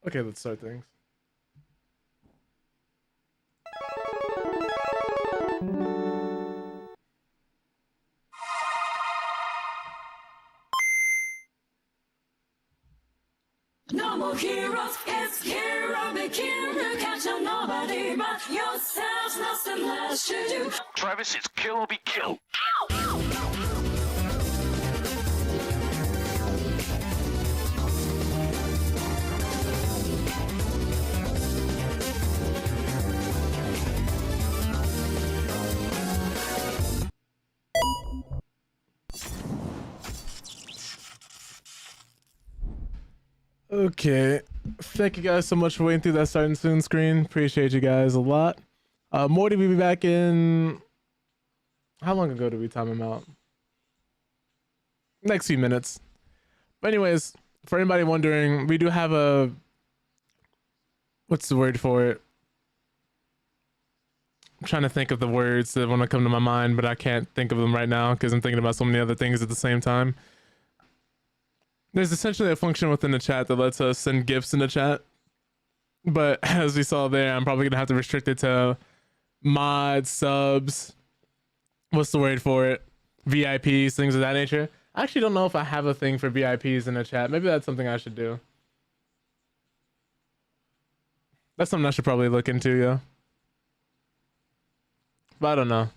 Okay, let's start things. No more heroes, it's hero begin. You can't tell nobody but yourself. Nothing less to do. Travis, it's kill or be killed. Okay, thank you guys so much for waiting through that starting soon screen. Appreciate you guys a lot. Morty will be back in... How long ago did we time him out? Next few minutes. But anyways, for anybody wondering, we do have a... What's the word for it? I'm trying to think of the words that want to come to my mind, but I can't think of them right now because I'm thinking about so many other things at the same time. There's essentially a function within the chat that lets us send gifts in the chat. But as we saw there, I'm probably going to have to restrict it to mods, subs, what's the word for it? VIPs, things of that nature. I actually don't know if I have a thing for VIPs in the chat. Maybe that's something I should do. That's something I should probably look into, yeah. But I don't know.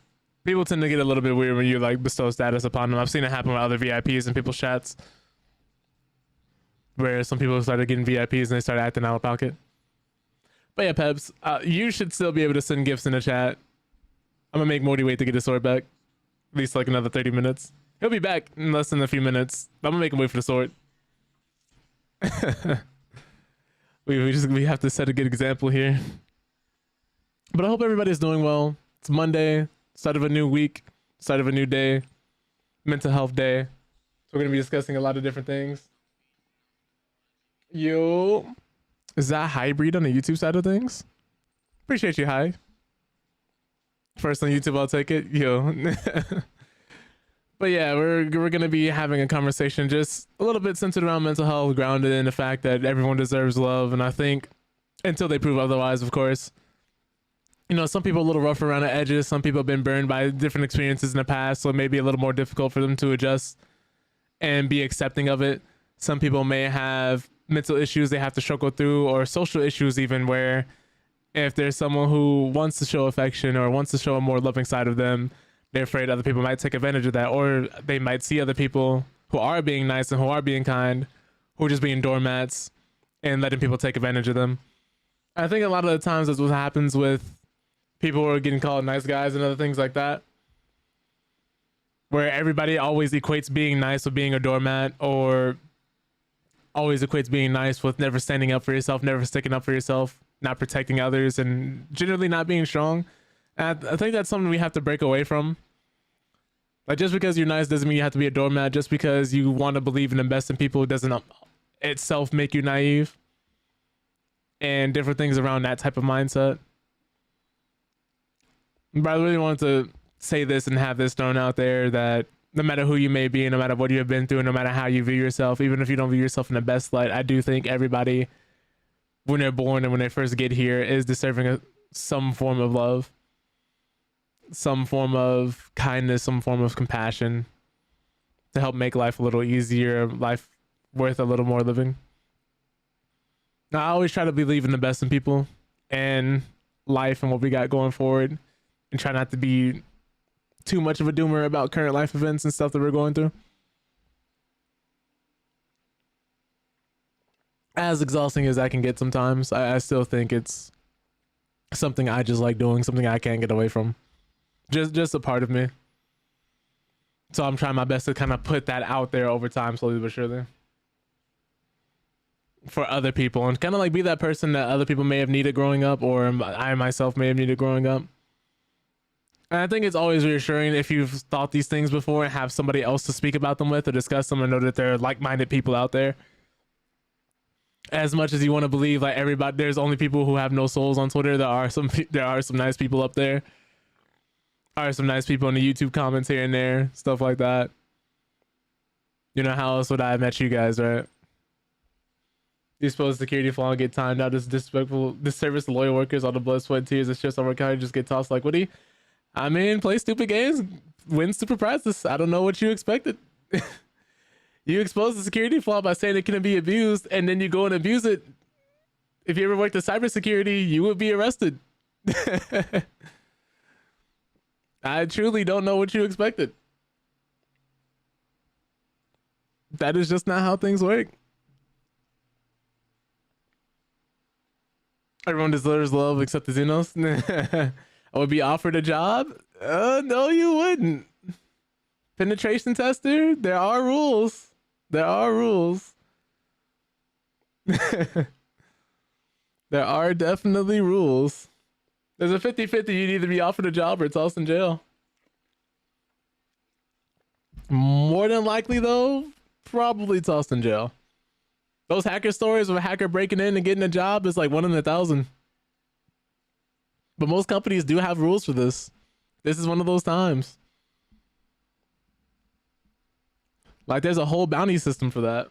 People tend to get a little bit weird when you like bestow status upon them. I've seen it happen with other VIPs in people's chats, where some people started getting VIPs and they started acting out of pocket. But yeah, Peps, you should still be able to send gifts in the chat. I'm gonna make Morty wait to get his sword back. At least like another 30 minutes. He'll be back in less than a few minutes. I'm gonna make him wait for the sword. we have to set a good example here. But I hope everybody's doing well. It's Monday, start of a new week, start of a new day, mental health day. So we're gonna be discussing a lot of different things. Yo, is that hybrid on the YouTube side of things? Appreciate you, hi. First on YouTube, I'll take it. Yo. But yeah, we're gonna be having a conversation just a little bit centered around mental health, grounded in the fact that everyone deserves love, and I think until they prove otherwise, of course. You know, some people are a little rough around the edges. Some people have been burned by different experiences in the past, so it may be a little more difficult for them to adjust and be accepting of it. Some people may have mental issues they have to struggle through, or social issues even, where if there's someone who wants to show affection or wants to show a more loving side of them, they're afraid other people might take advantage of that, or they might see other people who are being nice and who are being kind, who are just being doormats and letting people take advantage of them. I think a lot of the times that's what happens with people who are getting called nice guys and other things like that, where everybody always equates being nice with being a doormat, or always equates being nice with never standing up for yourself, never sticking up for yourself, not protecting others, and generally not being strong. And I think that's something we have to break away from. Like, just because you're nice doesn't mean you have to be a doormat. Just because you want to believe in the best in people doesn't itself make you naive. And different things around that type of mindset. But I really wanted to say this and have this thrown out there, that no matter who you may be, no matter what you have been through, no matter how you view yourself, even if you don't view yourself in the best light, I do think everybody, when they're born and when they first get here, is deserving some form of love, some form of kindness, some form of compassion to help make life a little easier, life worth a little more living. Now, I always try to believe in the best in people and life and what we got going forward, and try not to be too much of a doomer about current life events and stuff that we're going through. As exhausting as I can get sometimes, I still think it's something I just like doing, something I can't get away from. Just a part of me. So I'm trying my best to kind of put that out there over time, slowly but surely, for other people, and kind of like be that person that other people may have needed growing up, or I myself may have needed growing up. And I think it's always reassuring if you've thought these things before and have somebody else to speak about them with or discuss them, and know that there are like-minded people out there. As much as you want to believe like everybody, there's only people who have no souls on Twitter, there are some nice people up there. There are some nice people in the YouTube comments here and there, stuff like that. You know, how else would I have met you guys, right? You suppose security flaw and get timed out as disrespectful, disservice to loyal workers, all the blood, sweat, and tears, and shifts on work hard, just get tossed like Woody. I mean, play stupid games, win stupid prizes. I don't know what you expected. You expose the security flaw by saying it can be abused, and then you go and abuse it. If you ever worked in cybersecurity, you would be arrested. I truly don't know what you expected. That is just not how things work. Everyone deserves love except the Xenos. I would be offered a job? No, you wouldn't. Penetration tester? There are rules. There are rules. There are definitely rules. There's a 50-50. You'd either be offered a job or tossed in jail. More than likely, though, probably tossed in jail. Those hacker stories of a hacker breaking in and getting a job is like 1 in 1,000. But most companies do have rules for this. This is one of those times. Like, there's a whole bounty system for that.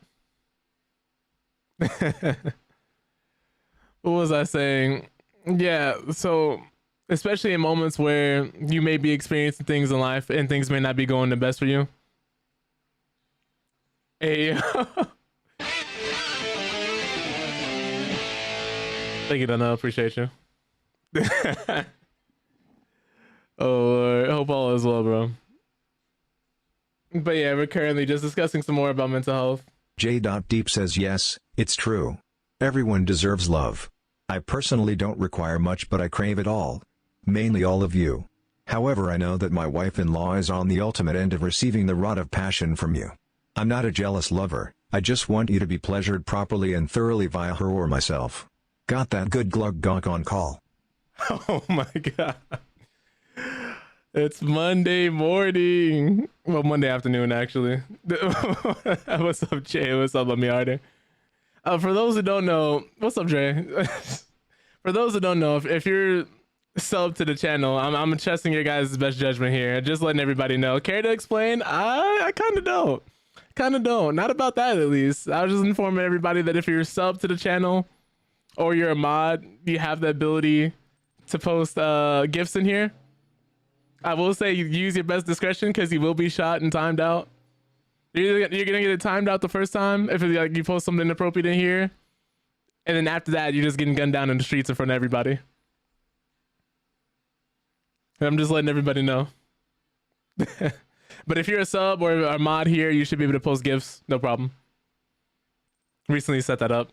What was I saying? Yeah, so especially in moments where you may be experiencing things in life and things may not be going the best for you. Hey. Thank you, Donna. Appreciate you. Oh, Lord. Hope all is well, bro. But yeah, we're currently just discussing some more about mental health. J.Deep says yes, it's true. Everyone deserves love. I personally don't require much, but I crave it all. Mainly all of you. However, I know that my wife-in-law is on the ultimate end of receiving the rod of passion from you. I'm not a jealous lover, I just want you to be pleasured properly and thoroughly via her or myself. Got that good glug gonk on call. Oh my god. It's Monday morning. Well, Monday afternoon, actually. What's up, Jay? What's up, Lamiarder? For those who don't know, what's up, Dre? For those who don't know, if you're sub to the channel, I'm trusting your guys' best judgment here. Just letting everybody know. Care to explain? I kind of don't. Kind of don't. Not about that, at least. I was just informing everybody that if you're sub to the channel or you're a mod, you have the ability to post gifts in here. I will say you use your best discretion because you will be shot and timed out. You're gonna get it timed out the first time if it's like you post something inappropriate in here, and then after that you're just getting gunned down in the streets in front of everybody. And I'm just letting everybody know. But if you're a sub or a mod here, you should be able to post gifts, no problem. Recently set that up.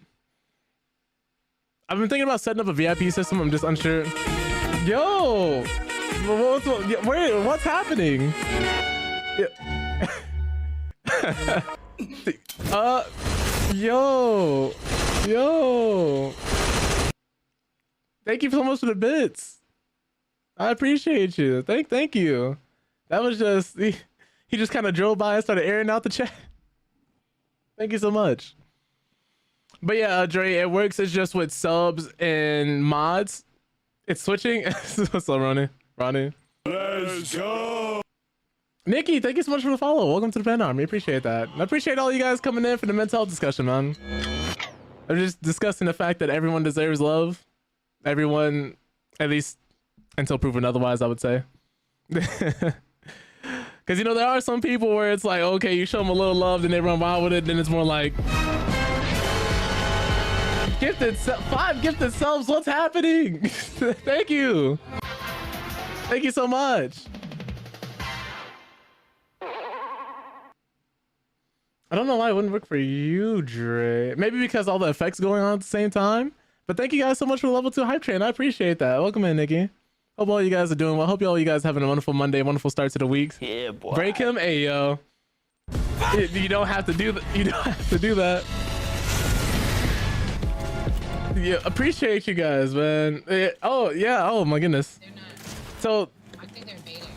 I've been thinking about setting up a VIP system. I'm just unsure. Yo. What's happening? Yo. Thank you so much for the bits. I appreciate you. Thank you. That was just he just kind of drove by and started airing out the chat. Thank you so much. But yeah, Dre, it works. It's just with subs and mods. It's switching. What's up, Ronnie? Let's go. Nikki, thank you so much for the follow. Welcome to the Pen Army. Appreciate that. I appreciate all you guys coming in for the mental health discussion, man. I'm just discussing the fact that everyone deserves love. Everyone, at least until proven otherwise, I would say. Because, you know, there are some people where it's like, okay, you show them a little love, then they run wild with it, then it's more like, 5 gifted subs, what's happening? Thank you. Thank you so much. I don't know why it wouldn't work for you, Dre. Maybe because all the effects going on at the same time. But thank you guys so much for the level 2 hype train. I appreciate that. Welcome in, Nikki. Hope all you guys are doing well. Hope all you guys having a wonderful Monday, wonderful start to the week. Yeah, boy. Break him, hey yo. You don't have to do that. You don't have to do that. Yeah, appreciate you guys, man. Oh yeah. Oh my goodness. They're not. So, I think they're baiting.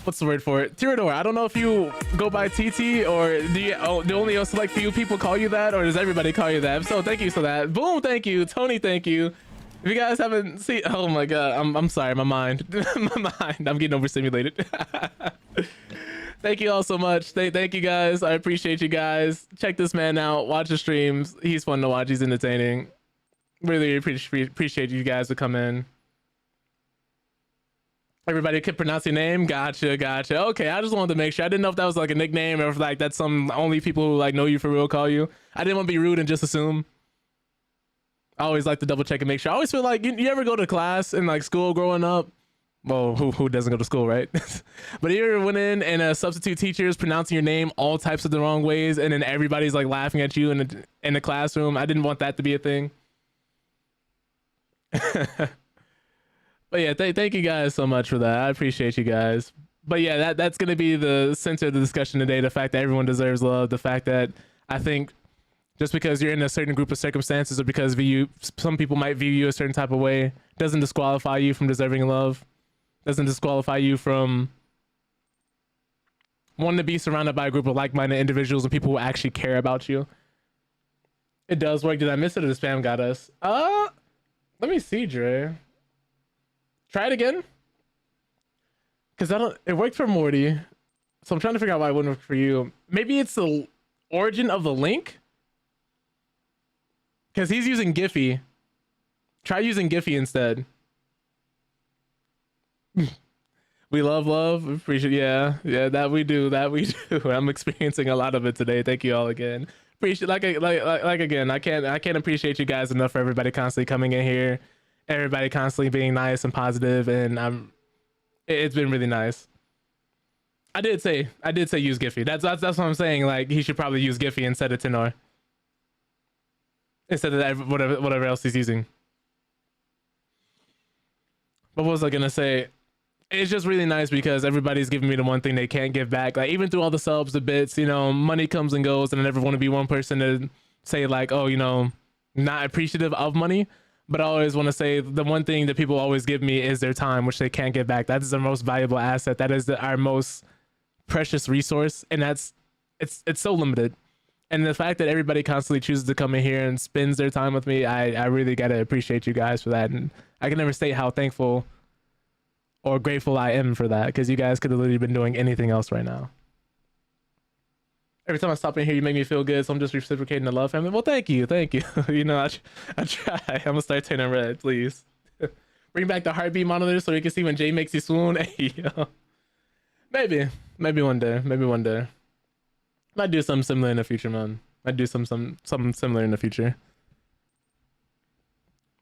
what's the word for it? Tirador. I don't know if you go by TT or do only a select few people call you that, or does everybody call you that? So thank you for that. Boom. Thank you, Tony. Thank you. If you guys haven't seen, oh my god, I'm sorry, my mind, I'm getting overstimulated. Thank you all so much. Thank you guys. I appreciate you guys. Check this man out. Watch the streams. He's fun to watch. He's entertaining. Really appreciate you guys to come in. Everybody could pronounce your name. Gotcha. Okay, I just wanted to make sure. I didn't know if that was like a nickname or if like that's some only people who like know you for real call you. I didn't want to be rude and just assume. I always like to double check and make sure. I always feel like you ever go to class in like school growing up? Well, who doesn't go to school, right? But you ever went in and a substitute teacher is pronouncing your name all types of the wrong ways, and then everybody's like laughing at you in the classroom? I didn't want that to be a thing. But yeah, thank you guys so much for that. I appreciate you guys. But yeah, that's gonna be the center of the discussion today. The fact that everyone deserves love. The fact that I think just because you're in a certain group of circumstances or because some people might view you a certain type of way doesn't disqualify you from deserving love. Doesn't disqualify you from wanting to be surrounded by a group of like-minded individuals and people who actually care about you. It does work. Did I miss it or the spam got us? Let me see, Dre. Try it again. Because it worked for Morty. So I'm trying to figure out why it wouldn't work for you. Maybe it's the origin of the link. Because he's using Giphy. Try using Giphy instead. We love. Appreciate. Yeah, that we do. I'm experiencing a lot of it today. Thank you all again. Appreciate like again. I can't appreciate you guys enough for everybody constantly coming in here, everybody constantly being nice and positive, and it's been really nice. I did say use Giphy. That's what I'm saying. Like he should probably use Giphy instead of Tenor, instead of whatever else he's using. But what was I gonna say? It's just really nice because everybody's giving me the one thing they can't give back. Like even through all the subs, the bits, money comes and goes, and I never want to be one person to say like, oh, not appreciative of money. But I always want to say the one thing that people always give me is their time, which they can't give back. That is their most valuable asset. That is our most precious resource, and it's so limited. And the fact that everybody constantly chooses to come in here and spends their time with me, I really gotta appreciate you guys for that. And I can never state how thankful or grateful I am for that, because you guys could have literally been doing anything else right now. Every time I stop in here, you make me feel good, so I'm just reciprocating the love, family. Well, thank you. I try. I'm gonna start turning red, please. Bring back the heartbeat monitor so we can see when Jay makes you swoon. Hey, yo. Maybe one day. Might do something similar in the future, man. Might do something similar in the future.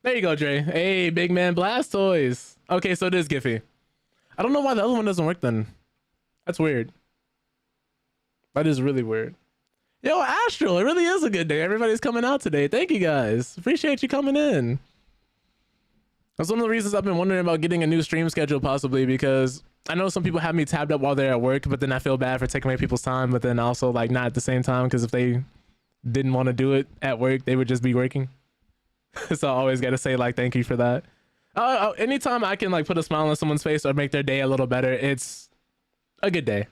There you go, Dre. Hey, big man Blastoise. Okay, so it is Giphy. I don't know why the other one doesn't work then. That's weird. That is really weird. Yo, Astral, it really is a good day. Everybody's coming out today. Thank you guys. Appreciate you coming in. That's one of the reasons I've been wondering about getting a new stream schedule possibly, because I know some people have me tabbed up while they're at work, but then I feel bad for taking away people's time, but then also like not at the same time, because if they didn't want to do it at work, they would just be working. So I always got to say like thank you for that. Anytime I can like put a smile on someone's face or make their day a little better, it's a good day.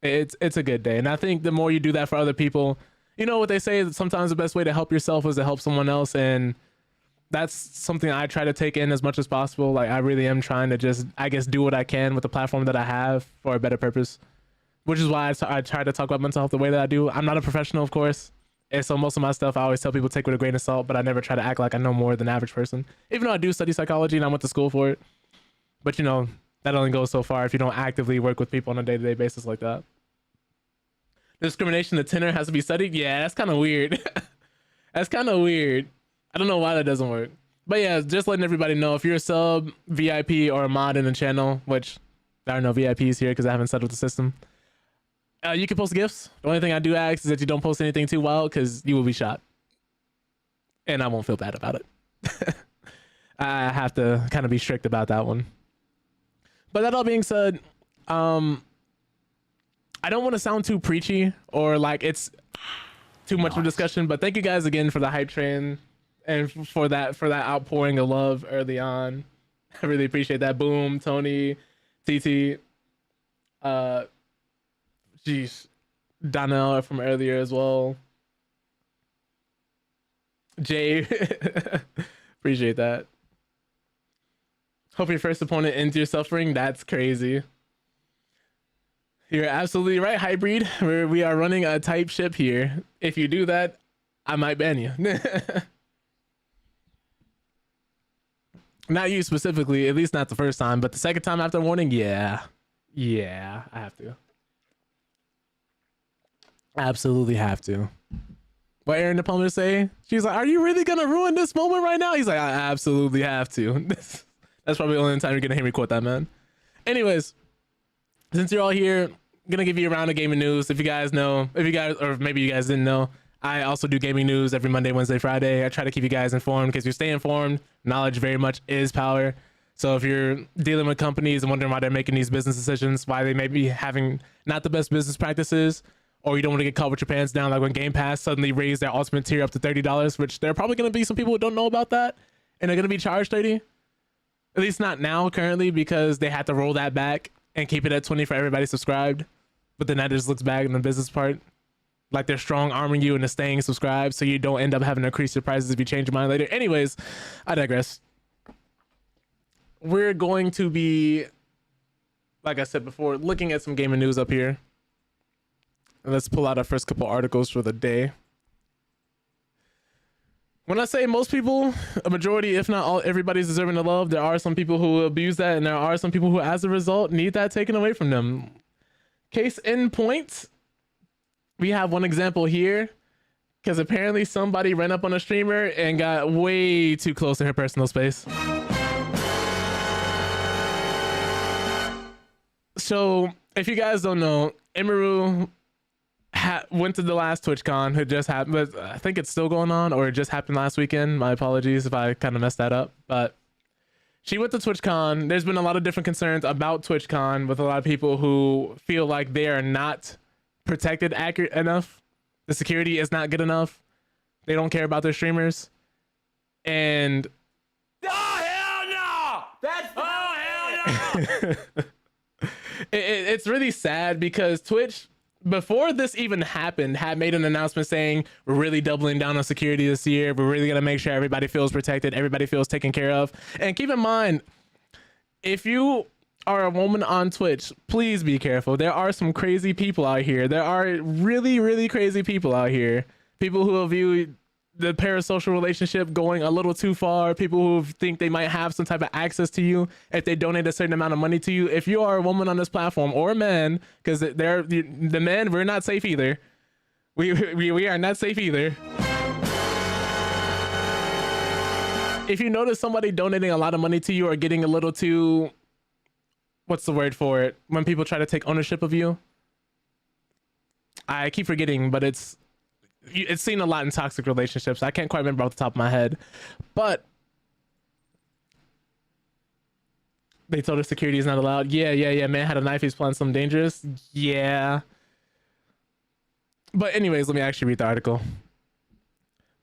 It's a good day. And I think the more you do that for other people, you know what they say, that sometimes the best way to help yourself is to help someone else, and that's something I try to take in as much as possible. Like I really am trying to just, I guess, do what I can with the platform that I have for a better purpose, which is why I try to talk about mental health the way that I do. I'm not a professional, of course, and so most of my stuff I always tell people take with a grain of salt, but I never try to act like I know more than the average person, even though I do study psychology and I went to school for it. But that only goes so far if you don't actively work with people on a day-to-day basis like that. Discrimination to tenor has to be studied. Yeah, that's kind of weird. That's kind of weird. I don't know why that doesn't work. But yeah, just letting everybody know, if you're a sub, VIP, or a mod in the channel, which there are no VIPs here because I haven't settled the system, you can post gifts. The only thing I do ask is that you don't post anything too wild, because you will be shot. And I won't feel bad about it. I have to kind of be strict about that one. But that all being said, I don't want to sound too preachy or like it's too much of a discussion, but thank you guys again for the hype train and for that outpouring of love early on. I really appreciate that. Boom, Tony, TT, Donnell from earlier as well. Jay, appreciate that. Hope your first opponent ends your suffering. That's crazy. You're absolutely right, Hybrid. We are running a type ship here. If you do that, I might ban you. Not you specifically, at least not the first time, but the second time after warning, yeah. Yeah, I have to. Absolutely have to. What Aaron Diploma say? She's like, are you really gonna ruin this moment right now? He's like, I absolutely have to. That's probably the only time you're gonna hear me quote that, man. Anyways, since you're all here, I'm gonna give you a round of gaming news. If you guys know, or maybe you guys didn't know, I also do gaming news every Monday, Wednesday, Friday. I try to keep you guys informed because you stay informed. Knowledge very much is power. So if you're dealing with companies and wondering why they're making these business decisions, why they may be having not the best business practices, or you don't want to get caught with your pants down, like when Game Pass suddenly raised their ultimate tier up to $30, which there are probably going to be some people who don't know about that, and they're going to be charged 30. At least not now, currently, because they had to roll that back and keep it at 20 for everybody subscribed. But then that just looks bad in the business part. Like they're strong arming you into staying subscribed so you don't end up having to increase your prices if you change your mind later. Anyways, I digress. We're going to be, like I said before, looking at some gaming news up here. Let's pull out our first couple articles for the day. When I say most people, a majority, if not all, everybody's deserving of love, there are some people who abuse that, and there are some people who, as a result, need that taken away from them. Case in point, we have one example here, because apparently somebody ran up on a streamer and got way too close to her personal space. So, if you guys don't know, Emeru went to the last TwitchCon. It just happened, but I think it's still going on, or it just happened last weekend. My apologies if I kind of messed that up, but she went to TwitchCon. There's been a lot of different concerns about TwitchCon with a lot of people who feel like they are not protected accurate enough. The security is not good enough. They don't care about their streamers. And Oh, hell no! That's hell no! it's really sad because Twitch, before this even happened, had made an announcement saying we're really doubling down on security this year. We're really gonna make sure everybody feels protected, everybody feels taken care of. And keep in mind, if you are a woman on Twitch, please be careful. There are some crazy people out here. There are really, really crazy people out here. People who will view the parasocial relationship going a little too far. People who think they might have some type of access to you if they donate a certain amount of money to you. If you are a woman on this platform, or a man, because they're the men, we're not safe either. We are not safe either. If you notice somebody donating a lot of money to you or getting a little too, what's the word for it, when people try to take ownership of you? I keep forgetting, but it's seen a lot in toxic relationships. I can't quite remember off the top of my head, but they told her security is not allowed. Yeah. Man had a knife. He's planning something dangerous. Yeah. But anyways, let me actually read the article.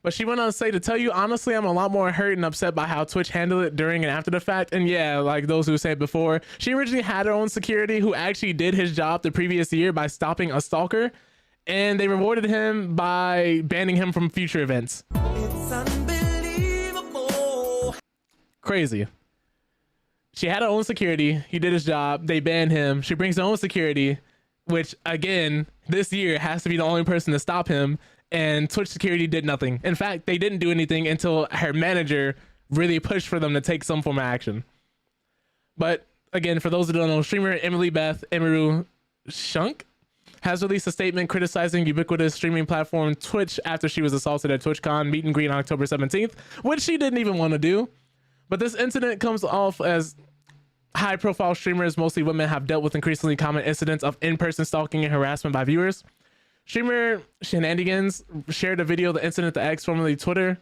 But she went on to say, to tell you honestly, I'm a lot more hurt and upset by how Twitch handled it during and after the fact. And yeah, like those who said before, she originally had her own security who actually did his job the previous year by stopping a stalker. And they rewarded him by banning him from future events. It's unbelievable. Crazy. She had her own security. He did his job. They banned him. She brings her own security, which again, this year has to be the only person to stop him. And Twitch security did nothing. In fact, they didn't do anything until her manager really pushed for them to take some form of action. But again, for those who don't know, streamer Emily Beth Emeru Shunk has released a statement criticizing ubiquitous streaming platform Twitch after she was assaulted at TwitchCon meet and greet on October 17th, which she didn't even want to do. But this incident comes off as high-profile streamers, mostly women, have dealt with increasingly common incidents of in-person stalking and harassment by viewers. Streamer Shenanigans shared a video of the incident to X, formerly Twitter.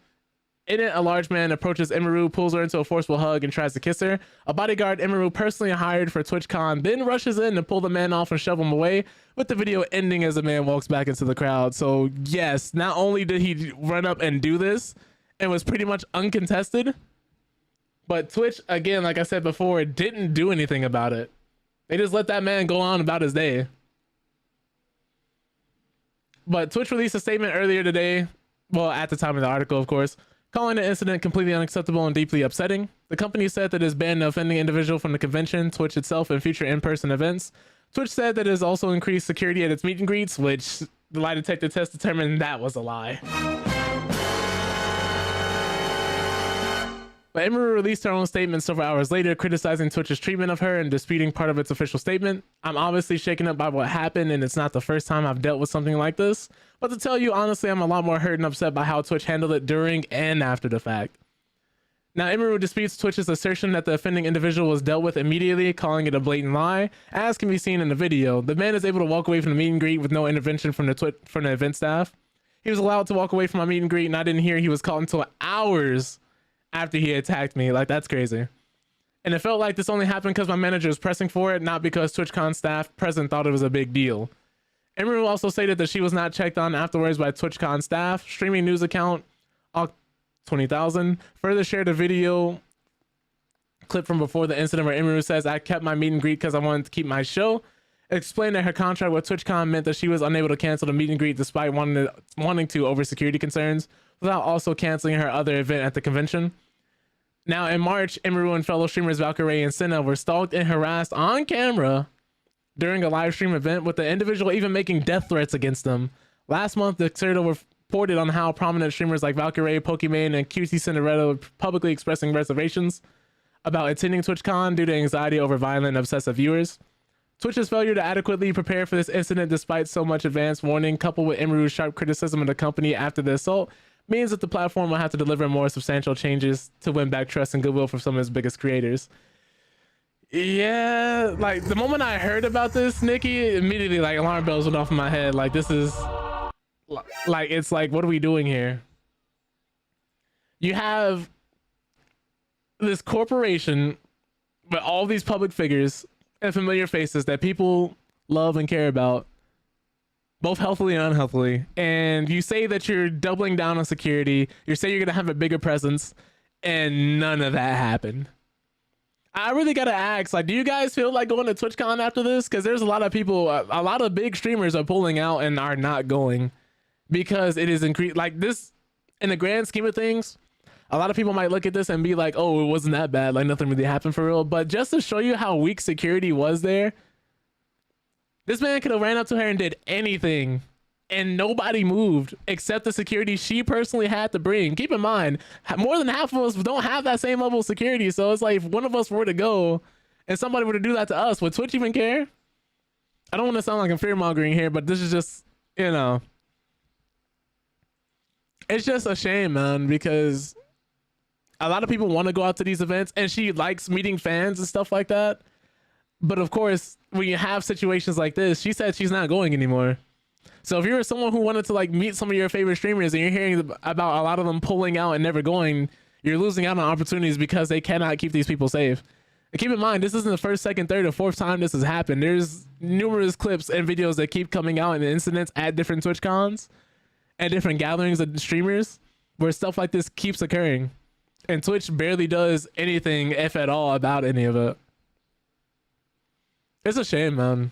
In it, a large man approaches Emeru, pulls her into a forceful hug, and tries to kiss her. A bodyguard Emeru personally hired for TwitchCon then rushes in to pull the man off and shove him away, with the video ending as the man walks back into the crowd. So yes, not only did he run up and do this, and was pretty much uncontested, but Twitch, again, like I said before, didn't do anything about it. They just let that man go on about his day. But Twitch released a statement earlier today, well, at the time of the article, of course, calling the incident completely unacceptable and deeply upsetting. The company said that it has banned the offending individual from the convention, Twitch itself, and future in-person events. Twitch said that it has also increased security at its meet and greets, which the lie detector test determined that was a lie. But Emery released her own statement several hours later, criticizing Twitch's treatment of her and disputing part of its official statement. I'm obviously shaken up by what happened, and it's not the first time I've dealt with something like this. But to tell you honestly, I'm a lot more hurt and upset by how Twitch handled it during and after the fact. Now, Emery disputes Twitch's assertion that the offending individual was dealt with immediately, calling it a blatant lie. As can be seen in the video, the man is able to walk away from the meet and greet with no intervention from the event staff. He was allowed to walk away from my meet and greet, and I didn't hear he was caught until hours after he attacked me. Like, that's crazy. And it felt like this only happened because my manager was pressing for it, not because TwitchCon staff present thought it was a big deal. Emery also stated that she was not checked on afterwards by TwitchCon staff. Streaming news account 20,000 further shared a video clip from before the incident where Emery says, I kept my meet and greet because I wanted to keep my show. Explained that her contract with TwitchCon meant that she was unable to cancel the meet and greet despite wanting to over security concerns, without also canceling her other event at the convention. Now, in March, Emery and fellow streamers Valkyrie and Senna were stalked and harassed on camera during a live stream event, with the individual even making death threats against them. Last month, the Xerto reported on how prominent streamers like Valkyrie, Pokimane, and QT Cinderella were publicly expressing reservations about attending TwitchCon due to anxiety over violent and obsessive viewers. Twitch's failure to adequately prepare for this incident despite so much advance warning, coupled with Emery's sharp criticism of the company after the assault, means that the platform will have to deliver more substantial changes to win back trust and goodwill from some of its biggest creators. Yeah, like the moment I heard about this, Nikki, immediately like alarm bells went off in my head. Like, this is like, it's like, what are we doing here? You have this corporation with all these public figures and familiar faces that people love and care about, both healthily and unhealthily, and you say that you're doubling down on security, you say you're gonna have a bigger presence, and none of that happened. I really gotta ask, like, do you guys feel like going to TwitchCon after this? Because there's a lot of people, a lot of big streamers are pulling out and are not going because it is increased. Like, this, in the grand scheme of things, a lot of people might look at this and be like, oh, it wasn't that bad, like nothing really happened for real. But just to show you how weak security was there, this man could have ran up to her and did anything and nobody moved except the security she personally had to bring. Keep in mind, more than half of us don't have that same level of security. So it's like, if one of us were to go and somebody were to do that to us, would Twitch even care? I don't want to sound like I'm fear mongering here, but this is just, you know, it's just a shame, man, because a lot of people want to go out to these events and she likes meeting fans and stuff like that. But of course, when you have situations like this, she said she's not going anymore. So if you're someone who wanted to like meet some of your favorite streamers and you're hearing about a lot of them pulling out and never going, you're losing out on opportunities because they cannot keep these people safe. And keep in mind, this isn't the first, second, third, or fourth time this has happened. There's numerous clips and videos that keep coming out and incidents at different TwitchCons and different gatherings of streamers where stuff like this keeps occurring. And Twitch barely does anything, if at all, about any of it. It's a shame, man.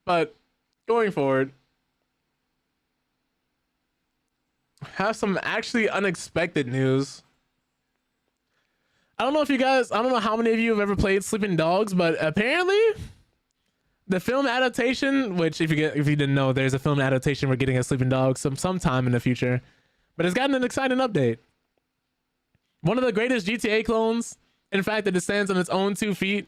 But going forward, have some actually unexpected news. I don't know if you guys, I don't know how many of you have ever played Sleeping Dogs, but apparently the film adaptation, which if you didn't know, there's a film adaptation we're getting of Sleeping Dogs sometime in the future, but it's gotten an exciting update. One of the greatest GTA clones, in fact, that it stands on its own 2 feet,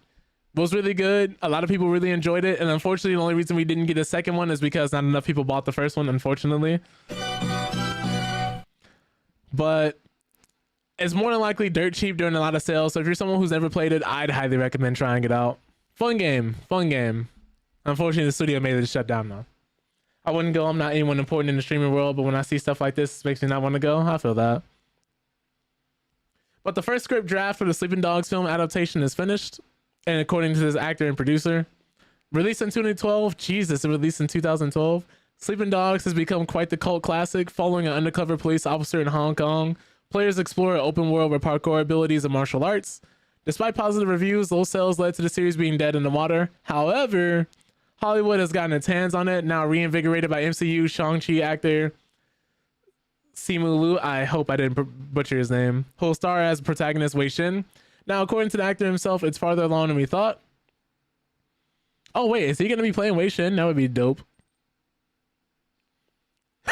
was really good. A lot of people really enjoyed it, and unfortunately the only reason we didn't get a second one is because not enough people bought the first one, unfortunately. But it's more than likely dirt cheap during a lot of sales, so if you're someone who's never played it, I'd highly recommend trying it out. Fun game. Unfortunately, the studio made it shut down now. I wouldn't go. I'm not anyone important in the streaming world, but when I see stuff like this, it makes me not want to go. I feel that. But the first script draft for the Sleeping Dogs film adaptation is finished, and according to this actor and producer, released in 2012, Jesus, it released in 2012, Sleeping Dogs has become quite the cult classic. Following an undercover police officer in Hong Kong, players explore an open world with parkour abilities and martial arts. Despite positive reviews, low sales led to the series being dead in the water. However, Hollywood has gotten its hands on it, now reinvigorated by MCU Shang-Chi actor Simu Liu, I hope I didn't butcher his name, who'll star as protagonist Wei Shin. Now, according to the actor himself, it's farther along than we thought. Oh, wait, is he going to be playing Wei Shin? That would be dope.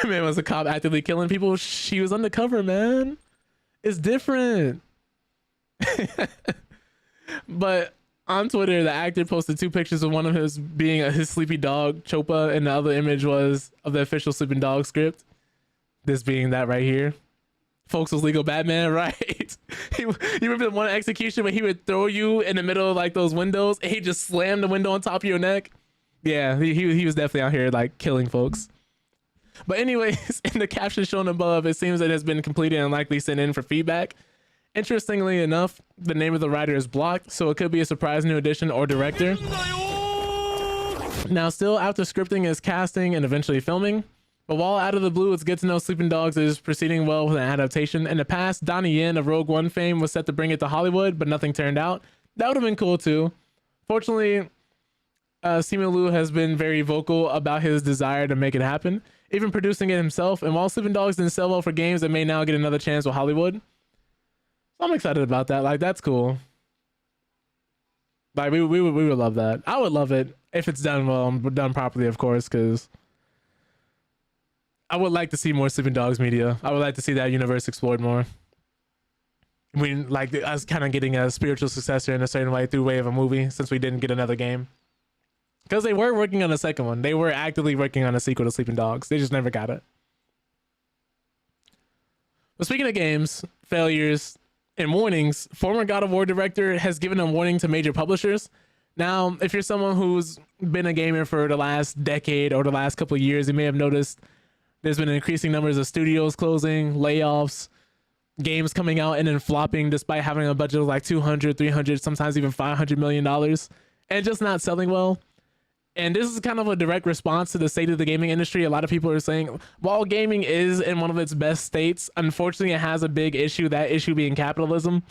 Man was a cop actively killing people. She was undercover, man. It's different. But on Twitter, the actor posted 2 pictures of one of his being his sleepy dog, Chopa, and the other image was of the official sleeping dog script. This being that right here. Folks was legal Batman, right? You remember the one execution when he would throw you in the middle of like those windows and he just slammed the window on top of your neck? Yeah, he was definitely out here like killing folks. But anyways, in the caption shown above, it seems that it has been completed and likely sent in for feedback. Interestingly enough, the name of the writer is blocked, so it could be a surprise new addition or director. Now, still after scripting is casting and eventually filming. But while out of the blue, it's good to know Sleeping Dogs is proceeding well with an adaptation. In the past, Donnie Yen of Rogue One fame was set to bring it to Hollywood, but nothing turned out. That would have been cool too. Fortunately, Simu Liu has been very vocal about his desire to make it happen, even producing it himself. And while Sleeping Dogs didn't sell well for games, it may now get another chance with Hollywood. So I'm excited about that. Like, that's cool. Like, we would love that. I would love it if it's done well, done properly, of course, because I would like to see more Sleeping Dogs media. I would like to see that universe explored more. I mean, like us kind of getting a spiritual successor in a certain way through way of a movie, since we didn't get another game. Because they were working on a second one. They were actively working on a sequel to Sleeping Dogs. They just never got it. But speaking of games, failures, and warnings, former God of War director has given a warning to major publishers. Now, if you're someone who's been a gamer for the last decade or the last couple of years, you may have noticed there's been increasing numbers of studios closing, layoffs, games coming out and then flopping despite having a budget of like 200, 300, sometimes even $500 million, and just not selling well. And this is kind of a direct response to the state of the gaming industry. A lot of people are saying, while gaming is in one of its best states, unfortunately it has a big issue, that issue being capitalism.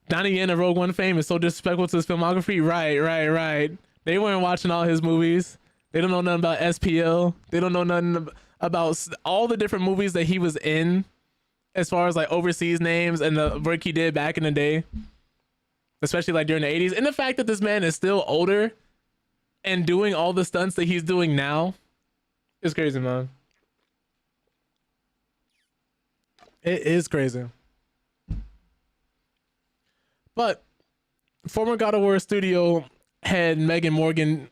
Donnie Yen of Rogue One fame is so disrespectful to his filmography. Right. They weren't watching all his movies. They don't know nothing about SPL. They don't know nothing about all the different movies that he was in, as far as like overseas names and the work he did back in the day, especially like during the 80s. And the fact that this man is still older and doing all the stunts that he's doing now is crazy, man. It is crazy. But former God of War studio head Megan Morgan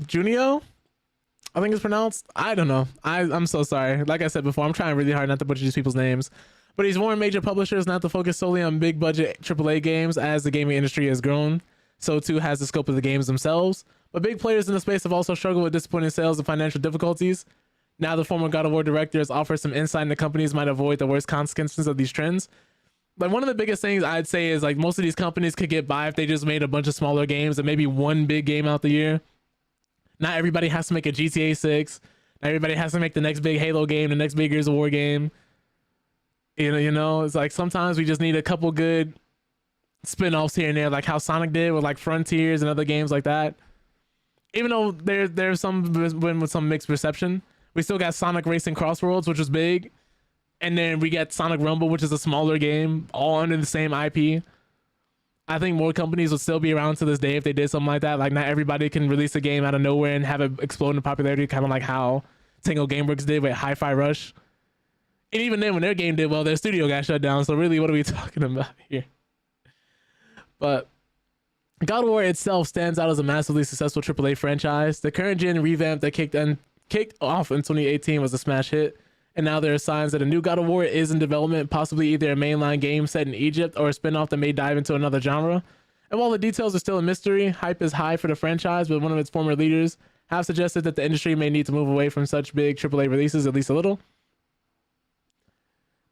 Junio, I think it's pronounced. I don't know. I'm so sorry. Like I said before, I'm trying really hard not to butcher these people's names. But he's warned major publishers not to focus solely on big budget AAA games as the gaming industry has grown. So too has the scope of the games themselves. But big players in the space have also struggled with disappointing sales and financial difficulties. Now the former God of War director has offered some insight into companies might avoid the worst consequences of these trends. Like, one of the biggest things I'd say is like most of these companies could get by if they just made a bunch of smaller games and maybe one big game out the year. Not everybody has to make a GTA 6. Not everybody has to make the next big Halo game, the next big Gears of War game. You know, it's like sometimes we just need a couple good spin-offs here and there, like how Sonic did with like Frontiers and other games like that. Even though there's some with some mixed reception, we still got Sonic Racing Crossworlds, which was big. And then we got Sonic Rumble, which is a smaller game, all under the same IP. I think more companies would still be around to this day if they did something like that. Like, not everybody can release a game out of nowhere and have it explode in popularity, kind of like how Tango Gameworks did with Hi-Fi Rush. And even then, when their game did well, their studio got shut down. So really, what are we talking about here? But God of War itself stands out as a massively successful AAA franchise. The current gen revamp that kicked off in 2018 was a smash hit. And now there are signs that a new God of War is in development, possibly either a mainline game set in Egypt or a spin-off that may dive into another genre. And while the details are still a mystery, hype is high for the franchise, but one of its former leaders have suggested that the industry may need to move away from such big AAA releases at least a little.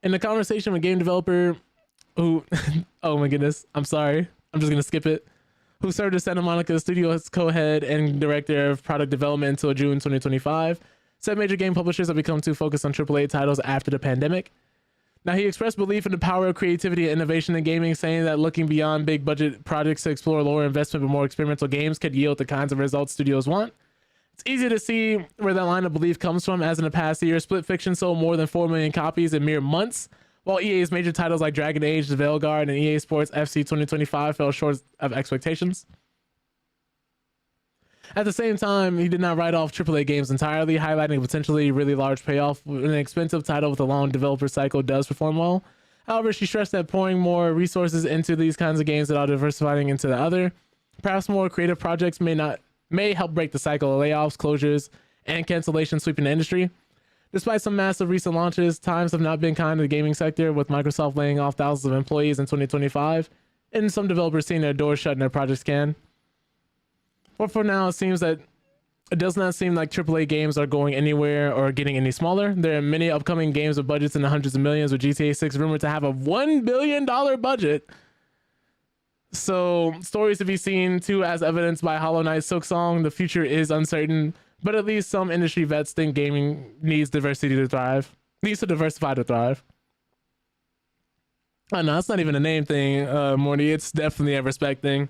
In the conversation with game developer who, oh my goodness, I'm sorry, I'm just going to skip it, who served as Santa Monica Studios co-head and director of product development until June 2025, said major game publishers have become too focused on AAA titles after the pandemic. Now, he expressed belief in the power of creativity and innovation in gaming, saying that looking beyond big budget projects to explore lower investment but more experimental games could yield the kinds of results studios want. It's easy to see where that line of belief comes from, as in the past year, Split Fiction sold more than 4 million copies in mere months, While EA's major titles like Dragon Age, The Veilguard, and EA Sports FC 2025 fell short of expectations. At the same time, he did not write off AAA games entirely, highlighting a potentially really large payoff. An expensive title with a long developer cycle does perform well. However, she stressed that pouring more resources into these kinds of games without diversifying into the other, perhaps more creative projects may help break the cycle of layoffs, closures, and cancellations sweeping the industry. Despite some massive recent launches, times have not been kind to the gaming sector, with Microsoft laying off thousands of employees in 2025, and some developers seeing their doors shut and their projects can. But for now, it does not seem like AAA games are going anywhere or getting any smaller. There are many upcoming games with budgets in the hundreds of millions, with GTA 6 rumored to have a $1 billion budget. So, stories to be seen too, as evidenced by Hollow Knight Silksong. The future is uncertain, but at least some industry vets think gaming needs diversity to thrive. Needs to diversify to thrive. Oh no, it's not even a name thing, Morty. It's definitely a respect thing.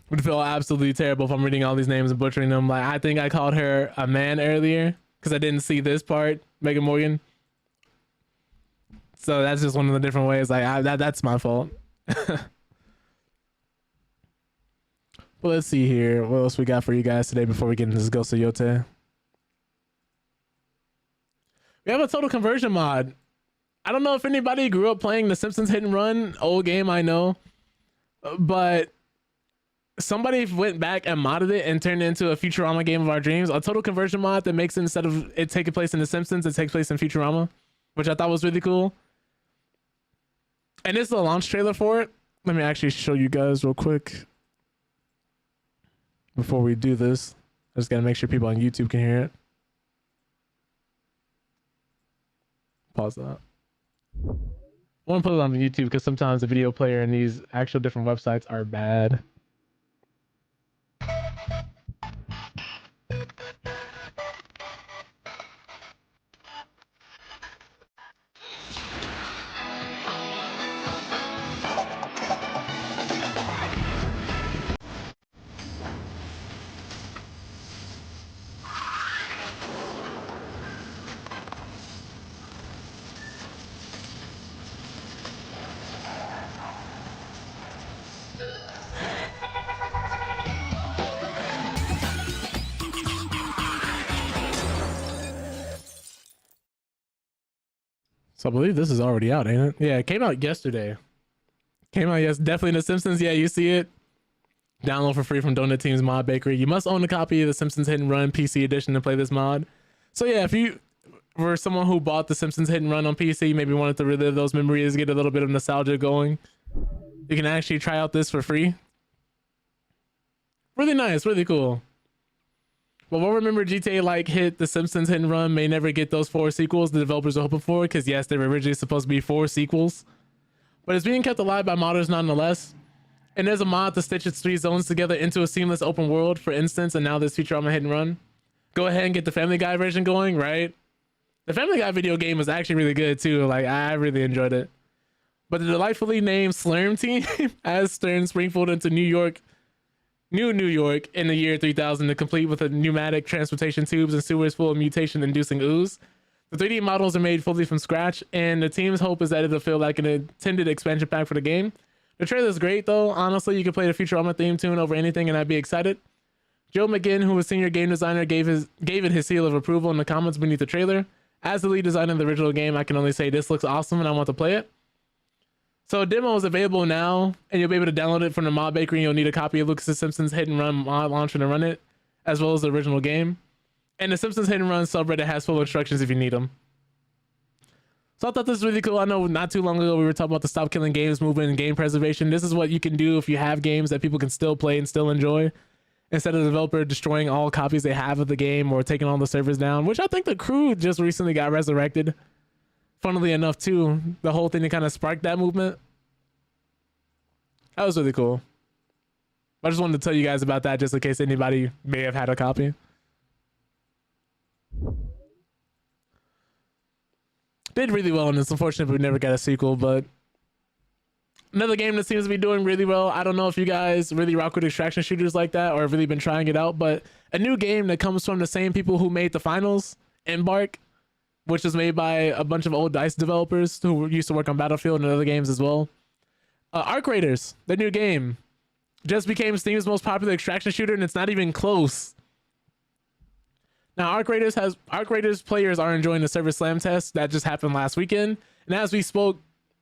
Would feel absolutely terrible if I'm reading all these names and butchering them. Like, I think I called her a man earlier because I didn't see this part, Megan Morgan. So that's just one of the different ways. Like, that's my fault. But let's see here. What else we got for you guys today before we get into this Ghost of Yotei? We have a total conversion mod. I don't know if anybody grew up playing The Simpsons Hit and Run. Old game, I know. But somebody went back and modded it and turned it into a Futurama game of our dreams. A total conversion mod that makes it, instead of it taking place in The Simpsons, it takes place in Futurama, which I thought was really cool. And this is a launch trailer for it. Let me actually show you guys real quick before we do this. I just gotta make sure people on YouTube can hear it. Pause that. I want to put it on YouTube because sometimes the video player and these actual different websites are bad. So I believe this is already out, ain't it? Yeah, it came out yesterday. Definitely in The Simpsons. Yeah, you see it. Download for free from Donut Team's Mod Bakery. You must own a copy of The Simpsons Hit and Run PC edition to play this mod. So yeah, if you were someone who bought The Simpsons Hit and Run on PC, maybe wanted to relive those memories, get a little bit of nostalgia going, you can actually try out this for free. Really nice, really cool. But we'll remember GTA like hit The Simpsons Hit and Run may never get those 4 sequels the developers are hoping for, because yes, they were originally supposed to be 4 sequels. But it's being kept alive by modders nonetheless. And there's a mod to stitch its 3 zones together into a seamless open world, for instance, and now this Futurama Hit and Run. Go ahead and get the Family Guy version going, right? The Family Guy video game was actually really good too. Like, I really enjoyed it. But the delightfully named Slurm team has Stern Springfield into New York in the year 3000 to complete with a pneumatic transportation tubes and sewers full of mutation-inducing ooze. The 3D models are made fully from scratch, and the team's hope is that it'll feel like an intended expansion pack for the game. The trailer's great, though. Honestly, you could play the Futurama theme tune over anything, and I'd be excited. Joe McGinn, who was senior game designer, gave it his seal of approval in the comments beneath the trailer. As the lead designer of the original game, I can only say this looks awesome, and I want to play it. So a demo is available now, and you'll be able to download it from the Mod Bakery. You'll need a copy of Lucas' Simpsons Hit and Run mod launcher to run it, as well as the original game. And the Simpsons Hit and Run subreddit has full instructions if you need them. So I thought this was really cool. I know not too long ago we were talking about the Stop Killing Games movement and game preservation. This is what you can do if you have games that people can still play and still enjoy, instead of the developer destroying all copies they have of the game or taking all the servers down, which I think the crew just recently got resurrected. Funnily enough, too, the whole thing that kind of sparked that movement. That was really cool. I just wanted to tell you guys about that just in case anybody may have had a copy. Did really well, and it's unfortunate we never got a sequel, but another game that seems to be doing really well. I don't know if you guys really rock with extraction shooters like that or have really been trying it out, but a new game that comes from the same people who made the finals, Embark. which is made by a bunch of old DICE developers who used to work on Battlefield and other games as well. Arc Raiders, their new game, just became Steam's most popular extraction shooter, and it's not even close. Now, Arc Raiders players are enjoying the server slam test that just happened last weekend, and as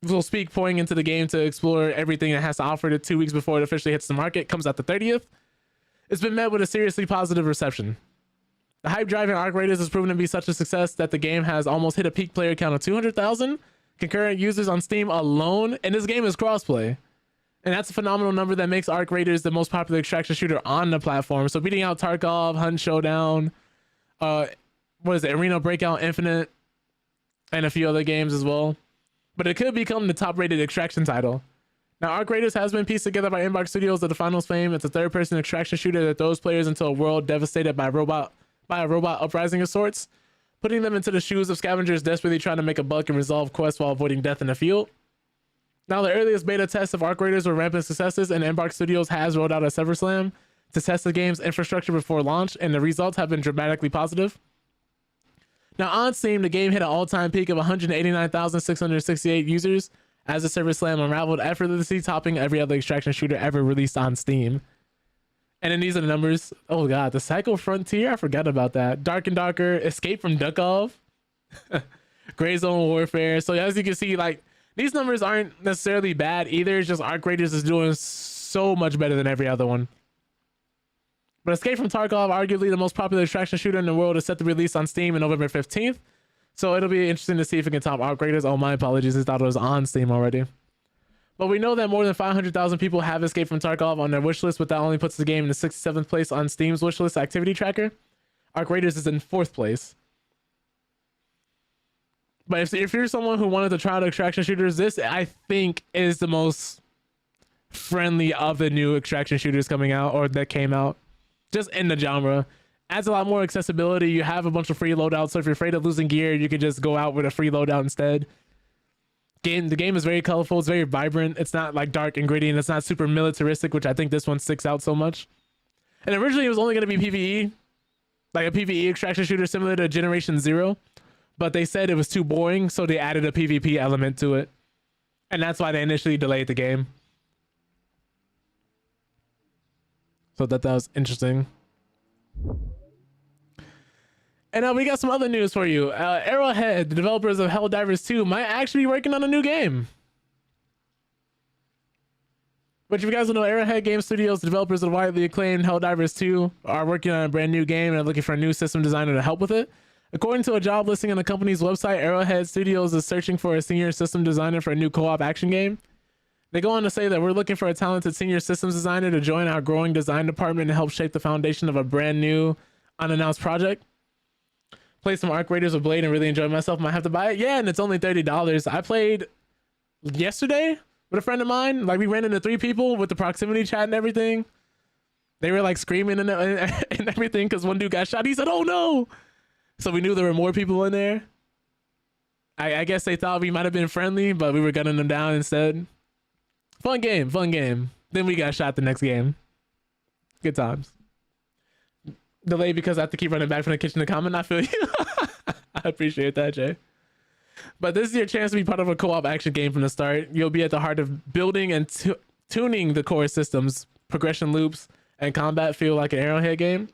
we'll speak pouring into the game to explore everything it has to offer to 2 weeks before it officially hits the market, comes out the 30th. It's been met with a seriously positive reception. The hype driving Arc Raiders has proven to be such a success that the game has almost hit a peak player count of 200,000 concurrent users on Steam alone, and this game is crossplay. And that's a phenomenal number that makes Arc Raiders the most popular extraction shooter on the platform. So beating out Tarkov, Hunt Showdown, Arena Breakout Infinite, and a few other games as well. But it could become the top-rated extraction title. Now, Arc Raiders has been pieced together by Embark Studios of the Finals fame. It's a third-person extraction shooter that throws players into a world devastated by a robot uprising of sorts, putting them into the shoes of scavengers desperately trying to make a buck and resolve quests while avoiding death in the field. Now, the earliest beta tests of Arc Raiders were rampant successes, and Embark Studios has rolled out a server slam to test the game's infrastructure before launch, and the results have been dramatically positive. Now, on Steam, the game hit an all-time peak of 189,668 users as the server slam unraveled, effortlessly topping every other extraction shooter ever released on Steam. And then these are the numbers. Oh god, the Psycho Frontier, I forgot about that. Dark and Darker, Escape from Duckov, Gray Zone Warfare. So as you can see, like, these numbers aren't necessarily bad either. It's just Arc Raiders is doing so much better than every other one. But Escape from Tarkov, arguably the most popular extraction shooter in the world, is set to release on Steam on November 15th. So it'll be interesting to see if it can top Arc Raiders. Oh, my apologies. I thought it was on Steam already. But we know that more than 500,000 people have Escape from Tarkov on their wishlist, but that only puts the game in the 67th place on Steam's wishlist activity tracker. Arc Raiders is in 4th place. But if you're someone who wanted to try out extraction shooters, this, I think, is the most friendly of the new extraction shooters coming out, or that came out, just in the genre. Adds a lot more accessibility. You have a bunch of free loadouts, so if you're afraid of losing gear, you could just go out with a free loadout instead. The game is very colorful. It's very vibrant. It's not like dark and gritty, and it's not super militaristic, which I think this one sticks out so much. And originally it was only going to be PvE, like a PvE extraction shooter similar to Generation Zero, but they said it was too boring, so they added a PvP element to it, and that's why they initially delayed the game. So that was interesting. And we got some other news for you. Arrowhead, the developers of Helldivers 2, might actually be working on a new game. But if you guys don't know, Arrowhead Game Studios, the developers of the widely acclaimed Helldivers 2, are working on a brand new game and are looking for a new system designer to help with it. According to a job listing on the company's website, Arrowhead Studios is searching for a senior system designer for a new co-op action game. They go on to say that we're looking for a talented senior systems designer to join our growing design department and help shape the foundation of a brand new, unannounced project. Played some Arc Raiders with Blade and really enjoyed myself. Might have to buy it. Yeah, and it's only $30. I played yesterday with a friend of mine. Like, we ran into 3 people with the proximity chat and everything. They were like screaming and everything because one dude got shot. He said, "Oh no!" So we knew there were more people in there. I guess they thought we might have been friendly, but we were gunning them down instead. Fun game, fun game. Then we got shot the next game. Good times. Delayed because I have to keep running back from the kitchen to comment. I feel you. I appreciate that, Jay. But this is your chance to be part of a co-op action game from the start. You'll be at the heart of building and tuning the core systems. Progression loops and combat feel like an Arrowhead game.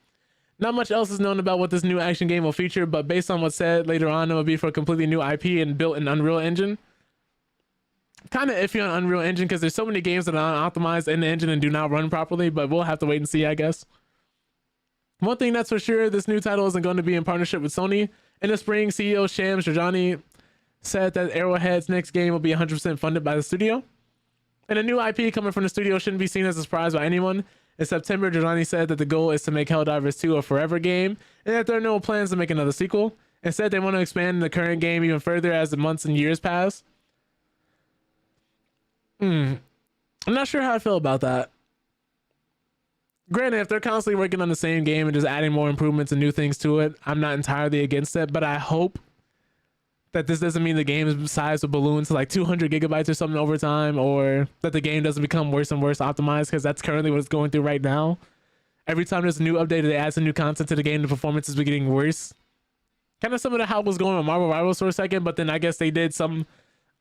Not much else is known about what this new action game will feature, but based on what's said later on, it will be for a completely new IP and built in Unreal Engine. Kind of iffy on Unreal Engine because there's so many games that are not optimized in the engine and do not run properly, but we'll have to wait and see, I guess. One thing that's for sure, this new title isn't going to be in partnership with Sony. In the spring, CEO Shams Rajani said that Arrowhead's next game will be 100% funded by the studio. And a new IP coming from the studio shouldn't be seen as a surprise by anyone. In September, Rajani said that the goal is to make Helldivers 2 a forever game, and that there are no plans to make another sequel. Instead, they want to expand the current game even further as the months and years pass. I'm not sure how I feel about that. Granted, if they're constantly working on the same game and just adding more improvements and new things to it, I'm not entirely against it, but I hope that this doesn't mean the game's size will balloon to like 200 gigabytes or something over time, or that the game doesn't become worse and worse optimized, because that's currently what it's going through right now. Every time there's a new update, they add some new content to the game, the performance is getting worse. Kind of similar to how it was going with Marvel Rivals for a second, but then I guess they did some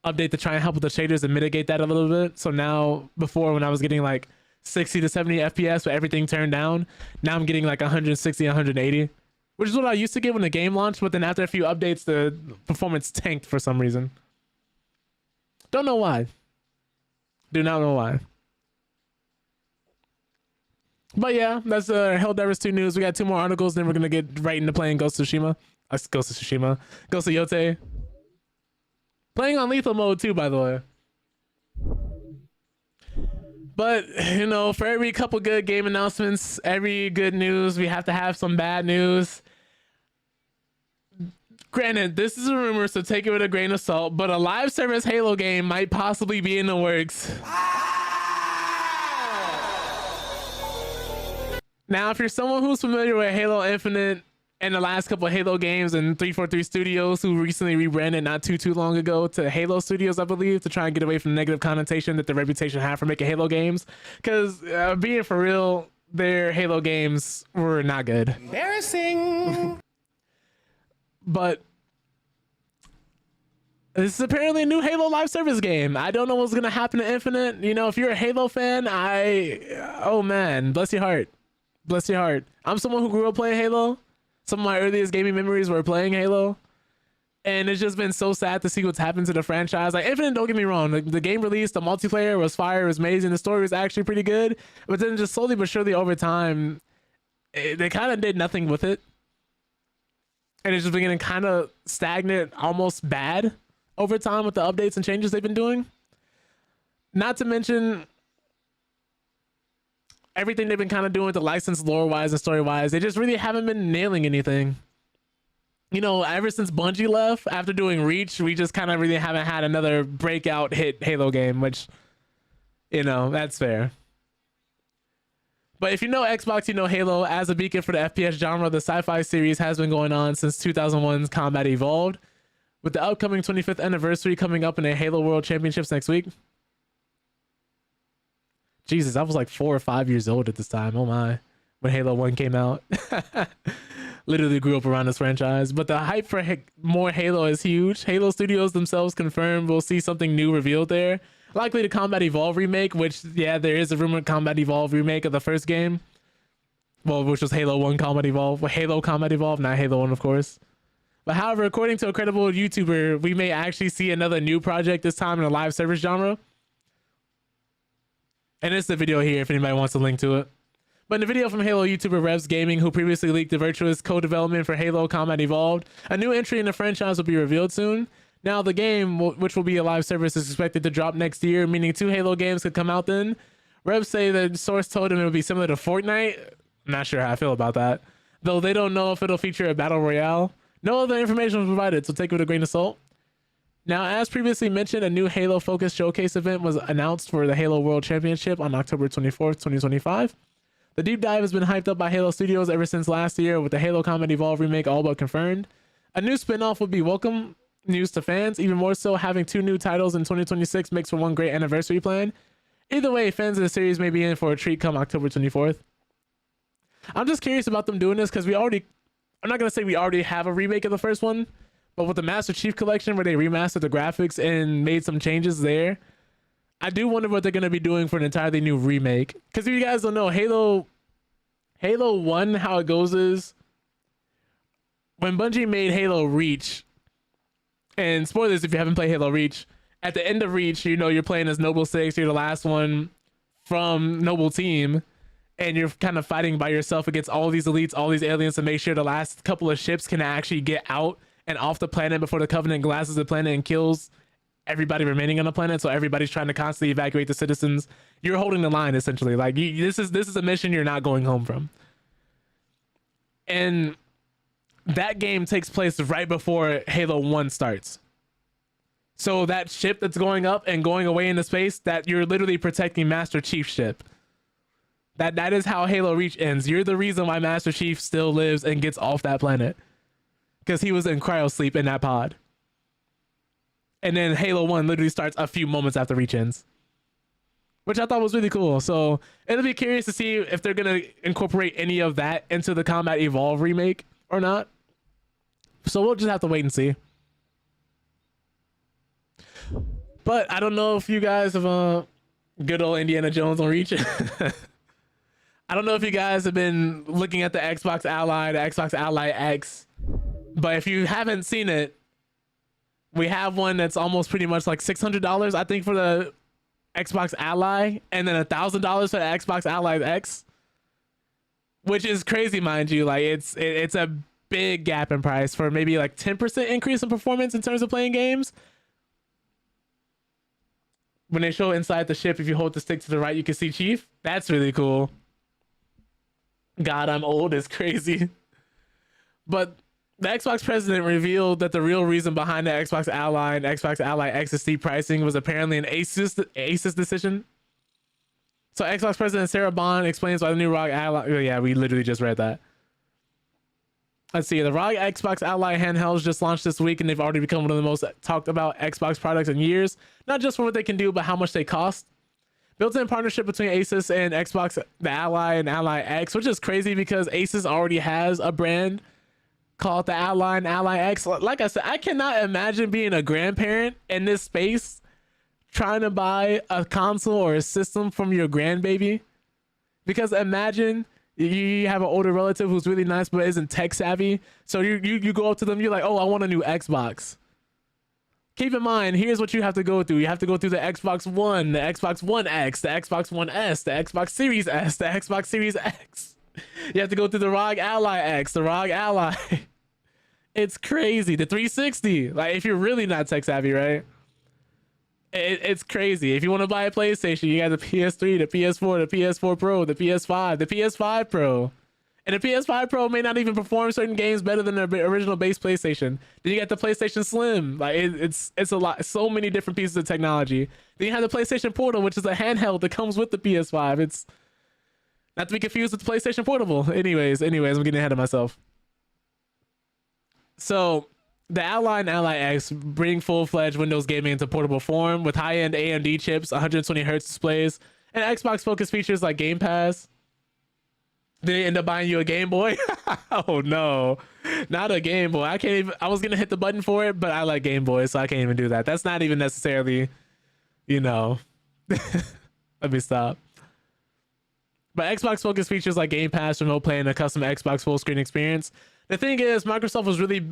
update to try and help with the shaders and mitigate that a little bit. So now, before when I was getting like 60 to 70 FPS with everything turned down, now I'm getting like 160, 180, which is what I used to get when the game launched. But then after a few updates, the performance tanked for some reason. Don't know why. Do not know why. But yeah, that's Helldivers 2 news. We got 2 more articles, then we're gonna get right into playing Ghost of Tsushima. Ghost of Yotei. Playing on lethal mode too, by the way. But, you know, for every couple good game announcements, every good news, we have to have some bad news. Granted, this is a rumor, so take it with a grain of salt, but a live service Halo game might possibly be in the works. Now, if you're someone who's familiar with Halo Infinite and the last couple of Halo games and 343 Studios, who recently rebranded not too long ago to Halo Studios, I believe, to try and get away from the negative connotation that the reputation had for making Halo games. Because being for real, their Halo games were not good. Embarrassing. But this is apparently a new Halo live service game. I don't know what's going to happen to Infinite. You know, if you're a Halo fan, oh man, bless your heart. Bless your heart. I'm someone who grew up playing Halo. Some of my earliest gaming memories were playing Halo. And it's just been so sad to see what's happened to the franchise. Like, Infinite, don't get me wrong. The game released, the multiplayer was fire, it was amazing. The story was actually pretty good. But then just slowly but surely over time, they kind of did nothing with it. And it's just been getting kind of stagnant, almost bad over time with the updates and changes they've been doing. Not to mention everything they've been kind of doing with the license lore-wise and story-wise. They just really haven't been nailing anything. You know, ever since Bungie left, after doing Reach, we just kind of really haven't had another breakout hit Halo game, which, you know, that's fair. But if you know Xbox, you know Halo. As a beacon for the FPS genre, the sci-fi series has been going on since 2001's Combat Evolved, with the upcoming 25th anniversary coming up in the Halo World Championships next week. Jesus, I was like 4 or 5 years old at this time. Oh my, when Halo 1 came out. Literally grew up around this franchise. But the hype for more Halo is huge. Halo Studios themselves confirmed we'll see something new revealed there. Likely the Combat Evolved remake, which, yeah, there is a rumored Combat Evolved remake of the first game. Well, which was Halo 1 Combat Evolved. Well, Halo Combat Evolved, not Halo 1, of course. But however, according to a credible YouTuber, we may actually see another new project, this time in a live service genre. And it's the video here if anybody wants a link to it. But in the video from Halo YouTuber Revs Gaming, who previously leaked the virtuous co-development for Halo Combat Evolved, a new entry in the franchise will be revealed soon. Now, the game, which will be a live service, is expected to drop next year, meaning 2 Halo games could come out then. Revs say the source told him it would be similar to Fortnite. I'm not sure how I feel about that, though they don't know if it'll feature a battle royale. No other information was provided, so take it with a grain of salt. Now, as previously mentioned, a new Halo-focused showcase event was announced for the Halo World Championship on October 24th, 2025. The deep dive has been hyped up by Halo Studios ever since last year, with the Halo Combat Evolved remake all but confirmed. A new spin-off would be welcome news to fans, even more so having 2 new titles in 2026 makes for one great anniversary plan. Either way, fans of the series may be in for a treat come October 24th. I'm just curious about them doing this because I'm not going to say we already have a remake of the first one, but with the Master Chief Collection where they remastered the graphics and made some changes there, I do wonder what they're going to be doing for an entirely new remake. Because if you guys don't know, Halo 1, how it goes is, when Bungie made Halo Reach, and spoilers if you haven't played Halo Reach, at the end of Reach, you know, you're playing as Noble 6, you're the last one from Noble Team, and you're kind of fighting by yourself against all these elites, all these aliens, to make sure the last couple of ships can actually get out and off the planet before the Covenant glasses the planet and kills everybody remaining on the planet. So everybody's trying to constantly evacuate the citizens. You're holding the line, essentially. Like, this is a mission you're not going home from. And that game takes place right before Halo 1 starts. So that ship that's going up and going away into space, that you're literally protecting Master Chief's ship. That is how Halo Reach ends. You're the reason why Master Chief still lives and gets off that planet, because he was in cryosleep in that pod. And then Halo 1 literally starts a few moments after Reach ends, which I thought was really cool. So it'll be curious to see if they're going to incorporate any of that into the Combat Evolve remake or not. So we'll just have to wait and see. But I don't know if you guys have good old Indiana Jones on Reach. I don't know if you guys have been looking at the Xbox Ally, the Xbox Ally X, but if you haven't seen it, we have one that's almost pretty much like $600, I think, for the Xbox Ally, and then $1,000 for the Xbox Ally X, which is crazy, mind you. Like it's a big gap in price for maybe like 10% increase in performance in terms of playing games. When they show inside the ship, if you hold the stick to the right, you can see Chief. That's really cool. God, I'm old is crazy. But the Xbox president revealed that the real reason behind the Xbox Ally and Xbox Ally X steep pricing was apparently an Asus decision. So Xbox president Sarah Bond explains why the new ROG Ally... Oh yeah, we literally just read that. Let's see. The ROG Xbox Ally handhelds just launched this week, and they've already become one of the most talked about Xbox products in years. Not just for what they can do, but how much they cost. Built-in partnership between Asus and Xbox, the Ally and Ally X, which is crazy because Asus already has a brand called the Ally and Ally X. Like I said, I cannot imagine being a grandparent in this space trying to buy a console or a system from your grandbaby. Because imagine you have an older relative who's really nice but isn't tech savvy. So you go up to them, you're like, oh, I want a new Xbox. Keep in mind, here's what you have to go through. You have to go through the Xbox One, the Xbox One X, the Xbox One S, the Xbox Series S, the Xbox Series X. You have to go through the ROG Ally X, the ROG Ally. It's crazy. The 360. Like, if you're really not tech savvy, right? It's crazy. If you want to buy a PlayStation, you got the PS3, the PS4, the PS4 Pro, the PS5, the PS5 Pro. And the PS5 Pro may not even perform certain games better than the original base PlayStation. Then you got the PlayStation Slim. Like it's a lot, so many different pieces of technology. Then you have the PlayStation Portal, which is a handheld that comes with the PS5. It's not to be confused with the PlayStation Portable. Anyways, I'm getting ahead of myself. So the Ally and Ally X bring full-fledged Windows gaming into portable form with high-end AMD chips, 120 Hz displays, and Xbox-focused features like Game Pass. Did they end up buying you a Game Boy? Oh no, not a Game Boy. I can't even. I was gonna hit the button for it, but I like Game Boys, so I can't even do that. That's not even necessarily, you know. Let me stop. But Xbox focused features like Game Pass, remote play, and a custom Xbox full screen experience. The thing is, Microsoft was really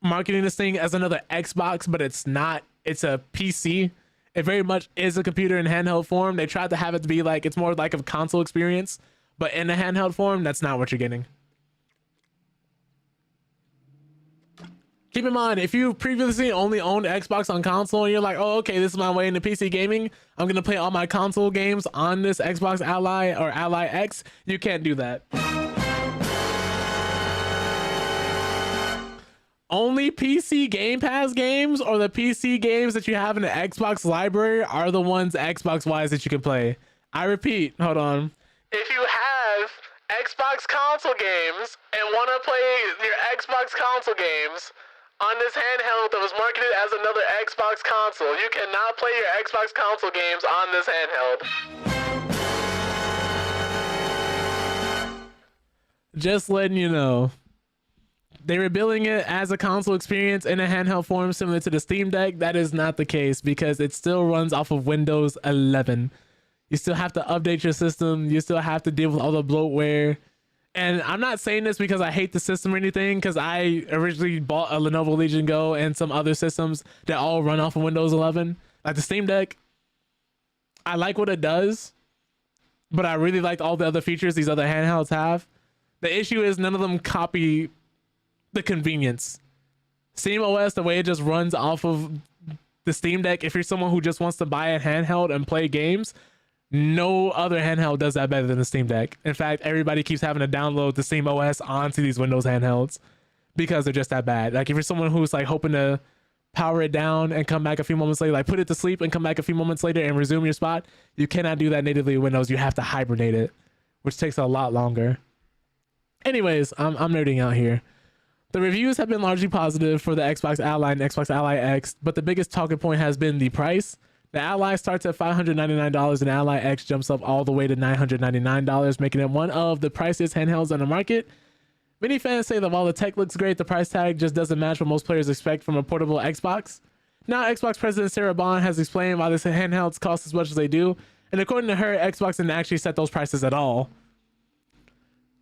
marketing this thing as another Xbox, but it's not. It's a PC. It very much is a computer in handheld form. They tried to have it to be like it's more like a console experience. But in a handheld form, that's not what you're getting. Keep in mind, if you previously only owned Xbox on console and you're like, oh, okay, this is my way into PC gaming, I'm going to play all my console games on this Xbox Ally or Ally X, you can't do that. Only PC Game Pass games or the PC games that you have in the Xbox library are the ones Xbox-wise that you can play. I repeat, hold on. If you have Xbox console games and want to play your Xbox console games on this handheld that was marketed as another Xbox console, you cannot play your Xbox console games on this handheld. Just letting you know. They were billing it as a console experience in a handheld form similar to the Steam Deck. That is not the case because it still runs off of Windows 11. You still have to update your system. You still have to deal with all the bloatware. And I'm not saying this because I hate the system or anything, because I originally bought a Lenovo Legion Go and some other systems that all run off of Windows 11. Like the Steam Deck, I like what it does, but I really liked all the other features these other handhelds have. The issue is none of them copy the convenience. SteamOS, the way it just runs off of the Steam Deck, if you're someone who just wants to buy a handheld and play games, no other handheld does that better than the Steam Deck. In fact, everybody keeps having to download the SteamOS onto these Windows handhelds because they're just that bad. Like if you're someone who's like hoping to power it down and come back a few moments later, like put it to sleep and come back a few moments later and resume your spot, you cannot do that natively in Windows. You have to hibernate it, which takes a lot longer. Anyways, I'm nerding out here. The reviews have been largely positive for the Xbox Ally and Xbox Ally X, but the biggest talking point has been the price. The Ally starts at $599 and Ally X jumps up all the way to $999, making it one of the priciest handhelds on the market. Many fans say that while the tech looks great, the price tag just doesn't match what most players expect from a portable Xbox. Now, Xbox President Sarah Bond has explained why this handhelds cost as much as they do, and according to her, Xbox didn't actually set those prices at all.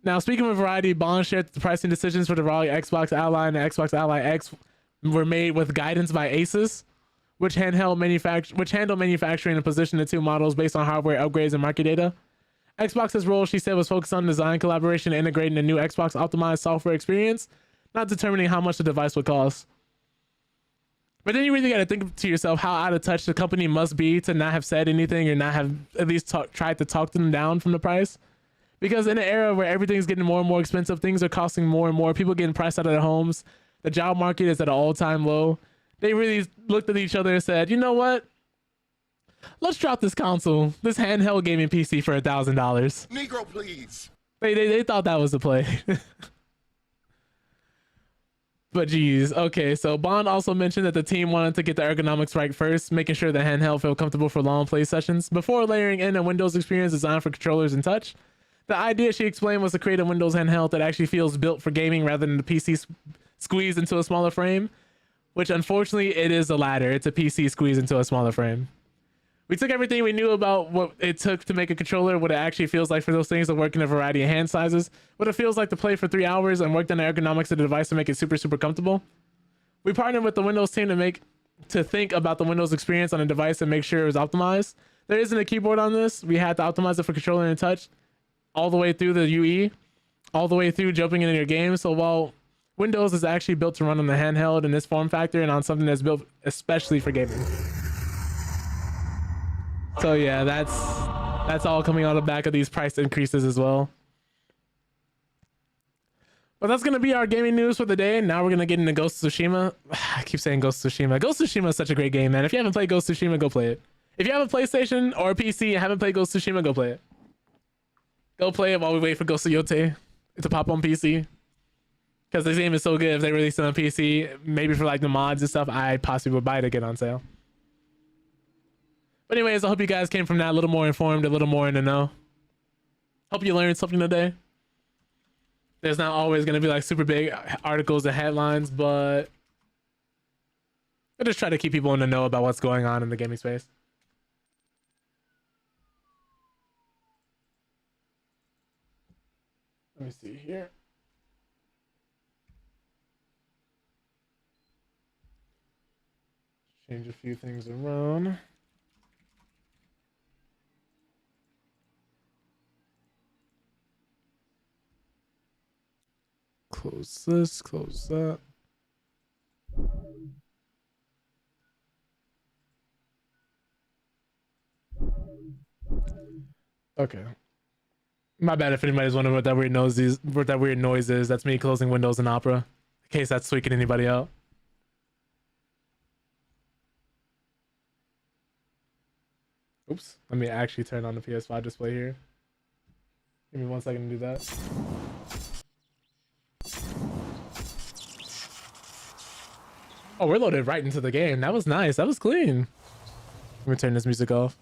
Now, speaking of variety, Bond shared that the pricing decisions for the Raleigh Xbox Ally and the Xbox Ally X were made with guidance by Asus, which handle manufacturing and position the two models based on hardware upgrades and market data. Xbox's role, she said, was focused on design, collaboration, and integrating a new Xbox optimized software experience, not determining how much the device would cost. But then you really got to think to yourself how out of touch the company must be to not have said anything or not have at least tried to talk them down from the price. Because in an era where everything's getting more and more expensive, things are costing more and more, people getting priced out of their homes, the job market is at an all-time low. They really looked at each other and said, you know what? Let's drop this console, this handheld gaming PC for $1,000. Negro, please. They thought that was the play. But geez, okay, so Bond also mentioned that the team wanted to get the ergonomics right first, making sure the handheld felt comfortable for long play sessions before layering in a Windows experience designed for controllers and touch. The idea, she explained, was to create a Windows handheld that actually feels built for gaming rather than the PC squeezed into a smaller frame, which unfortunately it is the latter. It's a PC squeezed into a smaller frame. We took everything we knew about what it took to make a controller, what it actually feels like for those things to work in a variety of hand sizes, what it feels like to play for 3 hours, and worked on the ergonomics of the device to make it super, super comfortable. We partnered with the Windows team to think about the Windows experience on a device and make sure it was optimized. There isn't a keyboard on this. We had to optimize it for controller and touch, all the way through the UE, all the way through jumping into your game. So while Windows is actually built to run on the handheld in this form factor and on something that's built especially for gaming. So yeah, that's all coming out of the back of these price increases as well. But that's gonna be our gaming news for the day. Now we're gonna get into Ghost of Tsushima. I keep saying Ghost of Tsushima. Ghost of Tsushima is such a great game, man. If you haven't played Ghost of Tsushima, go play it. If you have a PlayStation or a PC and haven't played Ghost of Tsushima, go play it. Go play it while we wait for Ghost of Yotei to pop on PC. Because this game is so good, if they release it on PC, maybe for like the mods and stuff, I possibly would buy it again on sale. But anyways, I hope you guys came from that a little more informed, a little more in the know. Hope you learned something today. There's not always going to be like super big articles and headlines, but I just try to keep people in the know about what's going on in the gaming space. Let me see here. Change a few things around. Close this, close that. Okay. My bad if anybody's wondering what that weird noise is. That's me closing Windows in Opera, in case that's tweaking anybody out. Oops. Let me actually turn on the PS5 display here. Give me 1 second to do that. Oh, we're loaded right into the game. That was nice. That was clean. Let me turn this music off.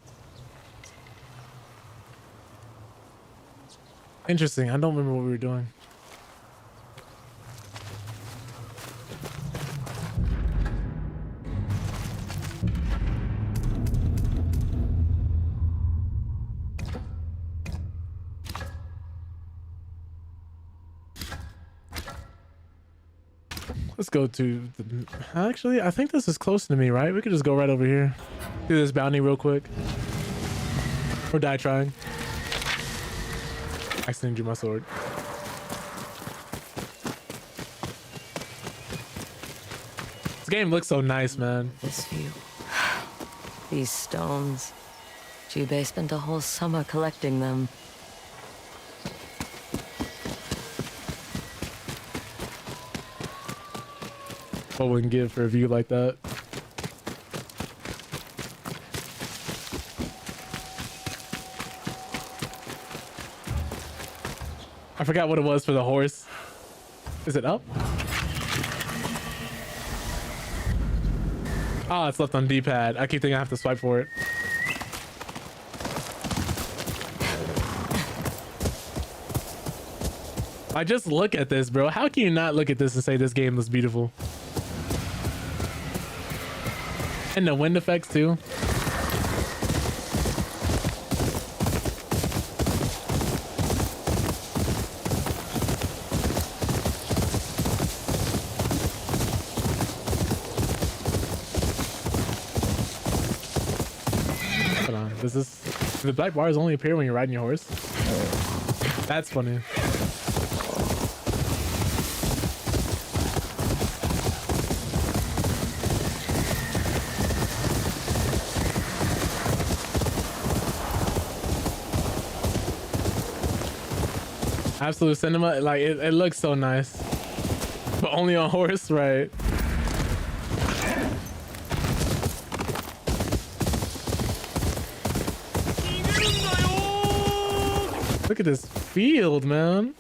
Interesting. I don't remember what we were doing. Let's go to the... Actually, I think this is close to me, right? We could just go right over here. Do this bounty real quick. Or die trying. Accidentally drew my sword. This game looks so nice, man. This view. These stones. Jubei spent a whole summer collecting them. What wouldn't give for a view like that? I forgot what it was for the horse. Is it up? Ah, it's left on D-pad. I keep thinking I have to swipe for it. I just look at this, bro. How can you not look at this and say this game looks beautiful? And the wind effects too. Hold on, does this... The black bars only appear when you're riding your horse? That's funny. Absolute cinema, like it looks so nice, but only on horse, right? Look at this field, man.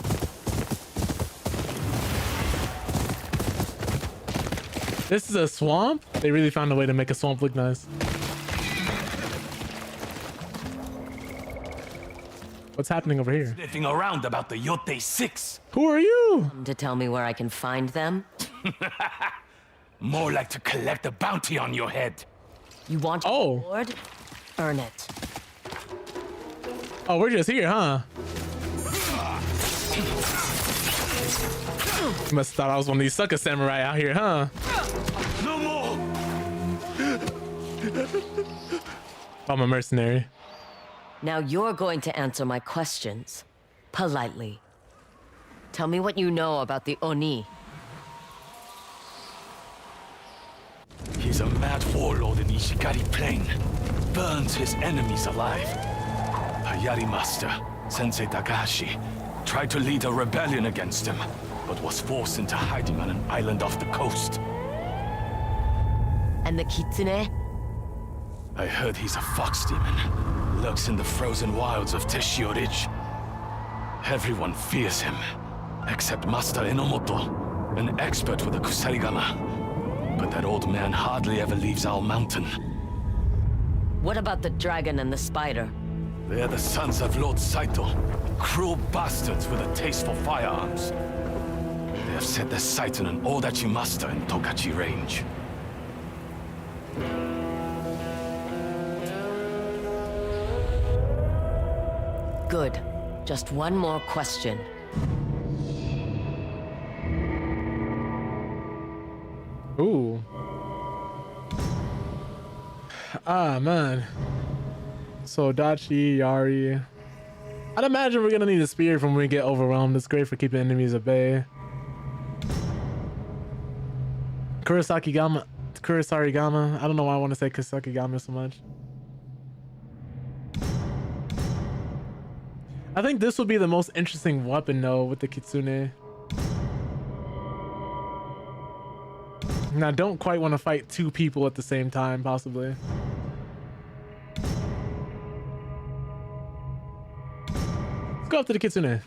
This is a swamp? They really found a way to make a swamp look nice. What's happening over here? Sniffing around about the Yotei 6. Who are you? To tell me where I can find them? More like to collect a bounty on your head. You want a Oh. reward? Earn it. Oh, we're just here, huh? You must have thought I was one of these sucker samurai out here, huh? No more! I'm a mercenary. Now you're going to answer my questions. Politely. Tell me what you know about the Oni. He's a mad warlord in Ishigari Plain. Burns his enemies alive. A Yari master, Sensei Takahashi, tried to lead a rebellion against him, but was forced into hiding on an island off the coast. And the Kitsune? I heard he's a fox demon. Lurks in the frozen wilds of Teshio Ridge. Everyone fears him, except Master Enomoto, an expert with the Kusarigama. But that old man hardly ever leaves our mountain. What about the dragon and the spider? They're the sons of Lord Saito, cruel bastards with a taste for firearms. They have set their sights on an Odachi master in Tokachi Range. Good. Just one more question. Ooh. Ah, man. So Dachi, Yari. I'd imagine we're gonna need a spear from when we get overwhelmed. It's great for keeping enemies at bay. Kurosarigama. I don't know why I want to say Kusarigama so much. I think this would be the most interesting weapon though with the Kitsune. And I don't quite want to fight two people at the same time, possibly. Let's go up to the Kitsune.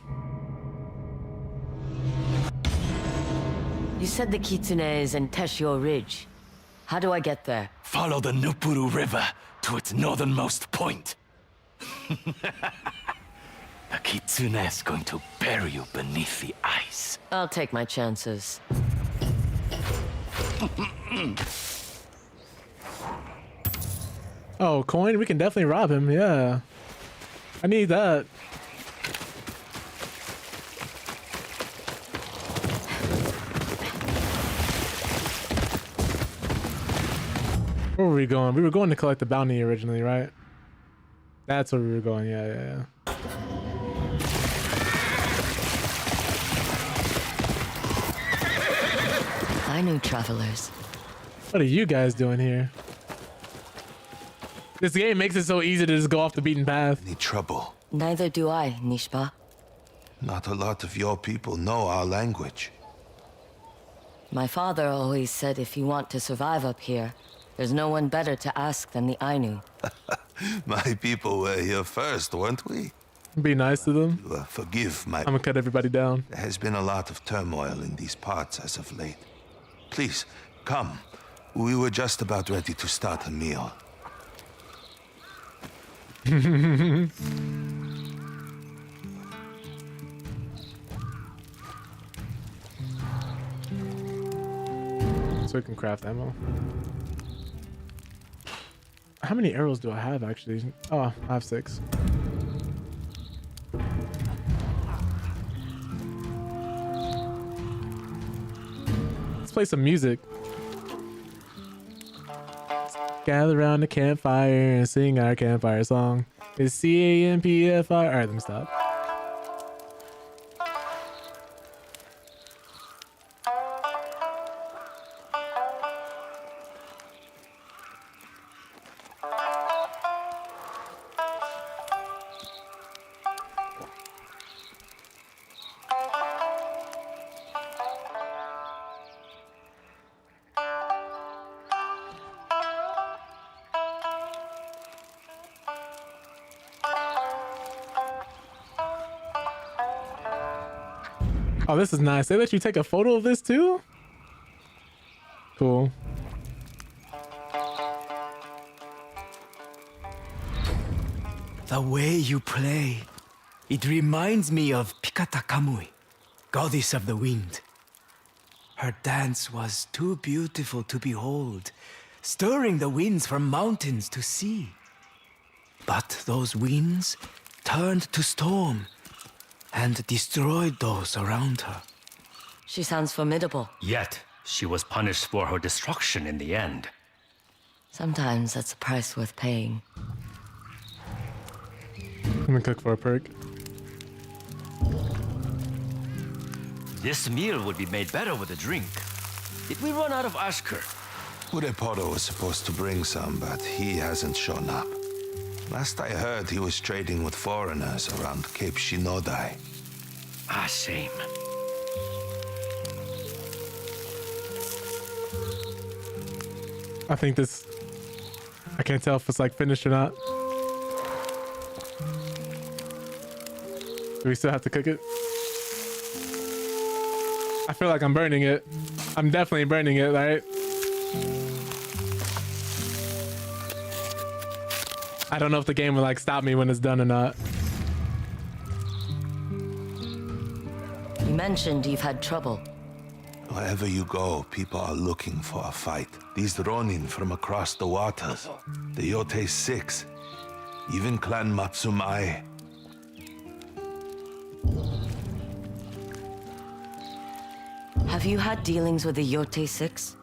You said the Kitsune is in Teshio Ridge. How do I get there? Follow the Nupuru River to its northernmost point. The Kitsune is going to bury you beneath the ice. I'll take my chances. Oh, coin? We can definitely rob him, yeah. I need that. Where were we going? We were going to collect the bounty originally, right? That's where we were going, yeah. I knew travelers. What are you guys doing here? This game makes it so easy to just go off the beaten path. Any trouble? Neither do I, Nishba. Not a lot of your people know our language. My father always said if you want to survive up here, there's no one better to ask than the Ainu. My people were here first, weren't we? Be nice to them. Forgive my... I'm gonna cut everybody down. There has been a lot of turmoil in these parts as of late. Please, come. We were just about ready to start a meal. So we can craft ammo. How many arrows do I have actually? Oh, I have 6. Let's play some music. Gather around the campfire and sing our campfire song. It's CAMPFI. Alright, let me stop. Oh, this is nice. They let you take a photo of this too? Cool. The way you play, it reminds me of Pikata Kamui, goddess of the wind. Her dance was too beautiful to behold, stirring the winds from mountains to sea. But those winds turned to storm and destroyed those around her. She sounds formidable. Yet, she was punished for her destruction in the end. Sometimes that's a price worth paying. I'm gonna cook for a perk. This meal would be made better with a drink. Did we run out of Ashker? Urepoto was supposed to bring some, but he hasn't shown up. Last I heard, he was trading with foreigners around Cape Shinodai. Ah, shame. I think this... I can't tell if it's like finished or not. Do we still have to cook it? I feel like I'm burning it. I'm definitely burning it, right? I don't know if the game will like stop me when it's done or not. You mentioned you've had trouble. Wherever you go, people are looking for a fight. These Ronin from across the waters, the Yotei 6, even Clan Matsumai. Have you had dealings with the Yotei 6?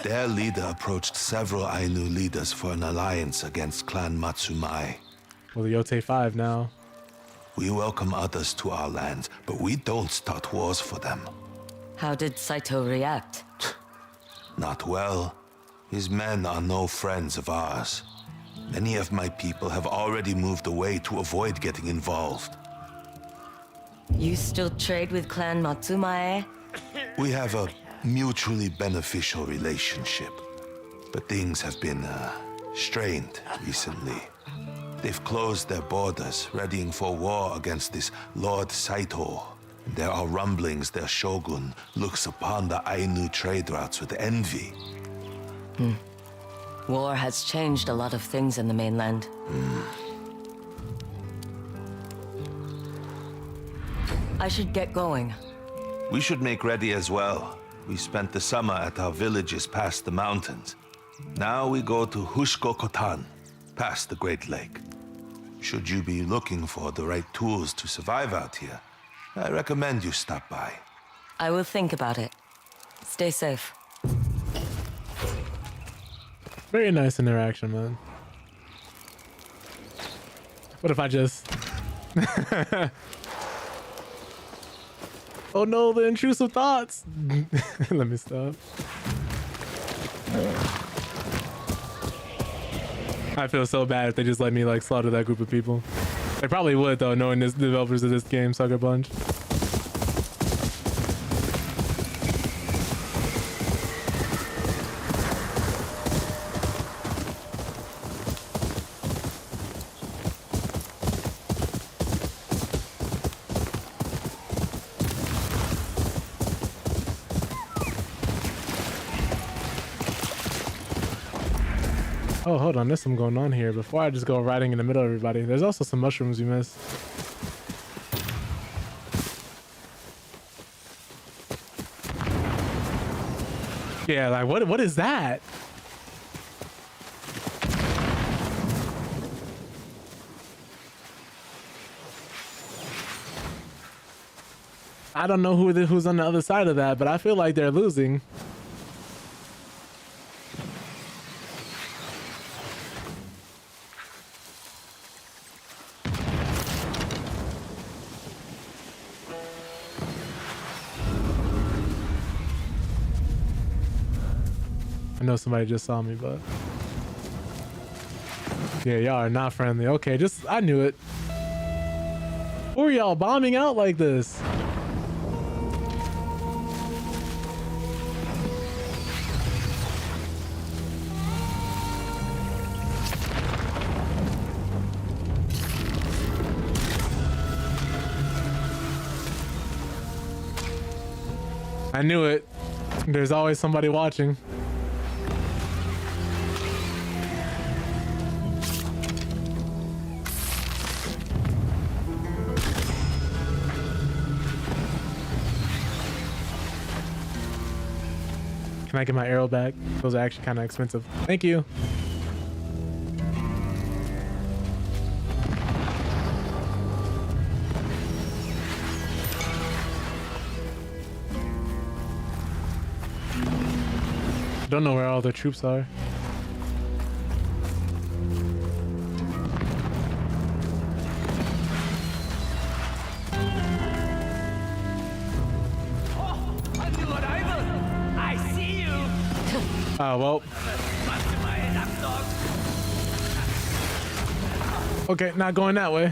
Their leader approached several Ainu leaders for an alliance against Clan Matsumai. Well, the Yotei 5 now. We welcome others to our land, but we don't start wars for them. How did Saito react? Not well. His men are no friends of ours. Many of my people have already moved away to avoid getting involved. You still trade with Clan Matsumae? We have a mutually beneficial relationship, but things have been strained recently. They've closed their borders, readying for war against this Lord Saito. There are rumblings their shogun looks upon the Ainu trade routes with envy. War has changed a lot of things in the mainland. I should get going. We should make ready as well. We spent the summer at our villages past the mountains. Now we go to Hushko-Kotan, past the Great Lake. Should you be looking for the right tools to survive out here, I recommend you stop by. I will think about it. Stay safe. Very nice interaction, man. What if I just... Oh no, the intrusive thoughts! Let me stop. I feel so bad if they just let me like slaughter that group of people. They probably would though, knowing the developers of this game, Sucker Punch. Oh, hold on, there's some going on here. Before I just go riding in the middle of everybody, there's also some mushrooms you missed. Yeah, like what is that? I don't know who's on the other side of that, but I feel like they're losing. I know somebody just saw me, but yeah, y'all are not friendly. Okay, I knew it. Who are y'all bombing out like this? I knew it. There's always somebody watching. Can I get my arrow back? Those are actually kind of expensive. Thank you. Don't know where all the troops are. Oh, well. Okay, not going that way.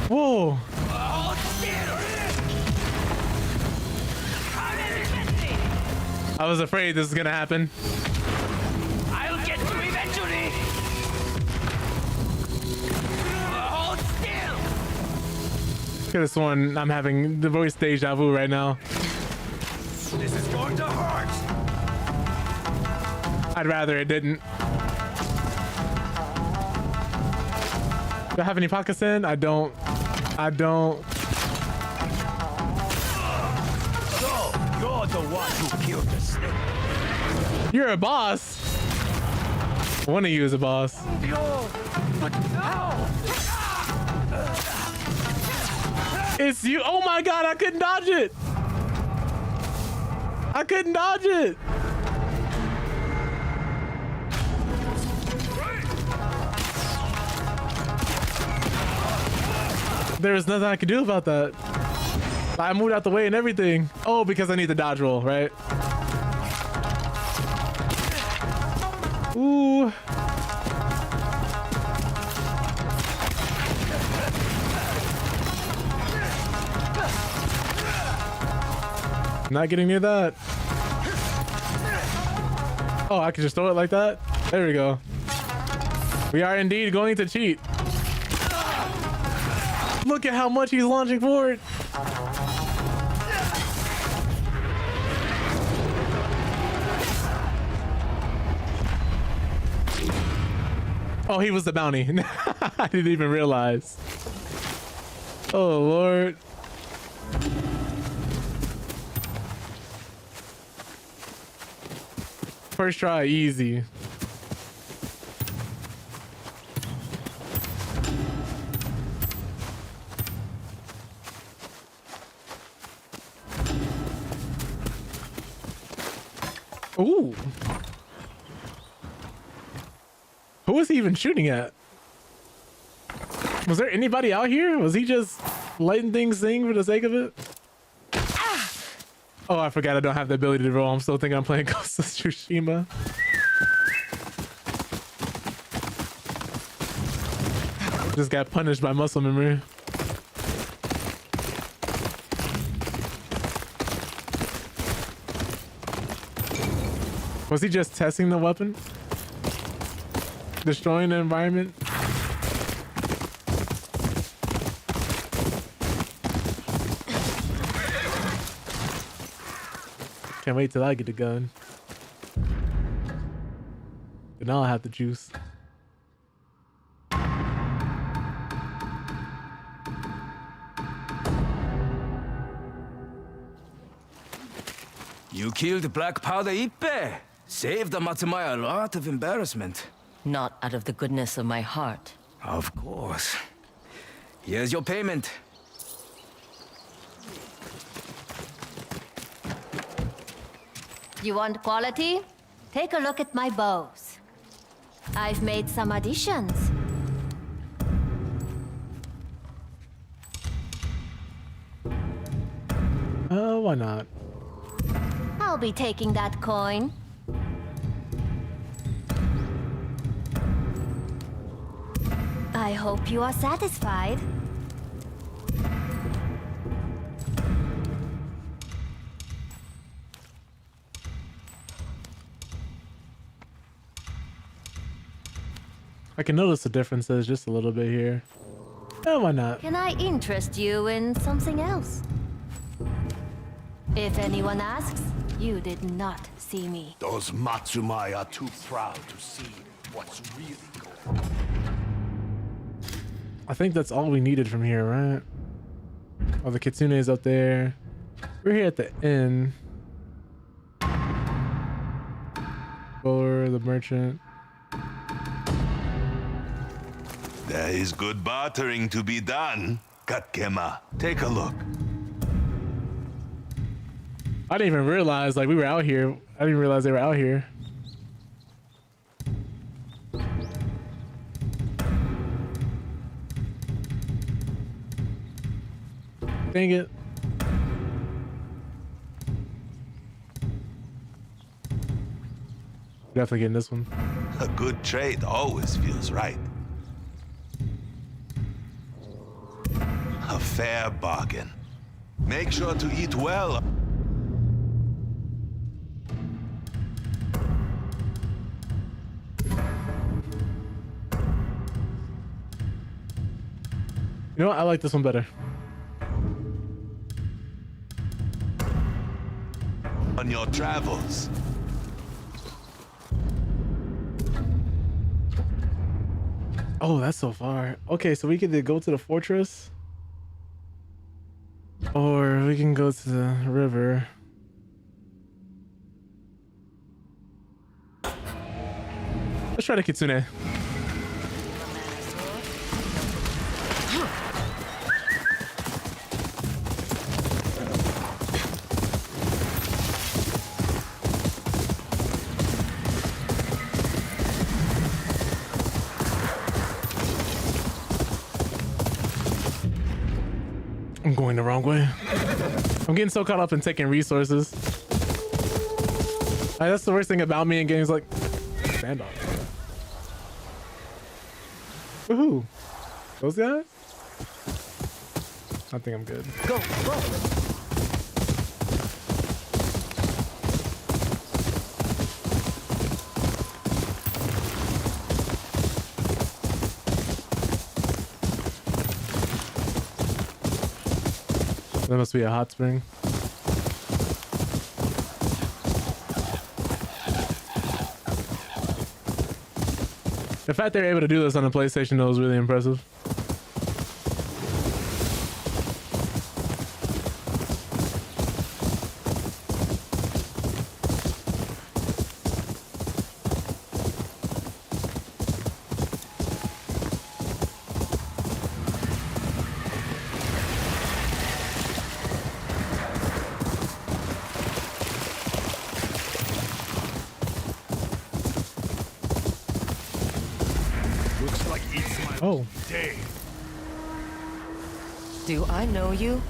Whoa. I was afraid this was gonna happen. I'll get you eventually. Hold still. Could have sworn I'm having the voice deja vu right now. This is going to hurt. I'd rather it didn't. Do I have any pockets in? I don't. So, you're the one who killed the snake. You're a boss. One of you is a boss. But no. It's you. Oh my god, I couldn't dodge it. I couldn't dodge it. There was nothing I could do about that. I moved out the way and everything. Oh, because I need the dodge roll, right? Ooh. Not getting near that. Oh, I can just throw it like that? There we go. We are indeed going to cheat. Look at how much he's launching forward. Oh, he was the bounty. I didn't even realize. Oh, Lord. First try, easy. Ooh. Who was he even shooting at? Was there anybody out here? Was he just letting things sing for the sake of it? Oh, I forgot I don't have the ability to roll. I'm still thinking I'm playing Ghost of Tsushima. Just got punished by muscle memory. Was he just testing the weapon? Destroying the environment? Can't wait till I get the gun. Then I'll have the juice. You killed Black Powder Ippe. Saved the Matsumaya a lot of embarrassment. Not out of the goodness of my heart. Of course. Here's your payment. You want quality? Take a look at my bows. I've made some additions. Why not? I'll be taking that coin. I hope you are satisfied. I can notice the differences just a little bit here. Why not? Can I interest you in something else? If anyone asks, you did not see me. Those Matsumai are too proud to see what's really going on. I think that's all we needed from here, right? Oh, the kitsune's up there. We're here at the inn. Or the merchant. There is good bartering to be done. Katkema, take a look. I didn't even realize like we were out here. I didn't realize they were out here. Dang it. Definitely getting this one. A good trade always feels right. A fair bargain. Make sure to eat well. You know what? I like this one better. On your travels. Oh, that's so far. Okay, so we could either go to the fortress or we can go to the river. Let's try the kitsune. I'm going the wrong way. I'm getting so caught up in taking resources. That's the worst thing about me in games like standoff. Woohoo! Those guys? I think I'm good. Go, go! That must be a hot spring. The fact they're able to do this on a PlayStation though is really impressive. Oh. Do I know you?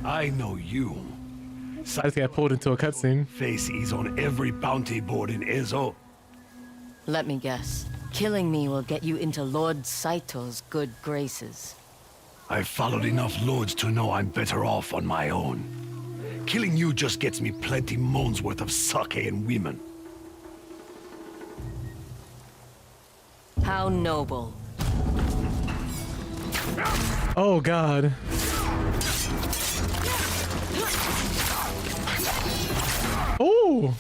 I know you. I think I pulled into a cutscene. Face is on every bounty board in Ezo. Let me guess. Killing me will get you into Lord Saito's good graces. I've followed enough lords to know I'm better off on my own. Killing you just gets me plenty moons worth of sake and women. How noble. Oh god. Oh!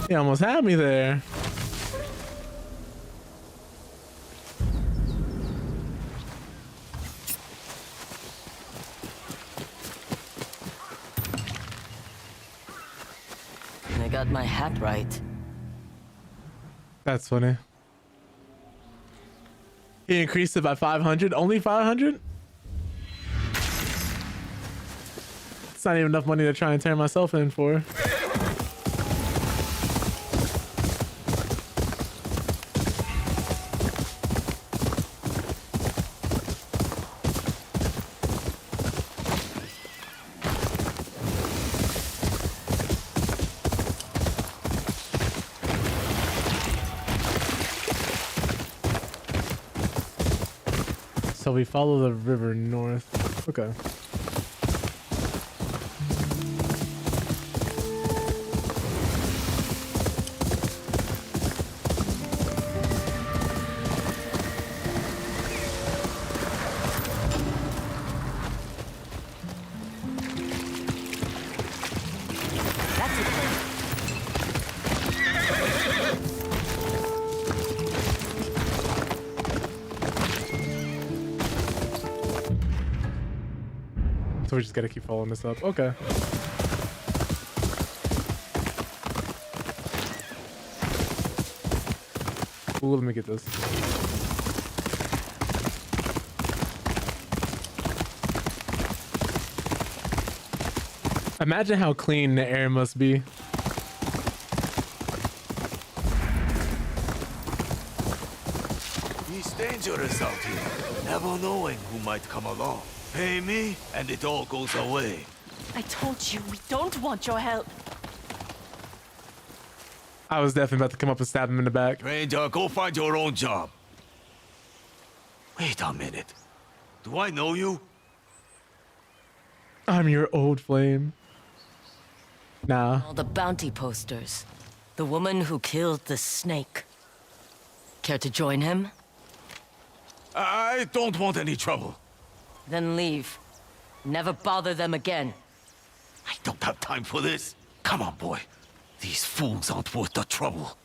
He almost had me there. got my hat right. That's funny. He increased it by 500. Only 500? It's not even enough money to try and turn myself in for. So we follow the river north. Okay. That's it. So we just gotta keep following this up. Okay. Ooh, let me get this. Imagine how clean the air must be. It's dangerous out here, never knowing who might come along. Pay me, and it all goes away. I told you we don't want your help. I was definitely about to come up and stab him in the back. Ranger, go find your own job. Wait a minute. Do I know you? I'm your old flame. Nah. All the bounty posters. The woman who killed the snake. Care to join him? I don't want any trouble. Then leave. Never bother them again. I don't have time for this. Come on, boy. These fools aren't worth the trouble.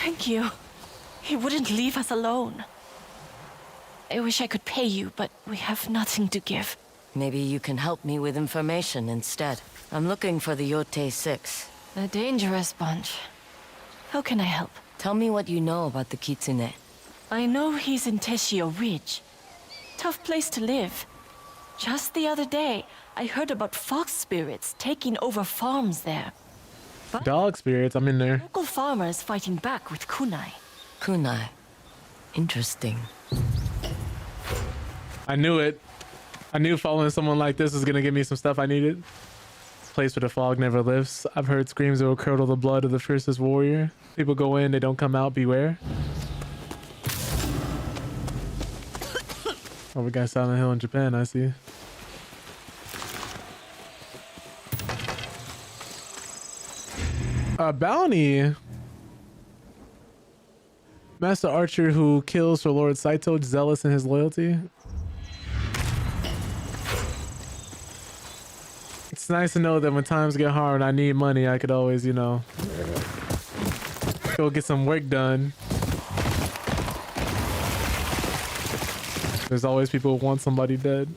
Thank you. He wouldn't leave us alone. I wish I could pay you, but we have nothing to give. Maybe you can help me with information instead. I'm looking for the Yotei 6. A dangerous bunch. How can I help? Tell me what you know about the Kitsune. I know he's in Teshio Ridge. Tough place to live. Just the other day, I heard about fox spirits taking over farms there. Dog spirits, I'm in there. Local farmers fighting back with kunai. Kunai. Interesting. I knew it. I knew following someone like this was gonna give me some stuff I needed. Place where the fog never lifts. I've heard screams that will curdle the blood of the fiercest warrior. People go in, they don't come out, beware. Oh, we got Silent Hill in Japan, I see. A bounty. Master Archer who kills for Lord Saito, zealous in his loyalty. It's nice to know that when times get hard and I need money, I could always, you know, go get some work done. There's always people who want somebody dead.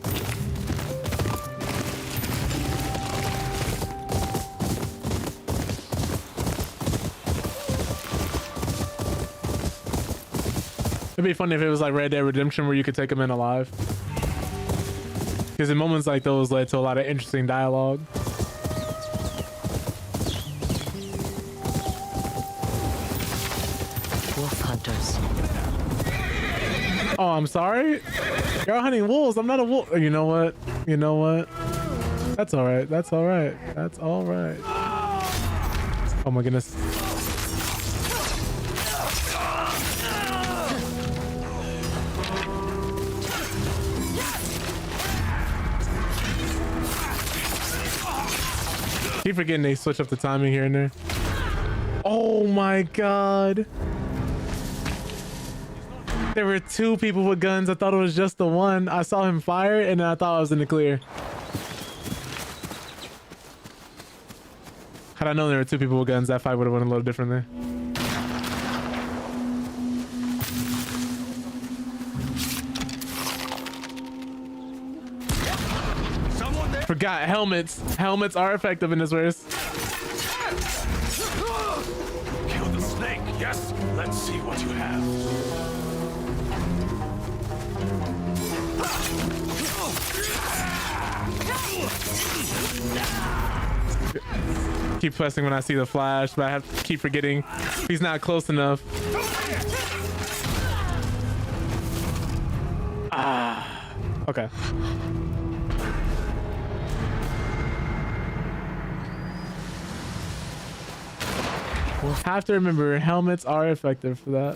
It'd be funny if it was like Red Dead Redemption where you could take them in alive. Because in moments like those led to a lot of interesting dialogue. Wolf hunters. Oh, I'm sorry. You're hunting wolves. I'm not a wolf. You know what? You know what? That's all right. That's all right. That's all right. Oh my goodness. Keep forgetting they switch up the timing here and there. Oh my god. There were two people with guns. I thought it was just the one. I saw him fire and then I thought I was in the clear. Had I known there were two people with guns, that fight would have went a little differently. forgot helmets. Helmets are effective in this race. Kill the snake, yes? Let's see what you have. Keep pressing when I see the flash, but I have to keep forgetting he's not close enough. Ah, okay. We'll have to remember helmets are effective for that.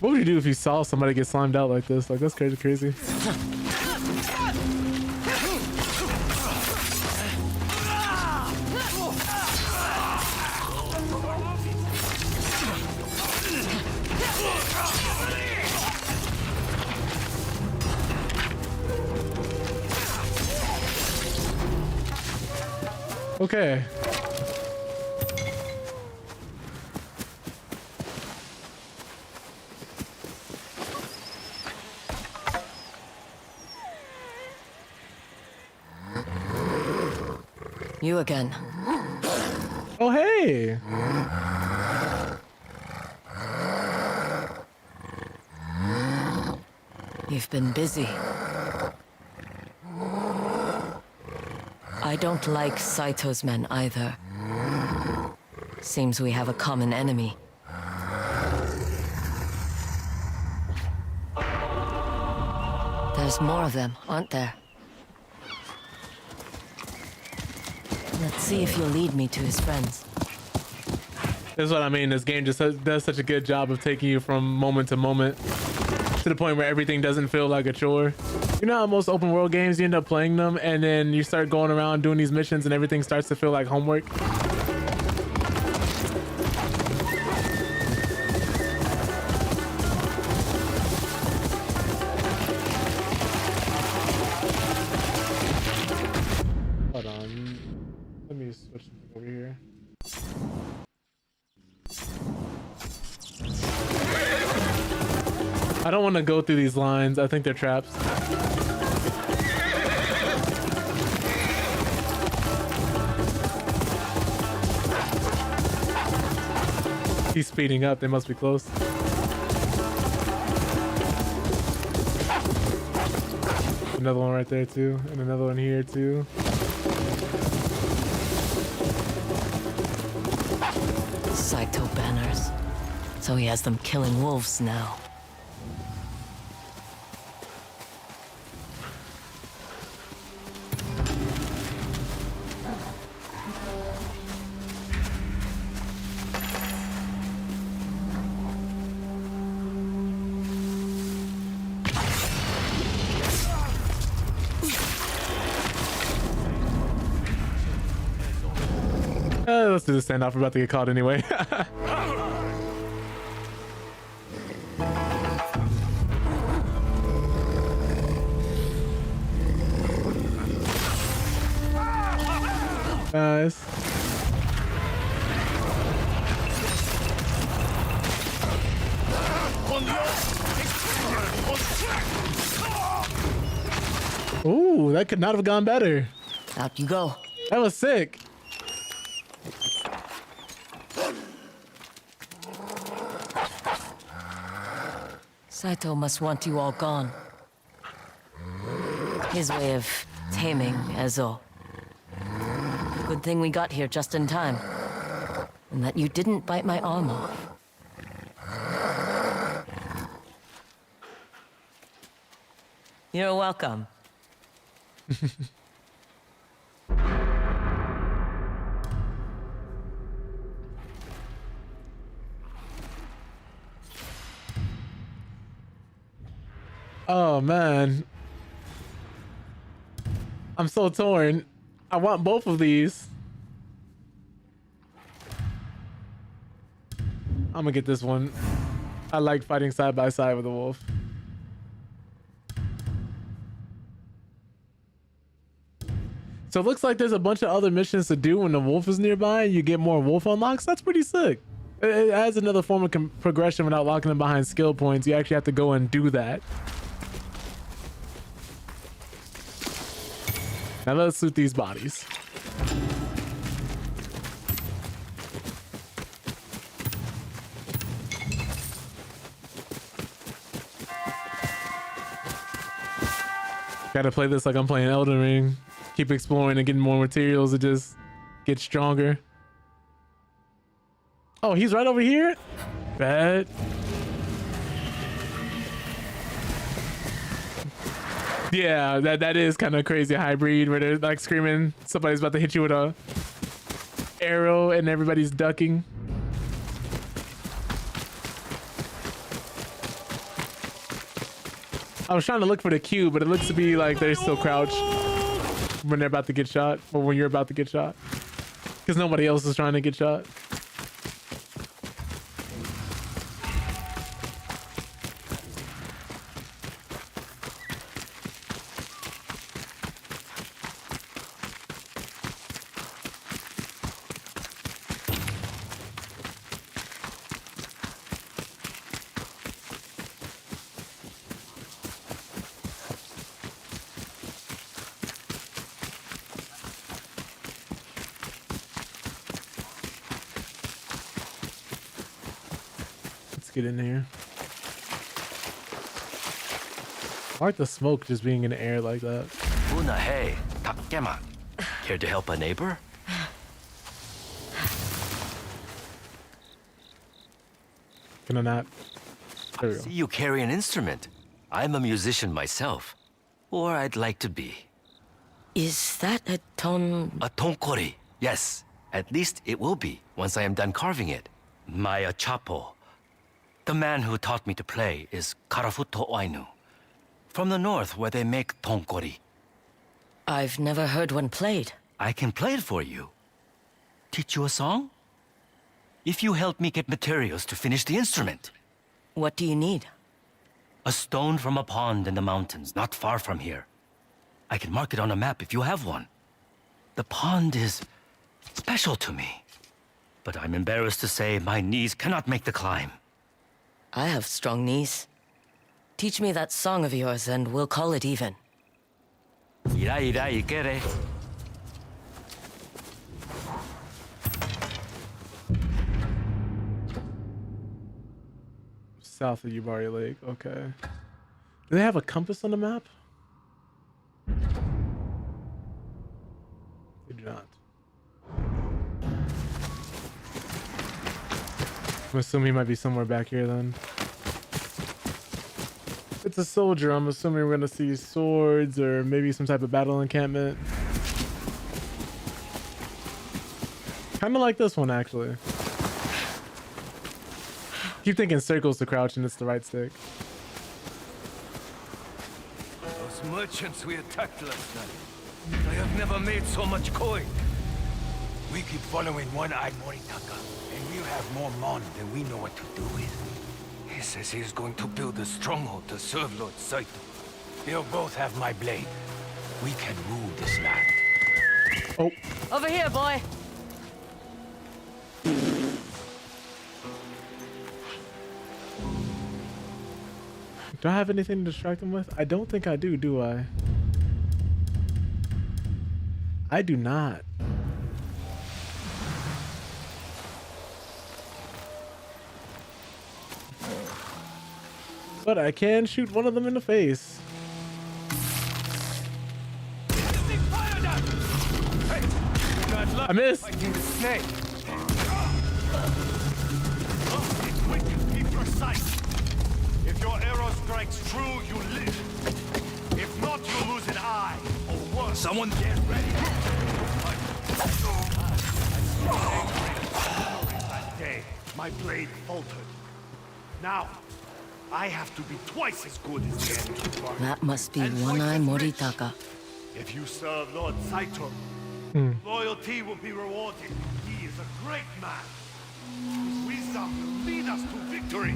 What would you do if you saw somebody get slimed out like this? Like, that's crazy. Okay. You again. Oh, hey. You've been busy. I don't like Saito's men either. Seems we have a common enemy. There's more of them, aren't there? Let's see if you'll lead me to his friends. That's what I mean. This game just does such a good job of taking you from moment to moment to the point where everything doesn't feel like a chore. You know how most open world games, you end up playing them and then you start going around doing these missions and everything starts to feel like homework? Hold on. Let me switch over here. I don't want to go through these lines. I think they're traps. He's speeding up. They must be close. Another one right there too, and another one here too. Saito banners. So he has them killing wolves now. Let's do the standoff. We're about to get caught anyway. Nice. Ooh, that could not have gone better. Out you go. That was sick. Saito must want you all gone. His way of taming Ezo. Good thing we got here just in time. And that you didn't bite my arm off. You're welcome. Oh man, I'm so torn. I want both of these. I'm gonna get this one. I like fighting side by side with a wolf. So it looks like there's a bunch of other missions to do when the wolf is nearby and you get more wolf unlocks. That's pretty sick. It adds another form of progression without locking them behind skill points. You actually have to go and do that. Now let's loot these bodies. Gotta play this like I'm playing Elden Ring. Keep exploring and getting more materials to just get stronger. Oh, he's right over here? Bad. Yeah, that is kind of crazy hybrid where they're like screaming somebody's about to hit you with a arrow and everybody's ducking. I was trying to look for the cue, but it looks to be like they're still crouched when they're about to get shot, or when you're about to get shot, because nobody else is trying to get shot. Get in here. I like the smoke just being in the air like that. Una, hey, blackgamer. Care to help a neighbor? Can I not? There we go. See you carry an instrument. I'm a musician myself. Or I'd like to be. Is that a ton? A tonkori, yes. At least it will be, once I am done carving it. My chapo. The man who taught me to play is Karafuto Ainu. From the north, where they make tonkori. I've never heard one played. I can play it for you. Teach you a song? If you help me get materials to finish the instrument. What do you need? A stone from a pond in the mountains, not far from here. I can mark it on a map if you have one. The pond is special to me. But I'm embarrassed to say my knees cannot make the climb. I have strong knees. Teach me that song of yours and we'll call it even. Ira ira ikere. South of Yubari Lake, okay. Do they have a compass on the map? They do not. I'm assuming he might be somewhere back here then. It's a soldier. I'm assuming we're gonna see swords or maybe some type of battle encampment. Kind of like this one, actually. Keep thinking circles to crouch and it's the right stick. Those merchants we attacked last night. I have never made so much coin. We keep following one-eyed Moritaka, and we'll have more mon than we know what to do with. He says he is going to build a stronghold to serve Lord Saito. They'll both have my blade. We can rule this land. Oh. Over here, boy. Do I have anything to distract him with? I don't think I do I? I do not. But I can shoot one of them in the face. I missed. Be precise. If your arrow strikes true, you live. If not, you lose an eye. Or worse. Someone get ready. That day, my blade faltered. Now, I have to be twice as good as the enemy. That must be And One-Eye twice as rich. Moritaka. If you serve Lord Saito, loyalty will be rewarded. He is a great man. His wisdom will lead us to victory.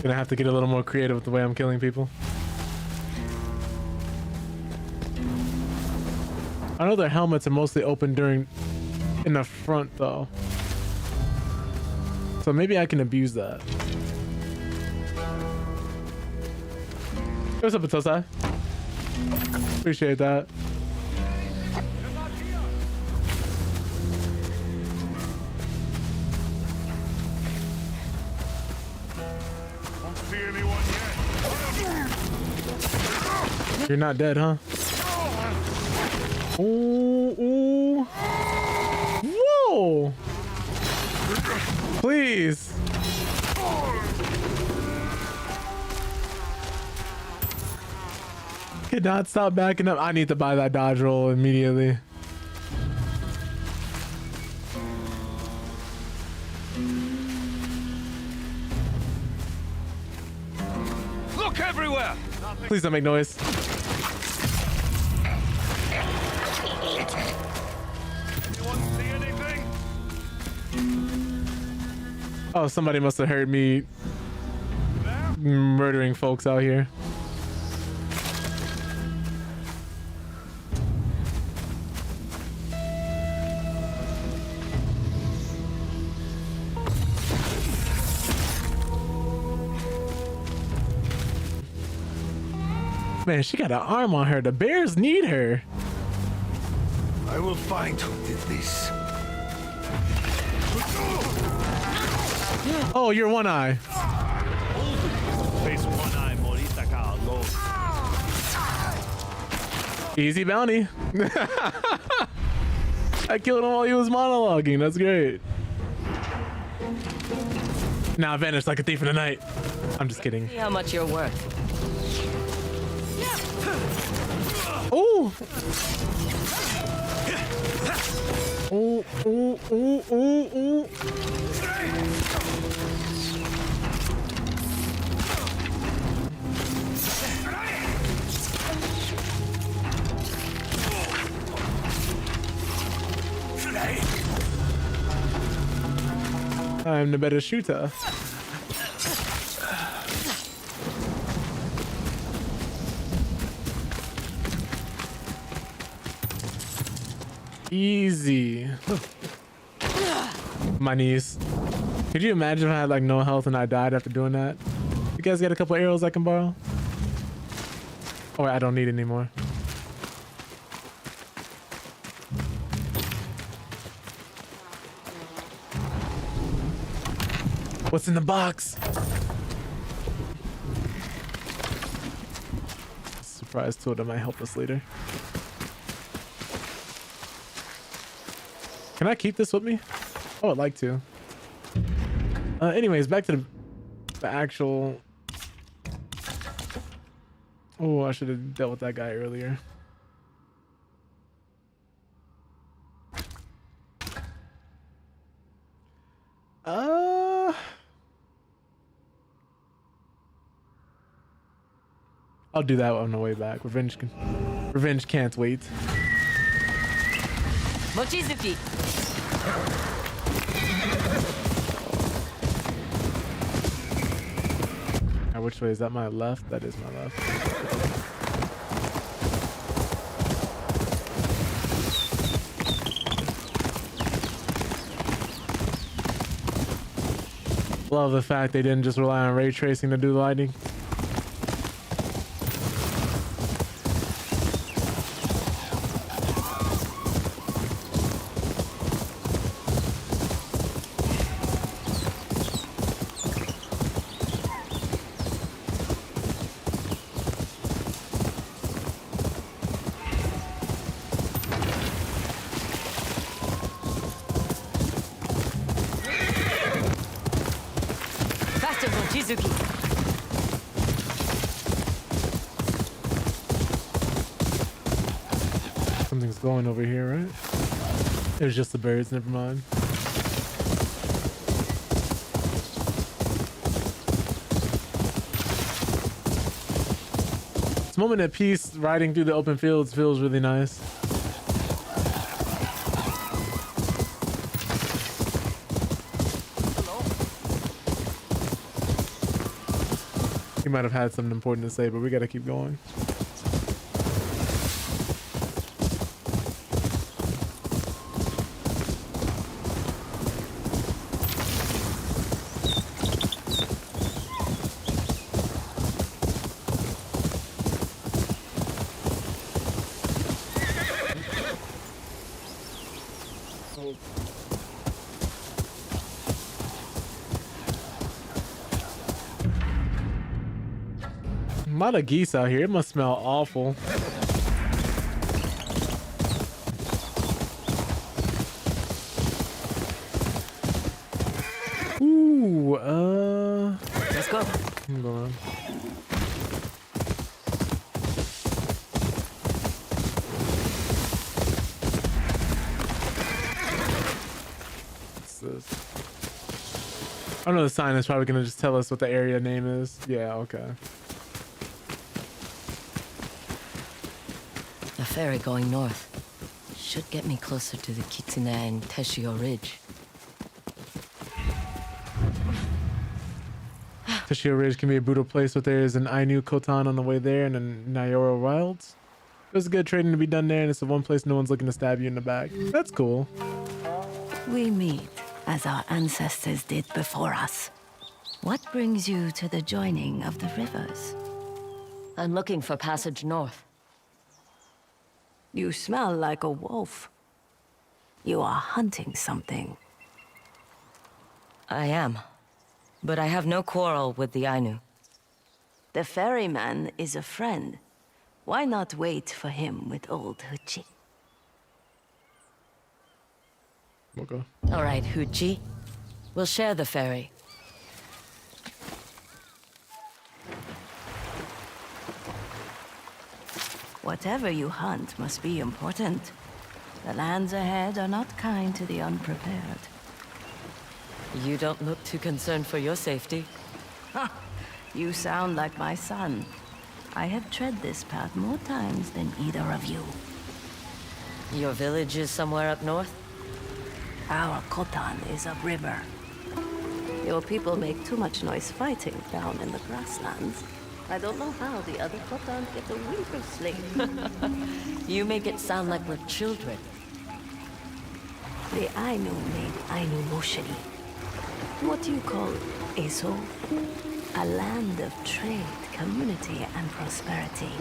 Gonna have to get a little more creative with the way I'm killing people. I know their helmets are mostly open in the front though. So maybe I can abuse that. What's up, Atosai? Appreciate that. Won't see anyone yet. You're not dead, huh? Ooh, ooh. Whoa! Please. Cannot stop backing up. I need to buy that dodge roll immediately. Look everywhere! Please don't make noise. Anyone see anything? Oh, somebody must have heard me murdering folks out here. Man, she got an arm on her. The bears need her. I will find who did this. Oh, you're one eye. Face one eye, Morita Carlo. Easy bounty. I killed him while he was monologuing. That's great. Now vanished like a thief in the night. I'm just kidding. See how much you're worth. Ooh. Ooh, ooh, ooh, ooh, ooh. I'm the better shooter. Easy. My knees. Could you imagine if I had like no health and I died after doing that? You guys got a couple arrows I can borrow? Oh, wait, I don't need any more. What's in the box? Surprise tool that might help us later. Can I keep this with me? Oh, I'd like to. Anyways, back to the actual... Oh, I should have dealt with that guy earlier. I'll do that on the way back. Revenge can't wait. Mochizuki. Now, which way is that? My left? That is my left. Love the fact they didn't just rely on ray tracing to do lighting. Something's going over here, right? It was just the birds, never mind. This moment of peace riding through the open fields feels really nice. He might have had something important to say, but we gotta keep going. A lot of geese out here. It must smell awful. Ooh, Let's go. I'm going. What's this? I know the sign is probably gonna just tell us what the area name is. Yeah, okay. The ferry going north should get me closer to the Kitsune and Teshio Ridge. Teshio Ridge can be a brutal place, but there is an Ainu Kotan on the way there and a Nyora Wilds. There's good trading to be done there, and it's the one place no one's looking to stab you in the back. That's cool. We meet as our ancestors did before us. What brings you to the joining of the rivers? I'm looking for passage north. You smell like a wolf. You are hunting something. I am, but I have no quarrel with the Ainu. The ferryman is a friend. Why not wait for him with old Huchi? Okay. All right, Huchi. We'll share the ferry. Whatever you hunt must be important. The lands ahead are not kind to the unprepared. You don't look too concerned for your safety. Ha! You sound like my son. I have tread this path more times than either of you. Your village is somewhere up north? Our Kotan is upriver. Your people make too much noise fighting down in the grasslands. I don't know how the other Kotan get a wink of sleep. You make it sound like we're children. The Ainu made Ainu Moshiri. What you call Eso? A land of trade, community, and prosperity.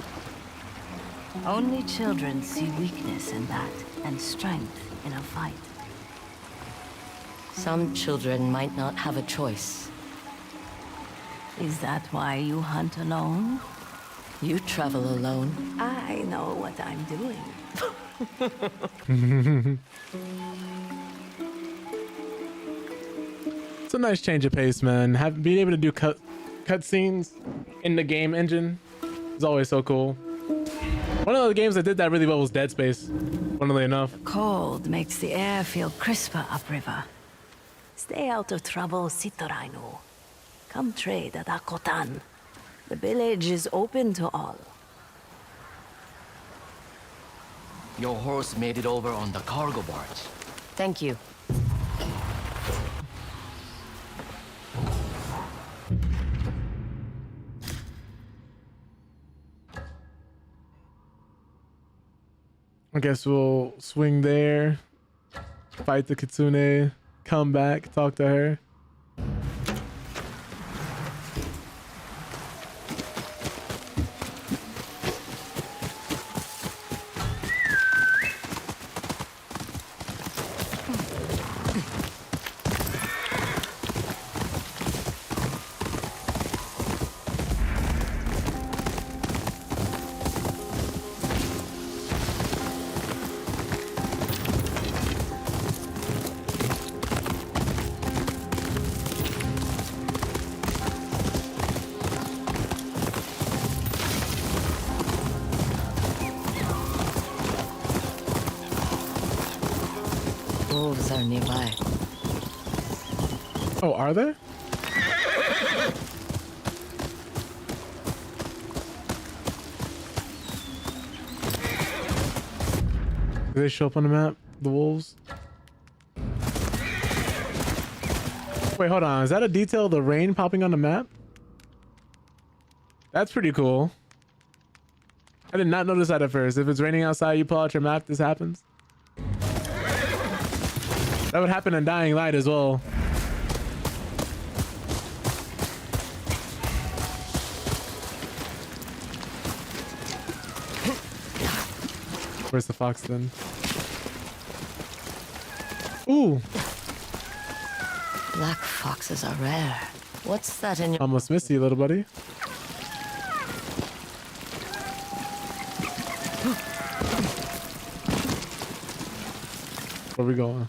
Only children see weakness in that, and strength in a fight. Some children might not have a choice. Is that why you hunt alone? You travel alone. I know what I'm doing. It's a nice change of pace, man. Being able to do cutscenes in the game engine is always so cool. One of the games that did that really well was Dead Space, funnily enough. Cold makes the air feel crisper upriver. Stay out of trouble, Sitorainu. Come trade at Akotan. The village is open to all. Your horse made it over on the cargo barge. Thank you. I guess we'll swing there, fight the Kitsune, come back, talk to her. Wolves are nearby. Oh, are there? Do they show up on the map? The wolves? Wait, hold on. Is that a detail of the rain popping on the map? That's pretty cool. I did not notice that at first. If it's raining outside, you pull out your map, this happens. That would happen in Dying Light as well. Where's the fox then? Ooh, Black foxes are rare. What's that in your... almost missed you, little buddy. Where we going?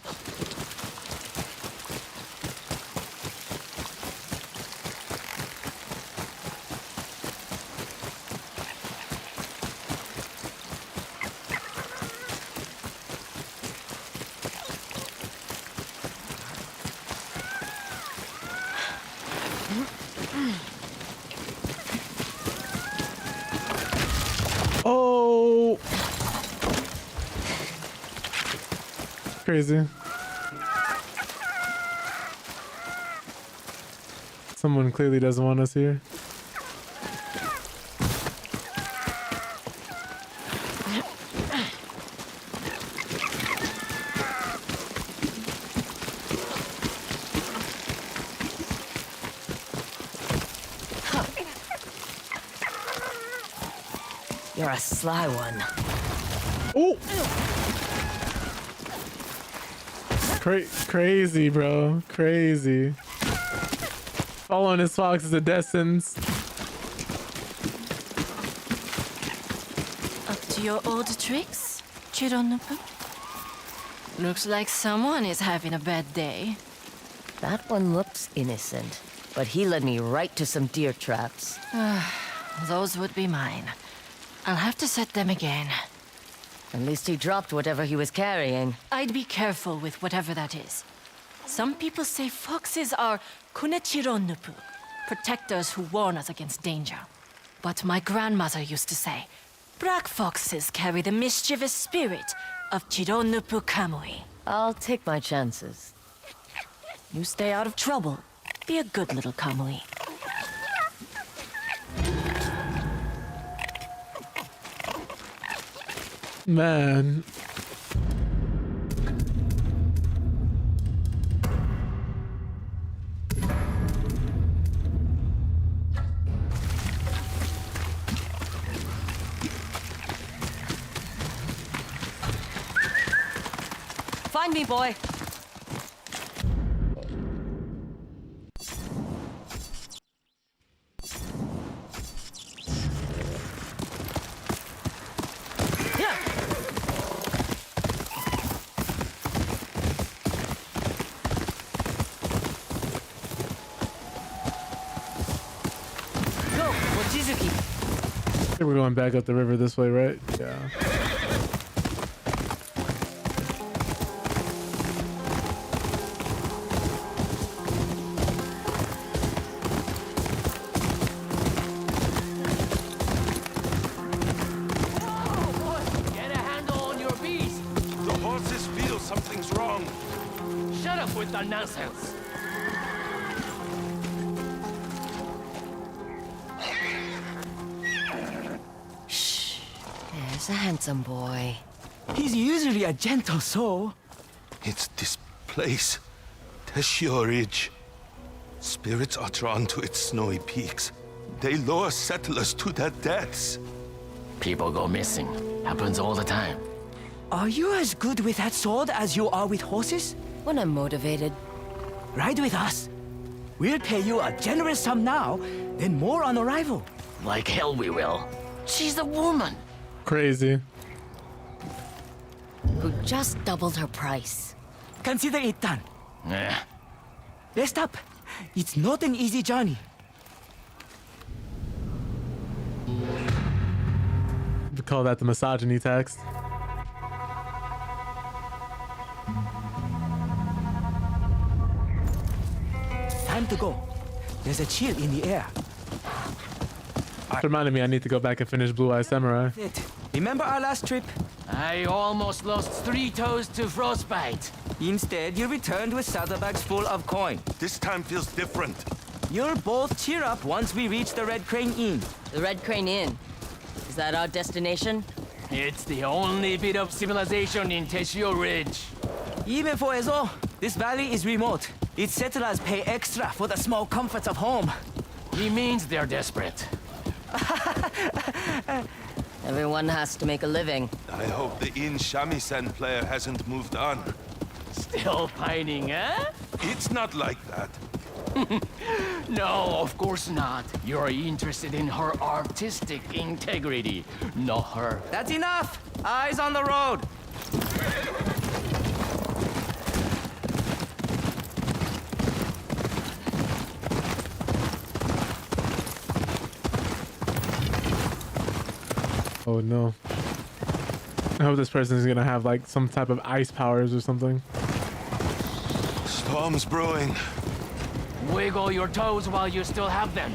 Oh, crazy. Someone clearly doesn't want us here. You're a sly one. Oh, crazy, bro, crazy. Following his fox is a death sentence. Up to your old tricks, Chironupu? Looks like someone is having a bad day. That one looks innocent, but he led me right to some deer traps. Those would be mine. I'll have to set them again. At least he dropped whatever he was carrying. I'd be careful with whatever that is. Some people say foxes are kunechironupu, protectors who warn us against danger. But my grandmother used to say, black foxes carry the mischievous spirit of Chironupu Kamui. I'll take my chances. You stay out of trouble. Be a good little Kamui. Man. Find me, boy. I think we're going back up the river this way, right? Yeah. Get a handle on your beast! The horses feel something's wrong. Shut up with that nonsense! There's a handsome boy. He's usually a gentle soul. It's this place, Teshio Ridge. Spirits are drawn to its snowy peaks. They lure settlers to their deaths. People go missing. Happens all the time. Are you as good with that sword as you are with horses? When I'm motivated. Ride with us. We'll pay you a generous sum now, then more on arrival. Like hell we will. She's a woman. Crazy. Who just doubled her price. Consider it done. Eh. Rest up. It's not an easy journey. We call that the misogyny text. Time to go. There's a chill in the air. It reminded me I need to go back and finish Blue Eye Samurai. Remember our last trip? I almost lost 3 toes to frostbite. Instead, you returned with saddlebags full of coin. This time feels different. You'll both cheer up once we reach the Red Crane Inn. The Red Crane Inn. Is that our destination? It's the only bit of civilization in Teshio Ridge. Even for Ezo, this valley is remote. Its settlers pay extra for the small comforts of home. He means they're desperate. Everyone has to make a living. I hope the In Shamisen player hasn't moved on. Still pining, eh? It's not like that. No, of course not. You're interested in her artistic integrity, not her. That's enough! Eyes on the road! Oh no. I hope this person is gonna have like some type of ice powers or something. Storm's brewing. Wiggle your toes while you still have them.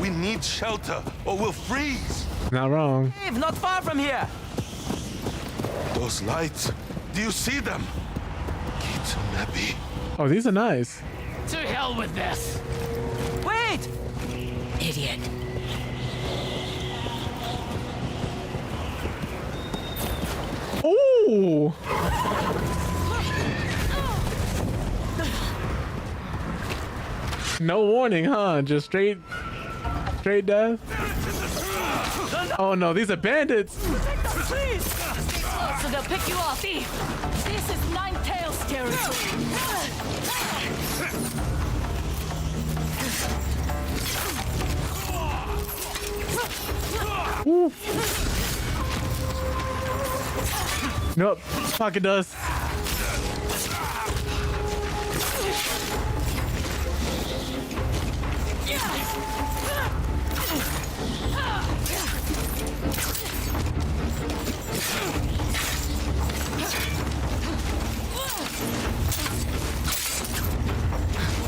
We need shelter or we'll freeze. Not wrong. Dave, not far from here! Those lights, do you see them? Kitsunebi. Oh, these are nice. To hell with this! Wait! Idiot. Ooh. No warning, huh? Just straight death. Oh no, these are bandits. Please! Stay close or they'll pick you off. Thief! This is Nine Tails territory. Ooh. Nope, pocket dust.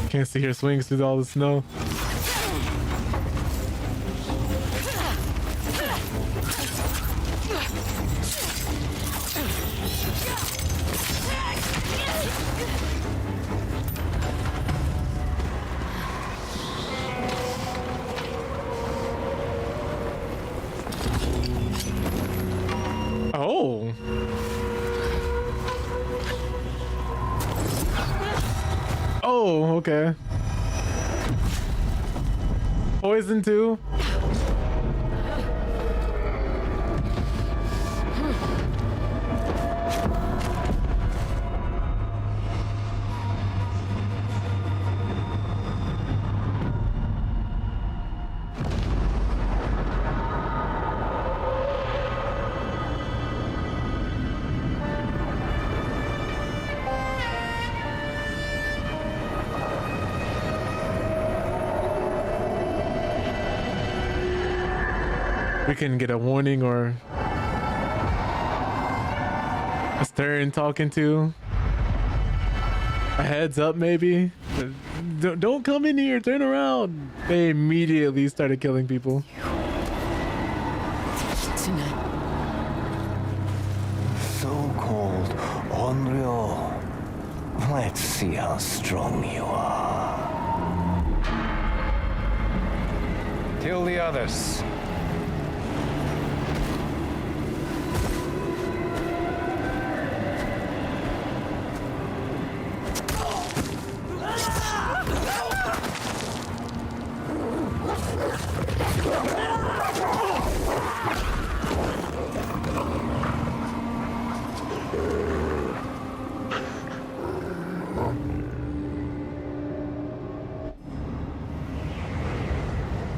Can't see her swings through all the snow. Oh. Oh, okay. Poison too? We can get a warning or a stern talking to, a heads up maybe. Don't come in here, turn around. They immediately started killing people. So-called Onryo. Let's see how strong you are. Kill the others.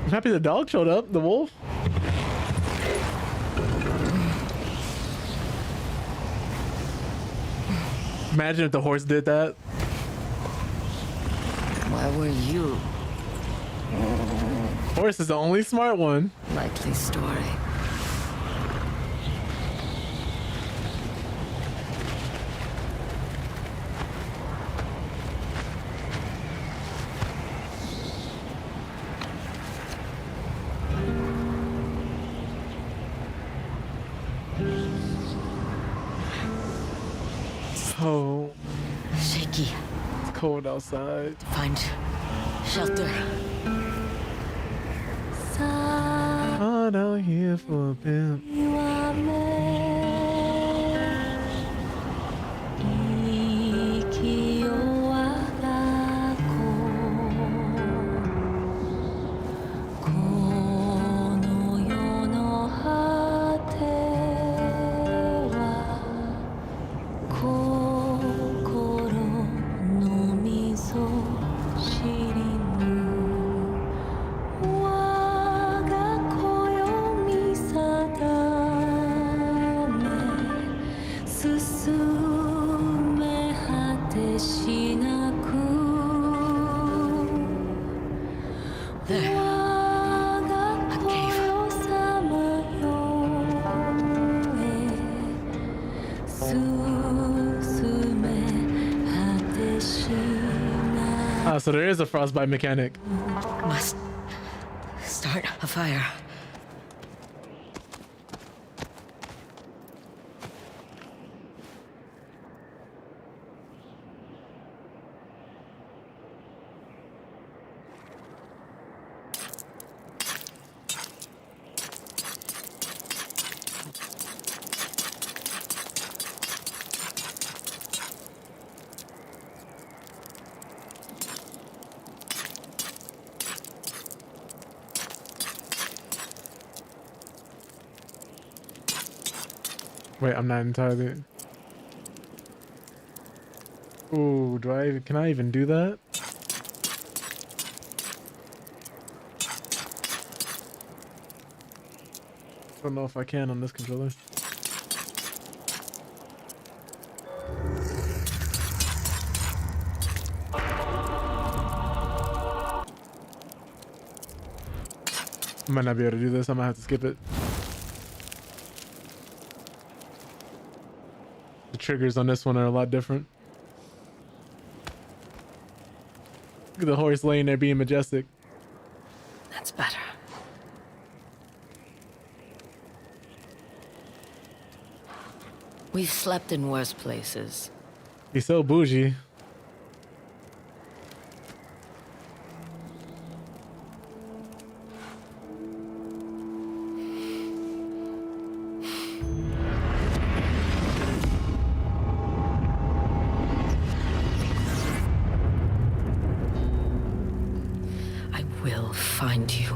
I'm happy the dog showed up, the wolf. Imagine if the horse did that. Why were you? Horse is the only smart one. Likely story. Oh, Shaky. it's cold outside. Find shelter. Hot out here for a pimp. There. A cave. Ah, so there is a frostbite mechanic. Must start a fire. Wait, I'm not entirely. Ooh, can I even do that? Don't know if I can on this controller. I might not be able to do this. I might have to skip it. The triggers on this one are a lot different. Look at the horse laying there being majestic. That's better. We've slept in worse places. He's so bougie. I will find you.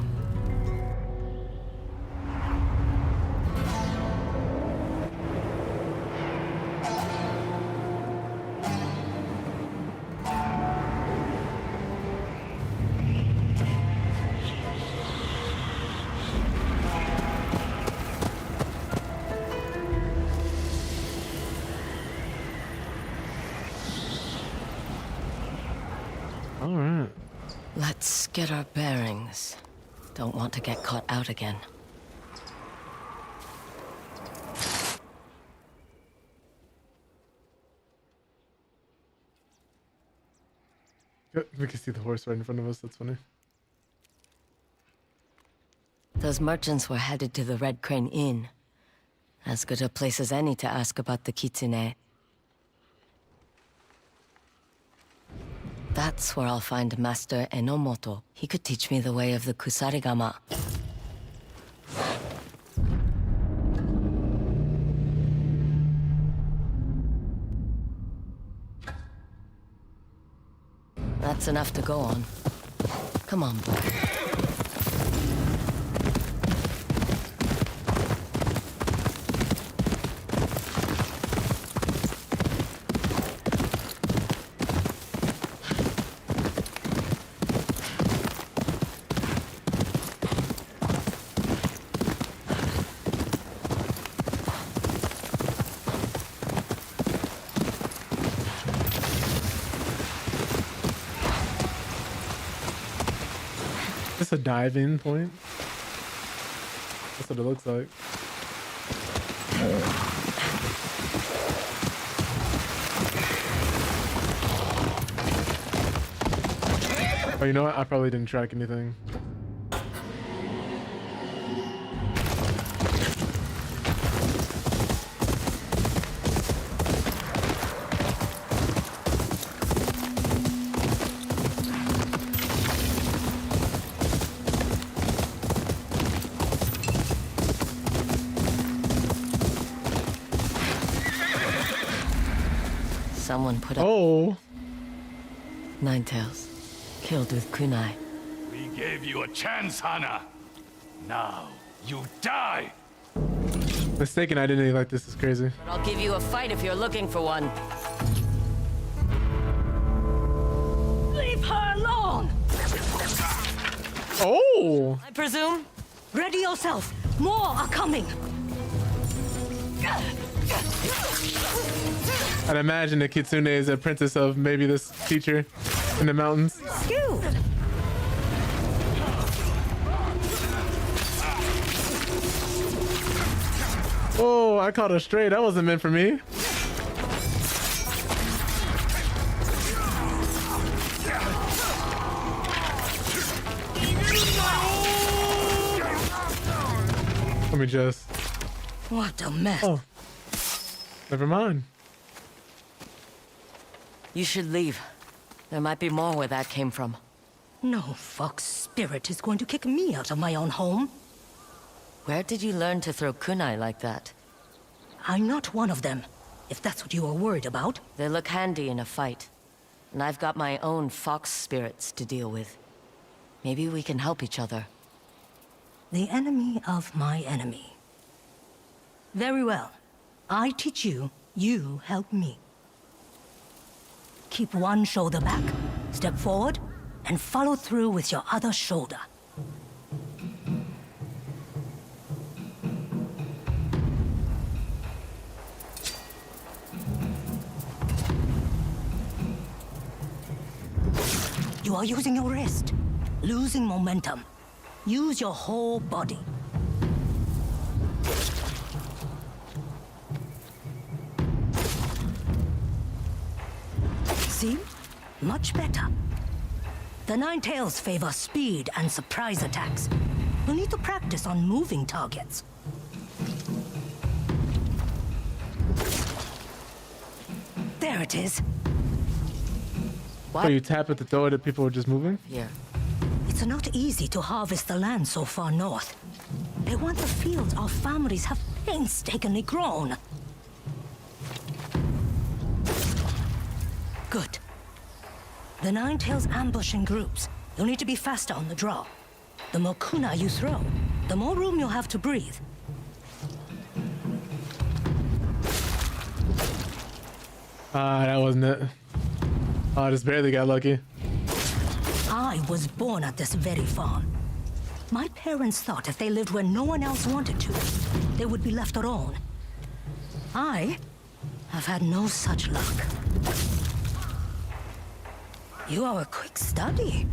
All right. Let's get our bearings. Don't want to get caught out again. We can see the horse right in front of us. That's funny. Those merchants were headed to the Red Crane Inn. As good a place as any to ask about the kitsune. That's where I'll find Master Enomoto. He could teach me the way of the Kusarigama. That's enough to go on. Come on, boy. A dive-in point? That's what it looks like. Oh, you know what? I probably didn't track anything. Someone put up. Oh. Ninetails. Killed with kunai. We gave you a chance, Hana. Now, you die! Mistaken identity like this is crazy. But I'll give you a fight if you're looking for one. Leave her alone! Oh! I presume? Ready yourself. More are coming. I'd imagine the kitsune is a princess of maybe this teacher in the mountains. Skilled. Oh, I caught a stray. That wasn't meant for me. Let me just... What a mess. Oh. Never mind. You should leave. There might be more where that came from. No fox spirit is going to kick me out of my own home. Where did you learn to throw kunai like that? I'm not one of them, if that's what you are worried about. They look handy in a fight. And I've got my own fox spirits to deal with. Maybe we can help each other. The enemy of my enemy. Very well. I teach you, you help me. Keep one shoulder back, step forward, and follow through with your other shoulder. You are using your wrist, losing momentum. Use your whole body. See? Much better. The Nine Tails favor speed and surprise attacks. You'll need to practice on moving targets. There it is. So you tap it to throw it at people who are just moving? Here. It's not easy to harvest the land so far north. They want the fields our families have painstakingly grown. Good. The Nine Tails ambush in groups. You'll need to be faster on the draw. The more kunai you throw, the more room you'll have to breathe. Ah, that wasn't it. Oh, I just barely got lucky. I was born at this very farm. My parents thought if they lived where no one else wanted to, they would be left alone. I have had no such luck. You are a quick study.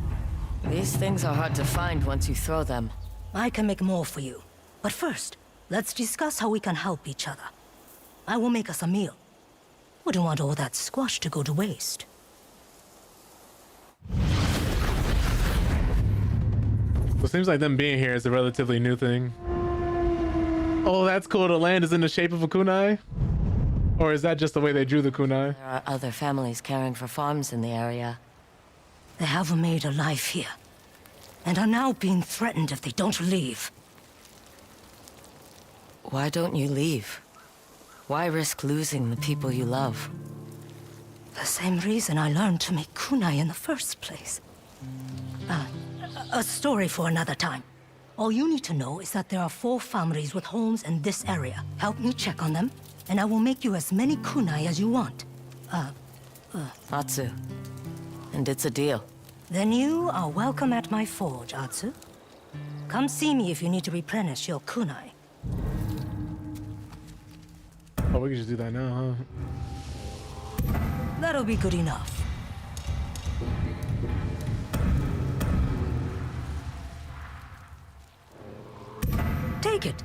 These things are hard to find once you throw them. I can make more for you. But first, let's discuss how we can help each other. I will make us a meal. Wouldn't want all that squash to go to waste. So it seems like them being here is a relatively new thing. Oh, that's cool. The land is in the shape of a kunai? Or is that just the way they drew the kunai? There are other families caring for farms in the area. They have made a life here, and are now being threatened if they don't leave. Why don't you leave? Why risk losing the people you love? The same reason I learned to make kunai in the first place. A story for another time. All you need to know is that there are 4 families with homes in this area. Help me check on them, and I will make you as many kunai as you want. Atsu. And it's a deal. Then you are welcome at my forge, Atsu. Come see me if you need to replenish your kunai. Oh, we can just do that now, huh? That'll be good enough. Take it.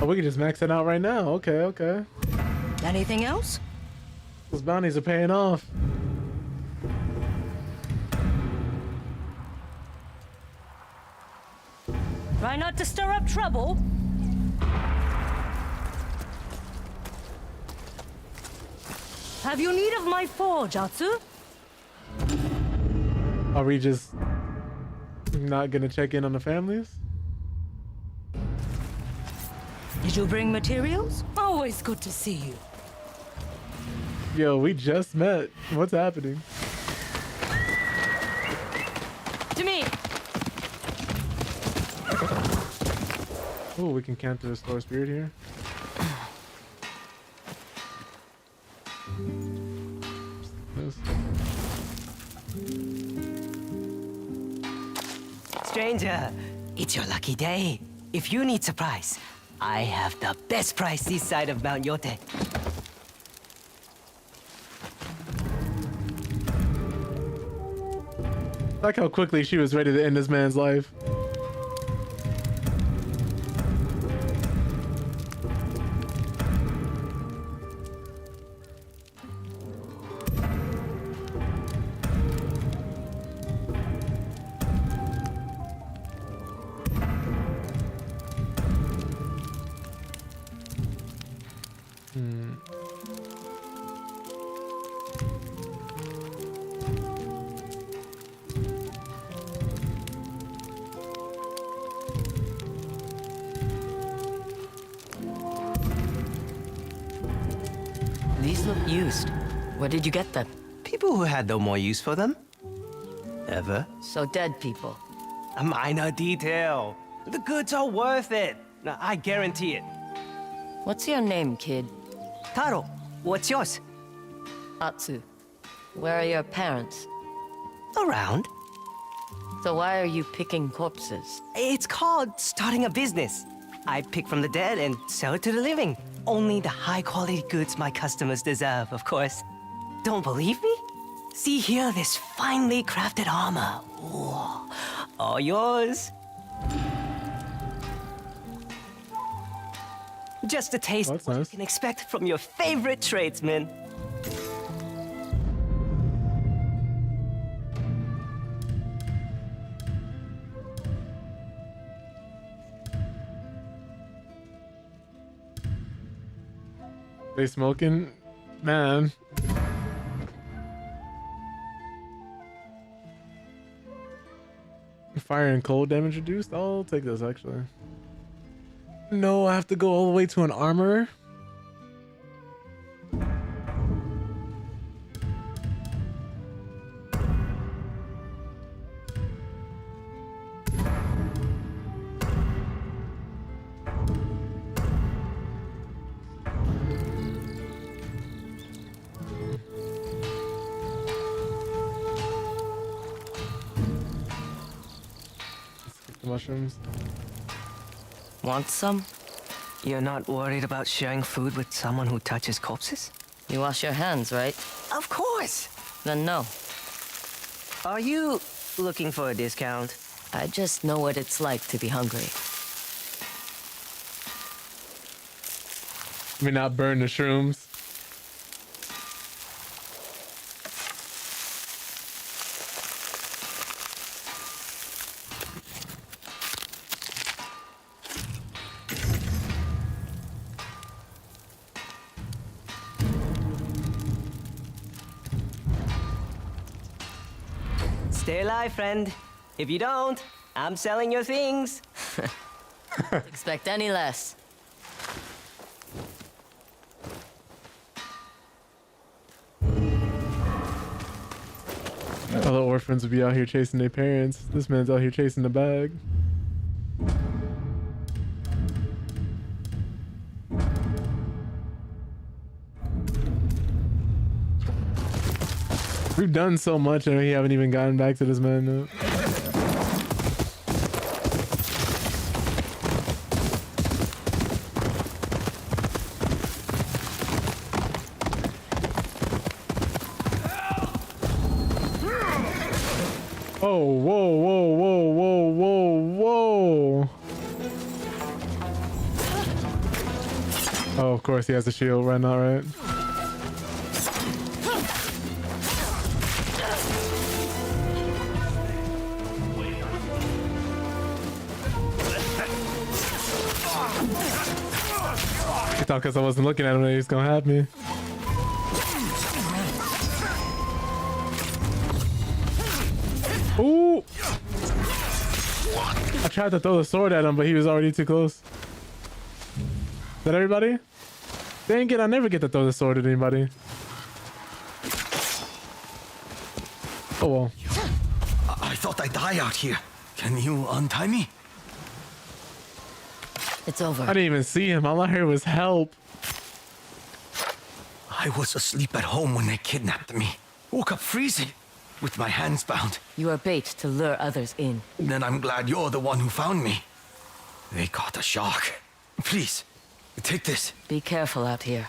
Oh, we can just max it out right now. Okay, okay. Anything else? Those bounties are paying off. Try not to stir up trouble. Have you need of my forge, Atsu? Are we just not gonna check in on the families? Did you bring materials? Always good to see you. Yo, we just met. What's happening? To me. Oh, we can counter the store spirit here. Stranger, it's your lucky day. If you need supplies, I have the best price this side of Mount Yotei. Like how quickly she was ready to end this man's life. used. Where did you get them? People who had no more use for them. Ever. So dead people. A minor detail. The goods are worth it. I guarantee it. What's your name, kid? Taro, what's yours? Atsu. Where are your parents? Around. So why are you picking corpses? It's called starting a business. I pick from the dead and sell it to the living. Only the high-quality goods my customers deserve, of course. Don't believe me? See here this finely crafted armor. Ooh, all yours. Just a taste of what you can expect from your favorite tradesman. They smoking? Man. Fire and cold damage reduced? I'll take this actually. No, I have to go all the way to an armorer? Mushrooms. Want some? You're not worried about sharing food with someone who touches corpses? You wash your hands, right? Of course! Then no. Are you looking for a discount? I just know what it's like to be hungry. Let me not burn the shrooms. Stay alive, friend. If you don't, I'm selling your things. Expect any less. All the orphans would be out here chasing their parents. This man's out here chasing the bag. We've done so much and we haven't even gotten back to this man yet. Oh, whoa, whoa, whoa, whoa, whoa, whoa. Oh, of course he has a shield right now, right? He thought because I wasn't looking at him that he was gonna have me. Ooh! I tried to throw the sword at him, but he was already too close. Is that everybody? Dang it, I never get to throw the sword at anybody. Oh well. I thought I'd die out here. Can you untie me? It's over. I didn't even see him. All I heard was help. I was asleep at home when they kidnapped me. Woke up freezing, with my hands bound. You are bait to lure others in. Then I'm glad you're the one who found me. They caught a shark. Please, take this. Be careful out here.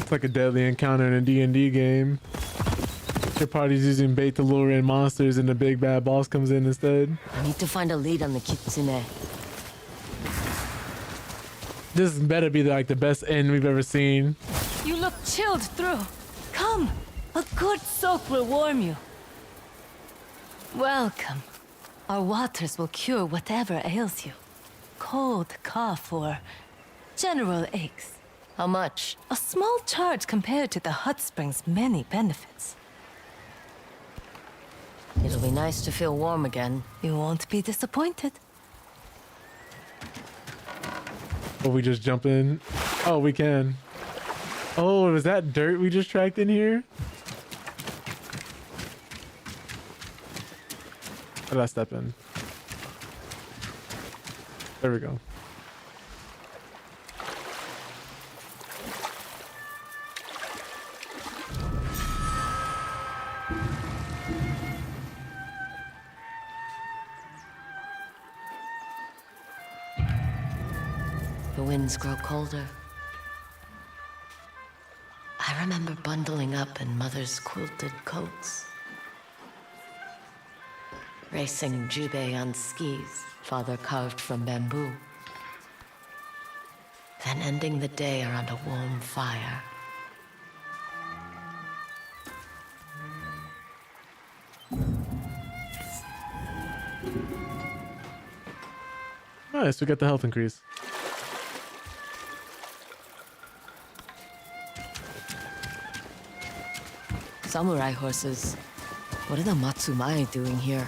It's like a deadly encounter in a D&D game. Your party's using bait to lure in monsters and the big bad boss comes in instead. I need to find a lead on the kitsune. This better be like the best end we've ever seen. You look chilled through. Come, a good soak will warm you. Welcome. Our waters will cure whatever ails you. Cold, cough, or general aches. How much? A small charge compared to the hot spring's many benefits. It'll be nice to feel warm again. You won't be disappointed. Oh, we just jump in. Oh, we can. Oh, is that dirt we just tracked in here? How did I step in? There we go. The winds grow colder. I remember bundling up in Mother's quilted coats. Racing jubei on skis, Father carved from bamboo. Then ending the day around a warm fire. Nice, we got the health increase. Samurai horses. What are the Matsumai doing here?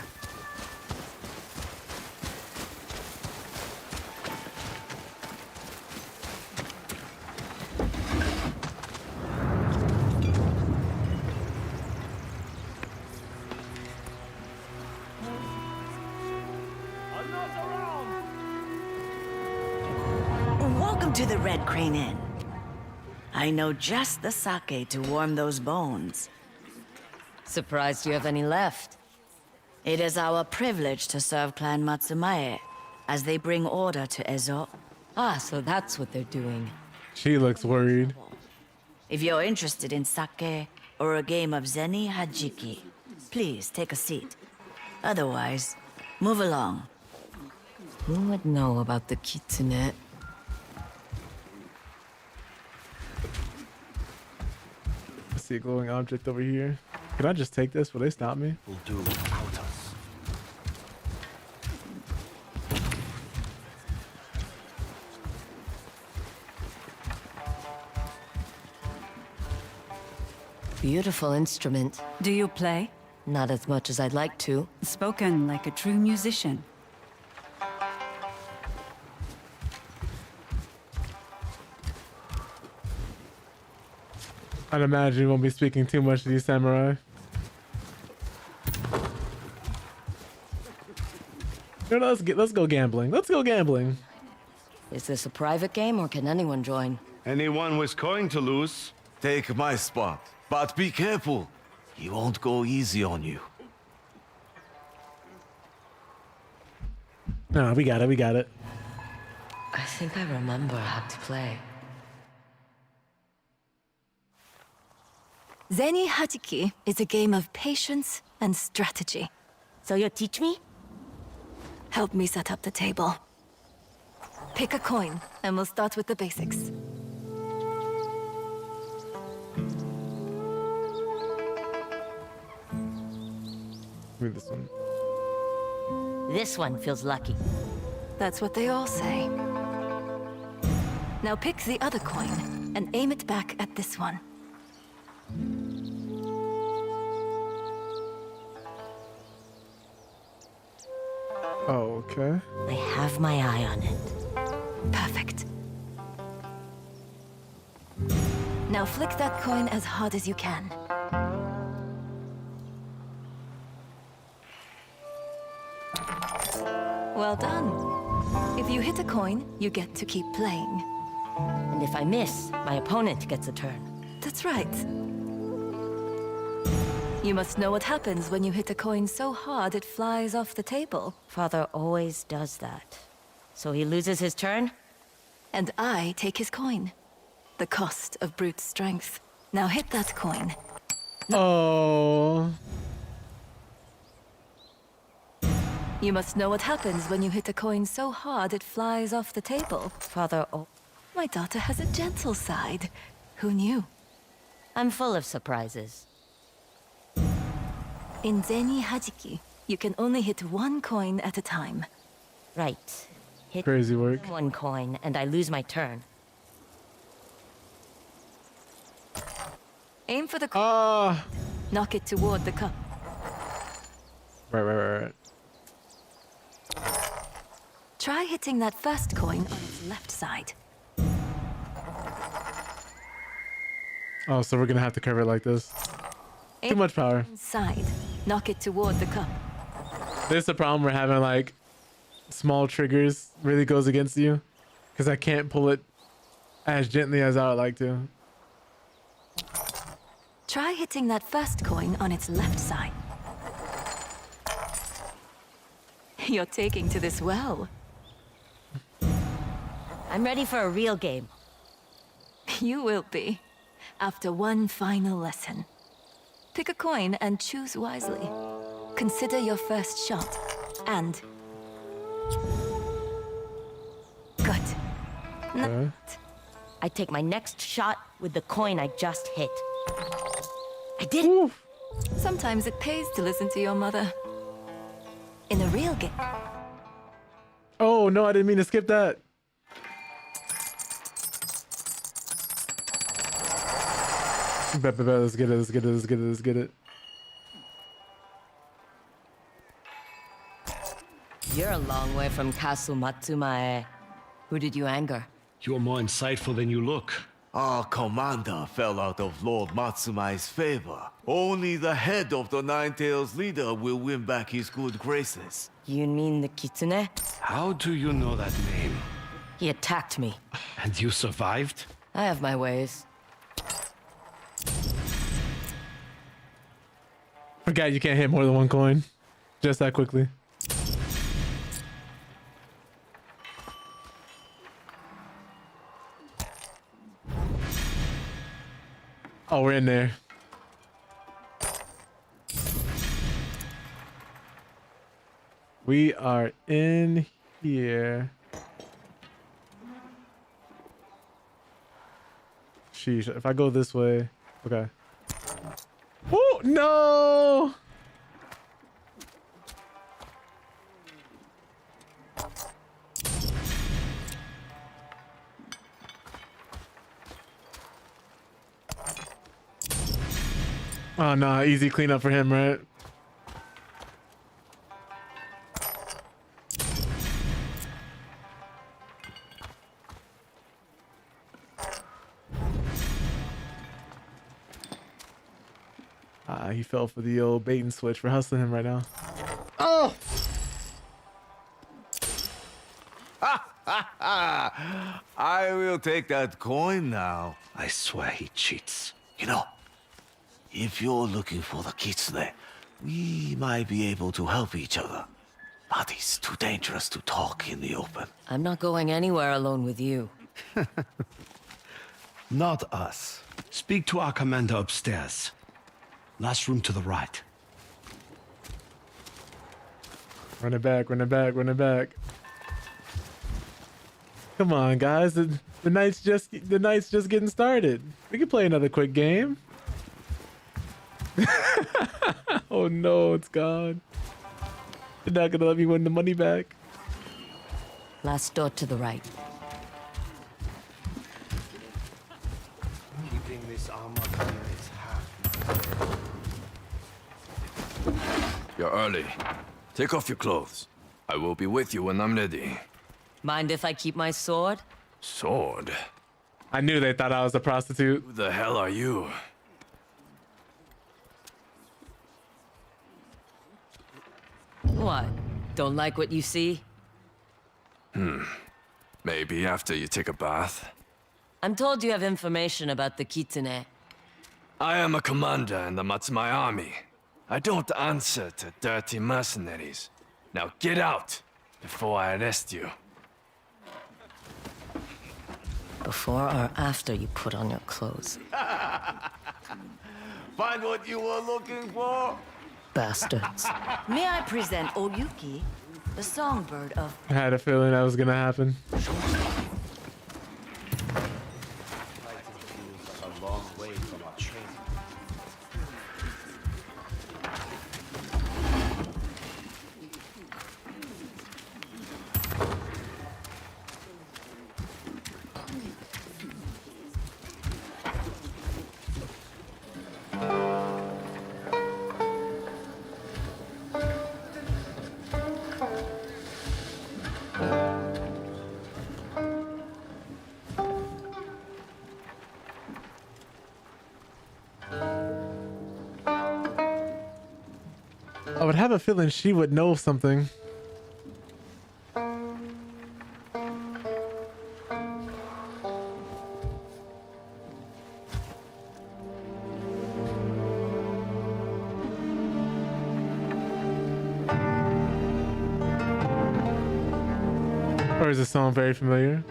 Welcome to the Red Crane Inn. I know just the sake to warm those bones. Surprised you have any left. It is our privilege to serve Clan Matsumae as they bring order to Ezo. Ah, so that's what they're doing. She looks worried. If you're interested in sake or a game of Zeni Hajiki, please take a seat. Otherwise, move along. Who would know about the kitsune? I see a glowing object over here. Can I just take this? Will they stop me? Will do without us. Beautiful instrument. Do you play? Not as much as I'd like to. Spoken like a true musician. I'd imagine you won't be speaking too much to these samurai. You know, let's go gambling. Let's go gambling. Is this a private game or can anyone join? Anyone with coin to lose? Take my spot, but be careful. He won't go easy on you. No, we got it. We got it. I think I remember how to play. Zeni Hajiki is a game of patience and strategy. So you'll teach me? Help me set up the table. Pick a coin, and we'll start with the basics. Give me this one. This one feels lucky. That's what they all say. Now pick the other coin, and aim it back at this one. Oh, okay. I have my eye on it. Perfect. Now flick that coin as hard as you can. Well done. If you hit a coin, you get to keep playing. And if I miss, my opponent gets a turn. That's right. You must know what happens when you hit a coin so hard it flies off the table. Father always does that. So he loses his turn? And I take his coin. The cost of brute strength. Now hit that coin. Oh. You must know what happens when you hit a coin so hard it flies off the table. Father, My daughter has a gentle side. Who knew? I'm full of surprises. In Zeni Hajiki, you can only hit one coin at a time. Right. Hit Crazy work. one coin and I lose my turn. Aim for the Ah. knock it toward the cup. Right. Try hitting that first coin on its left side. Oh, so we're gonna have to cover it like this. Too much power. Side. Knock it toward the cup. This is the problem we're having, like small triggers really goes against you because I can't pull it as gently as I would like to. Try hitting that first coin on its left side. You're taking to this well. I'm ready for a real game. You will be, after one final lesson. Pick a coin and choose wisely. Consider your first shot, and... Good. Okay. I take my next shot with the coin I just hit. I did it! Sometimes it pays to listen to your mother. In a real game. Oh no, I didn't mean to skip that. Bet, let's get it. You're a long way from Castle Matsumae. Who did you anger? You're more insightful than you look. Our commander fell out of Lord Matsumae's favor. Only the head of the Nine Tails leader will win back his good graces. You mean the Kitsune? How do you know that name? He attacked me. And you survived? I have my ways. Forgot you can't hit more than one coin. Just that quickly. Oh, we're in there. We are in here. Sheesh, if I go this way. Okay. Oh, no! Oh, no, easy cleanup for him, right? He fell for the old bait and switch. We're hustling him right now. Oh! I will take that coin now. I swear he cheats. You know, if you're looking for the Kitsune, we might be able to help each other. But it's too dangerous to talk in the open. I'm not going anywhere alone with you. Not us. Speak to our commander upstairs. Last room to the right. Run it back, run it back, run it back. Come on, guys. The night's just getting started. We can play another quick game. Oh no, it's gone. You're not gonna let me win the money back. Last door to the right. Keeping this armor clear is half. You're early. Take off your clothes. I will be with you when I'm ready. Mind if I keep my sword? Sword? I knew they thought I was a prostitute. Who the hell are you? What? Don't like what you see? Maybe after you take a bath. I'm told you have information about the Kitsune. I am a commander in the Matsumae army. I don't answer to dirty mercenaries. Now get out before I arrest you. Before or after you put on your clothes? Find what you were looking for? Bastards. May I present Oyuki, the songbird of... I had a feeling that was gonna happen. A long way from our training. I would have a feeling she would know something. Or is this song very familiar?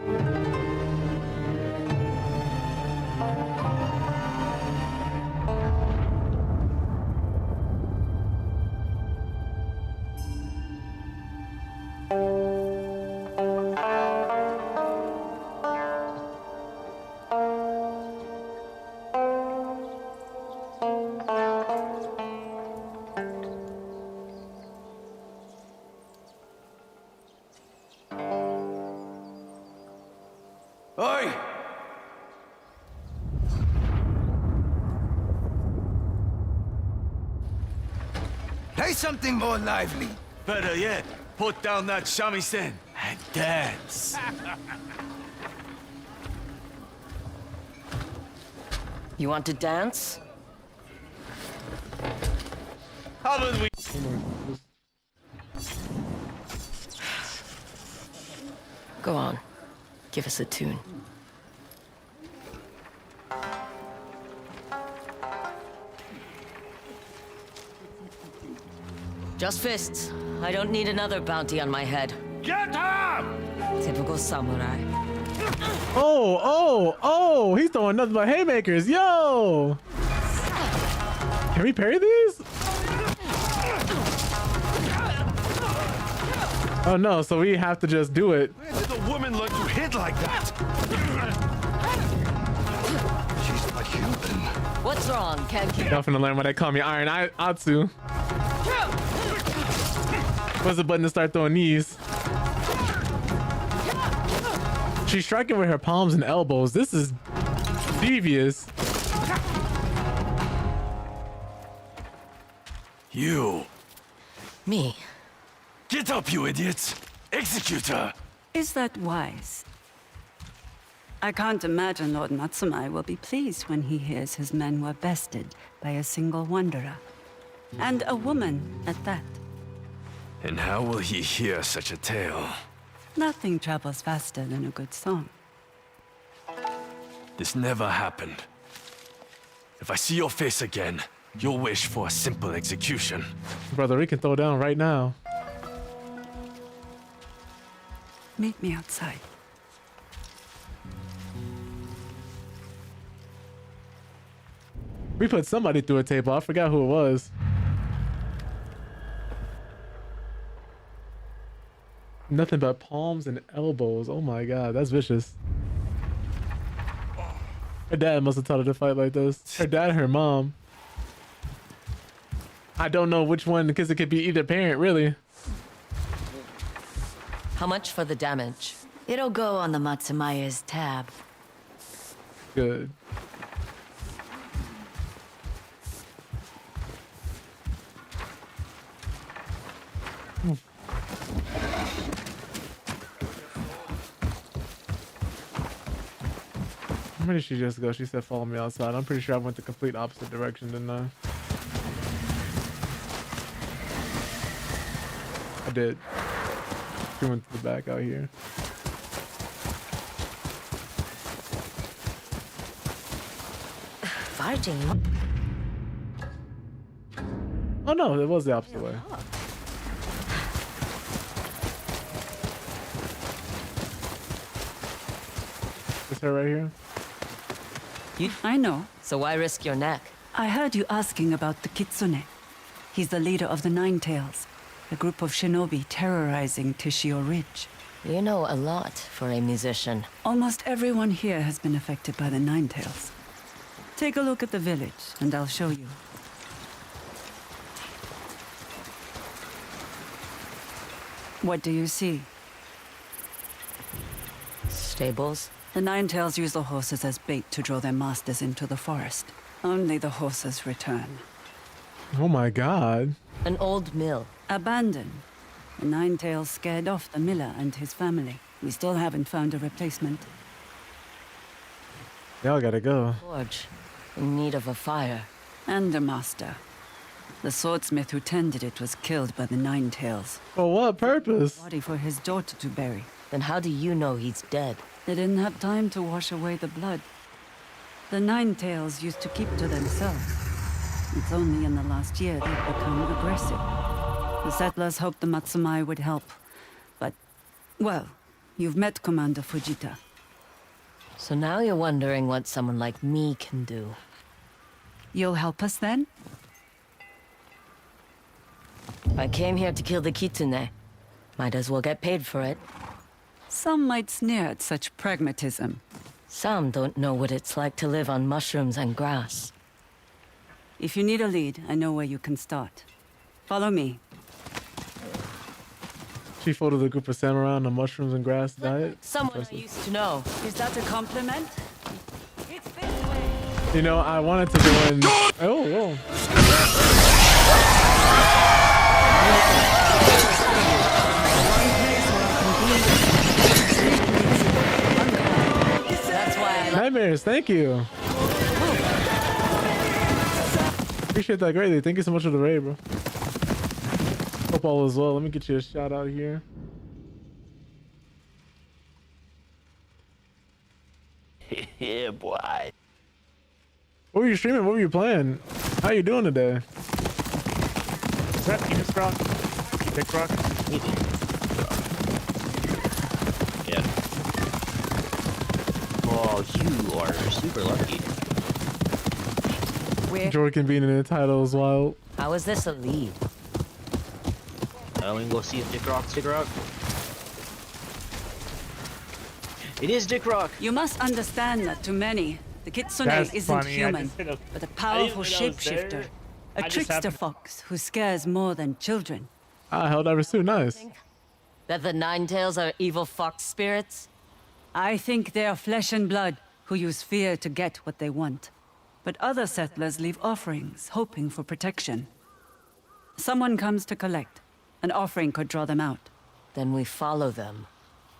Oi! Play something more lively. Better yet, put down that shamisen and dance. You want to dance? Haven't we? Go on. Give us a tune. Just fists. I don't need another bounty on my head. Get up! Typical samurai. Oh, he's throwing nothing but haymakers. Yo! Can we parry these? Oh no, so we have to just do it. Where did the woman learn to hit like that? She's not human. What's wrong? Can't keep Y'all finna learn why they call me Iron Atsu. What's the button to start throwing knees? She's striking with her palms and elbows. This is devious. You. Me. Get up, you idiots! Execute her! Is that wise? I can't imagine Lord Matsumai will be pleased when he hears his men were bested by a single wanderer. And a woman at that. And how will he hear such a tale? Nothing travels faster than a good song. This never happened. If I see your face again, you'll wish for a simple execution. Brother, we can throw down right now. Meet me outside. We put somebody through a table. I forgot who it was. Nothing but palms and elbows. Oh my god, that's vicious. Her dad must have taught her to fight like this. Her dad, her mom. I don't know which one because it could be either parent, really. How much for the damage? It'll go on the Matsumaya's tab. Good. Where did she just go? She said follow me outside. I'm pretty sure I went the complete opposite direction, didn't I? I did. She went to the back out here. Fighting. Oh no, it was the opposite way. Is her right here? I know. So why risk your neck? I heard you asking about the Kitsune. He's the leader of the Nine Tails, a group of shinobi terrorizing Tishio Ridge. You know a lot for a musician. Almost everyone here has been affected by the Nine Tails. Take a look at the village, and I'll show you. What do you see? Stables? The Nine Tails use the horses as bait to draw their masters into the forest. Only the horses return. Oh my god. An old mill. Abandoned. The Nine Tails scared off the miller and his family. We still haven't found a replacement. Y'all gotta go. Forge. In need of a fire. And a master. The swordsmith who tended it was killed by the Nine Tails. For what purpose? Body for his daughter to bury. Then how do you know he's dead? They didn't have time to wash away the blood. The Nine Tails used to keep to themselves. It's only in the last year they've become aggressive. The settlers hoped the Matsumai would help. But, well, you've met Commander Fujita. So now you're wondering what someone like me can do. You'll help us then? I came here to kill the Kitsune. Might as well get paid for it. Some might sneer at such pragmatism. Some don't know what it's like to live on mushrooms and grass. If you need a lead, I know where you can start. Follow me. She folded a group of samurai on a mushrooms and grass diet. Someone I used to know. Is that a compliment? You know, I wanted to go in. Oh, whoa. That's why I Nightmares, thank you. Appreciate that greatly. Thank you so much for the raid, bro. Hope all is well. Let me get you a shout out here. Yeah, boy. What were you streaming? What were you playing? How you doing today? Is that penis rock? Dick rock? Yeah. Oh, you are super lucky. Jordan being in the title is wild. How is this a lead? We can go see if Dick Rock's Dick Rock. It is Dick Rock. You must understand that to many, the Kitsune That's isn't funny. human, but a powerful I didn't know it was shapeshifter. there. A I just trickster happened- fox who scares more than children. Ah, Helldivers too. Nice. That the Nine Tails are evil fox spirits? I think they are flesh and blood who use fear to get what they want. But other settlers leave offerings, hoping for protection. Someone comes to collect. An offering could draw them out. Then we follow them.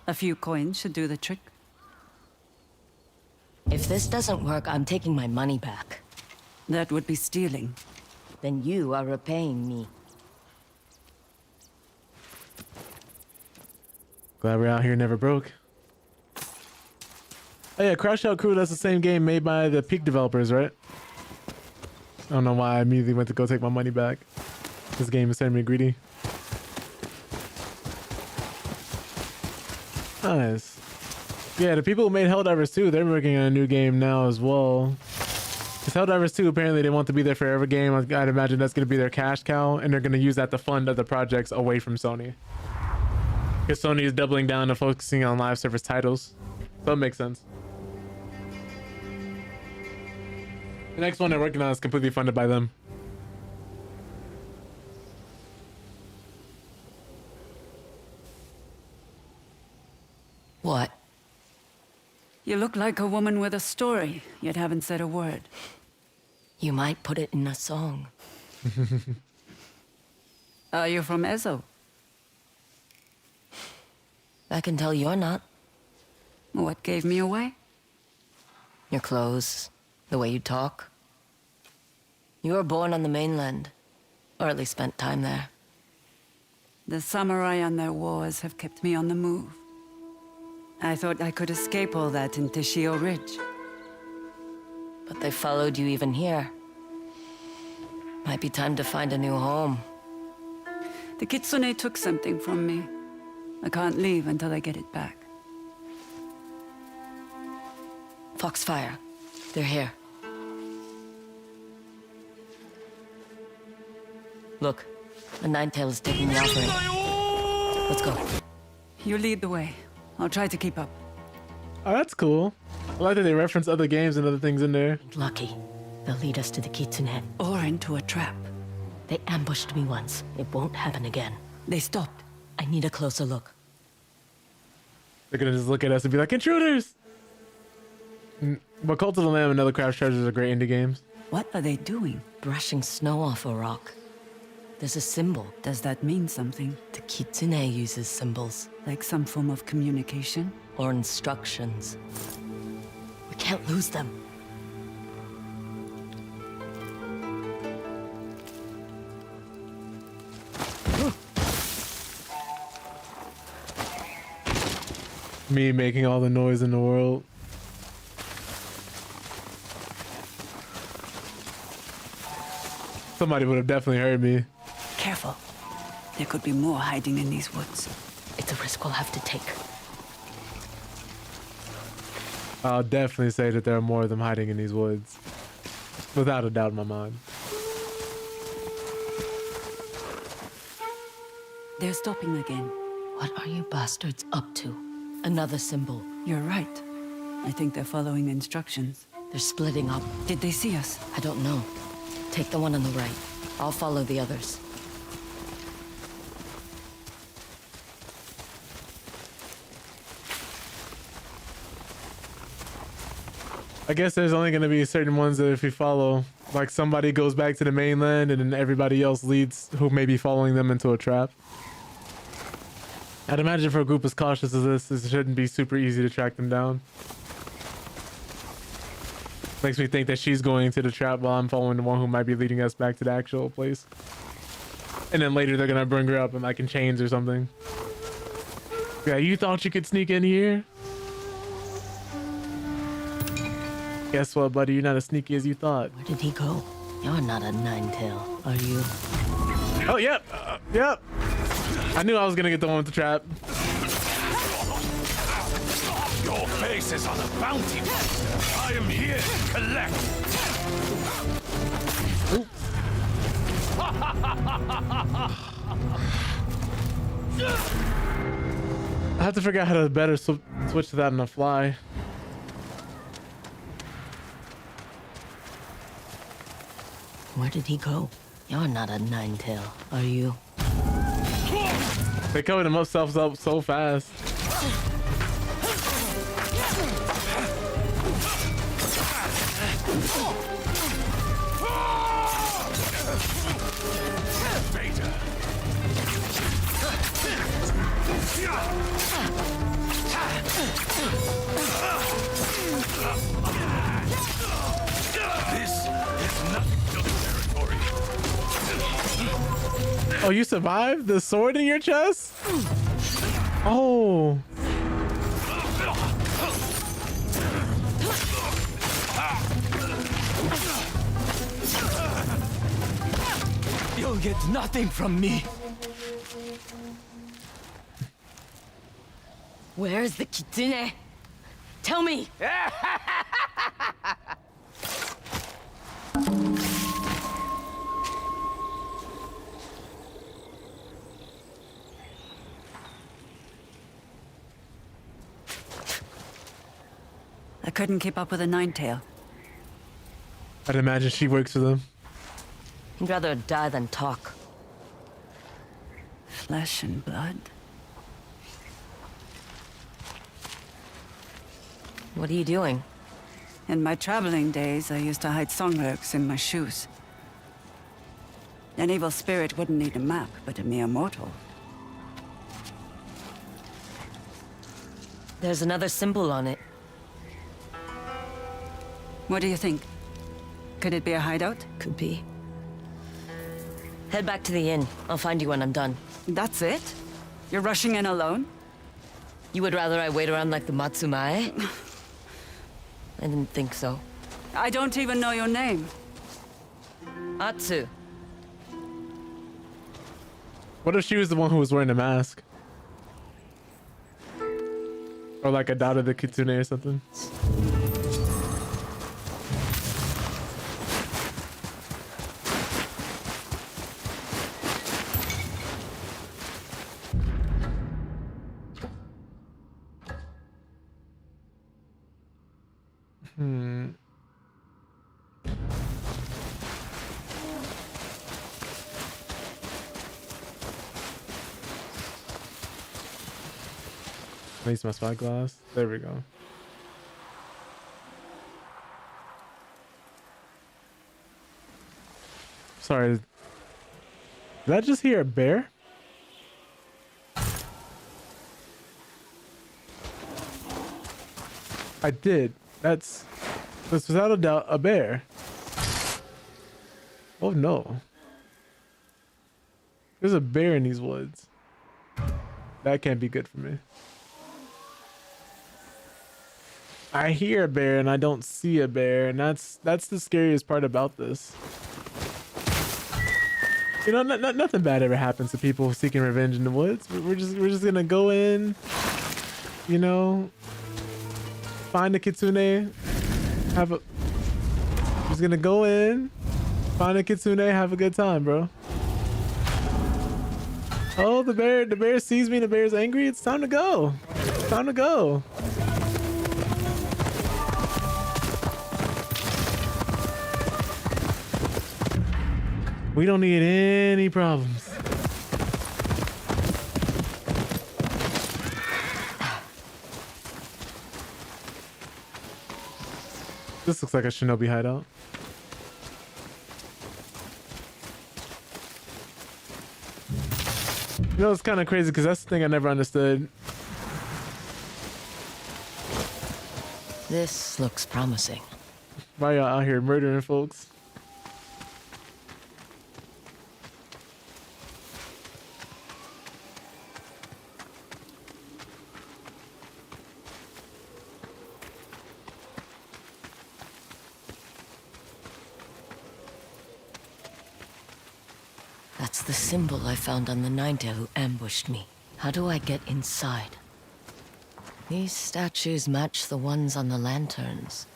A few coins should do the trick. If this doesn't work, I'm taking my money back. That would be stealing. Then you are repaying me. Glad we're out here never broke. Oh yeah, Crash Out Crew, that's the same game made by the Peak developers, right? I don't know why I immediately went to go take my money back. This game is sending me greedy. Nice. Yeah, the people who made Helldivers 2, they're working on a new game now as well. Because Helldivers 2, apparently they want to be their forever game. I'd imagine that's going to be their cash cow, and they're going to use that to fund other projects away from Sony. Because Sony is doubling down and focusing on live service titles. So it makes sense. The next one they're working on is completely funded by them. What? You look like a woman with a story, yet haven't said a word. You might put it in a song. Are you from Ezo? I can tell you're not. What gave me away? Your clothes, the way you talk. You were born on the mainland, or at least spent time there. The samurai and their wars have kept me on the move. I thought I could escape all that in Teshio Ridge. But they followed you even here. Might be time to find a new home. The Kitsune took something from me. I can't leave until I get it back. Foxfire. They're here. Look, the Ninetail is taking the offering. Let's go. You lead the way. I'll try to keep up. Oh, that's cool. I like that they reference other games and other things in there. Lucky. They'll lead us to the Kitsune. Or into a trap. They ambushed me once. It won't happen again. They stopped. I need a closer look. They're gonna just look at us and be like, intruders! But Cult of the Lamb and other Craft Treasures are great indie games. What are they doing? Brushing snow off a rock. There's a symbol. Does that mean something? The Kitsune uses symbols. Like some form of communication? Or instructions. We can't lose them. Me making all the noise in the world. Somebody would have definitely heard me. Careful. There could be more hiding in these woods. It's a risk we'll have to take. I'll definitely say that there are more of them hiding in these woods. Without a doubt in my mind. They're stopping again. What are you bastards up to? Another symbol. You're right. I think they're following instructions. They're splitting up. Did they see us? I don't know. Take the one on the right. I'll follow the others. I guess there's only going to be certain ones that if we follow, like somebody goes back to the mainland and then everybody else leads who may be following them into a trap. I'd imagine for a group as cautious as this, it shouldn't be super easy to track them down. Makes me think that she's going to the trap while I'm following the one who might be leading us back to the actual place. And then later they're going to bring her up in like in chains or something. Yeah, you thought you could sneak in here? Guess what, buddy? You're not as sneaky as you thought. Where did he go? You're not a nine-tail, are you? Oh, yep. Yep. I knew I was gonna get the one with the trap. Your face is on a bounty. I am here to collect. I have to figure out how to better switch to that on the fly. Where did he go? You're not a nine-tail, are you? They covered themselves up so fast. This is not your territory. Oh, you survived? The sword in your chest? Oh. You'll get nothing from me. Where's the kitsune? Tell me! I couldn't keep up with a nine-tail. I'd imagine she works for them. He'd rather die than talk. Flesh and blood. What are you doing? In my traveling days, I used to hide song lyrics in my shoes. An evil spirit wouldn't need a map, but a mere mortal. There's another symbol on it. What do you think? Could it be a hideout? Could be. Head back to the inn. I'll find you when I'm done. That's it? You're rushing in alone? You would rather I wait around like the Matsumae? I didn't think so. I don't even know your name. Atsu. What if she was the one who was wearing the mask? Or like a dot of the kitsune or something? Place my spyglass. There we go. Sorry. Did I just hear a bear? I did. That's without a doubt a bear. Oh no. There's a bear in these woods. That can't be good for me. I hear a bear and I don't see a bear, and that's the scariest part about this. You know, nothing bad ever happens to people seeking revenge in the woods. We're just gonna go in, you know, find the kitsune, just gonna go in, find a kitsune, have a good time, bro. Oh, the bear sees me, the bear's angry. It's time to go. It's time to go. We don't need any problems. This looks like a shinobi hideout. You know, it's kind of crazy because that's the thing I never understood. This looks promising. Why y'all out here murdering folks? That's the symbol I found on the Ninetail who ambushed me. How do I get inside? These statues match the ones on the lanterns.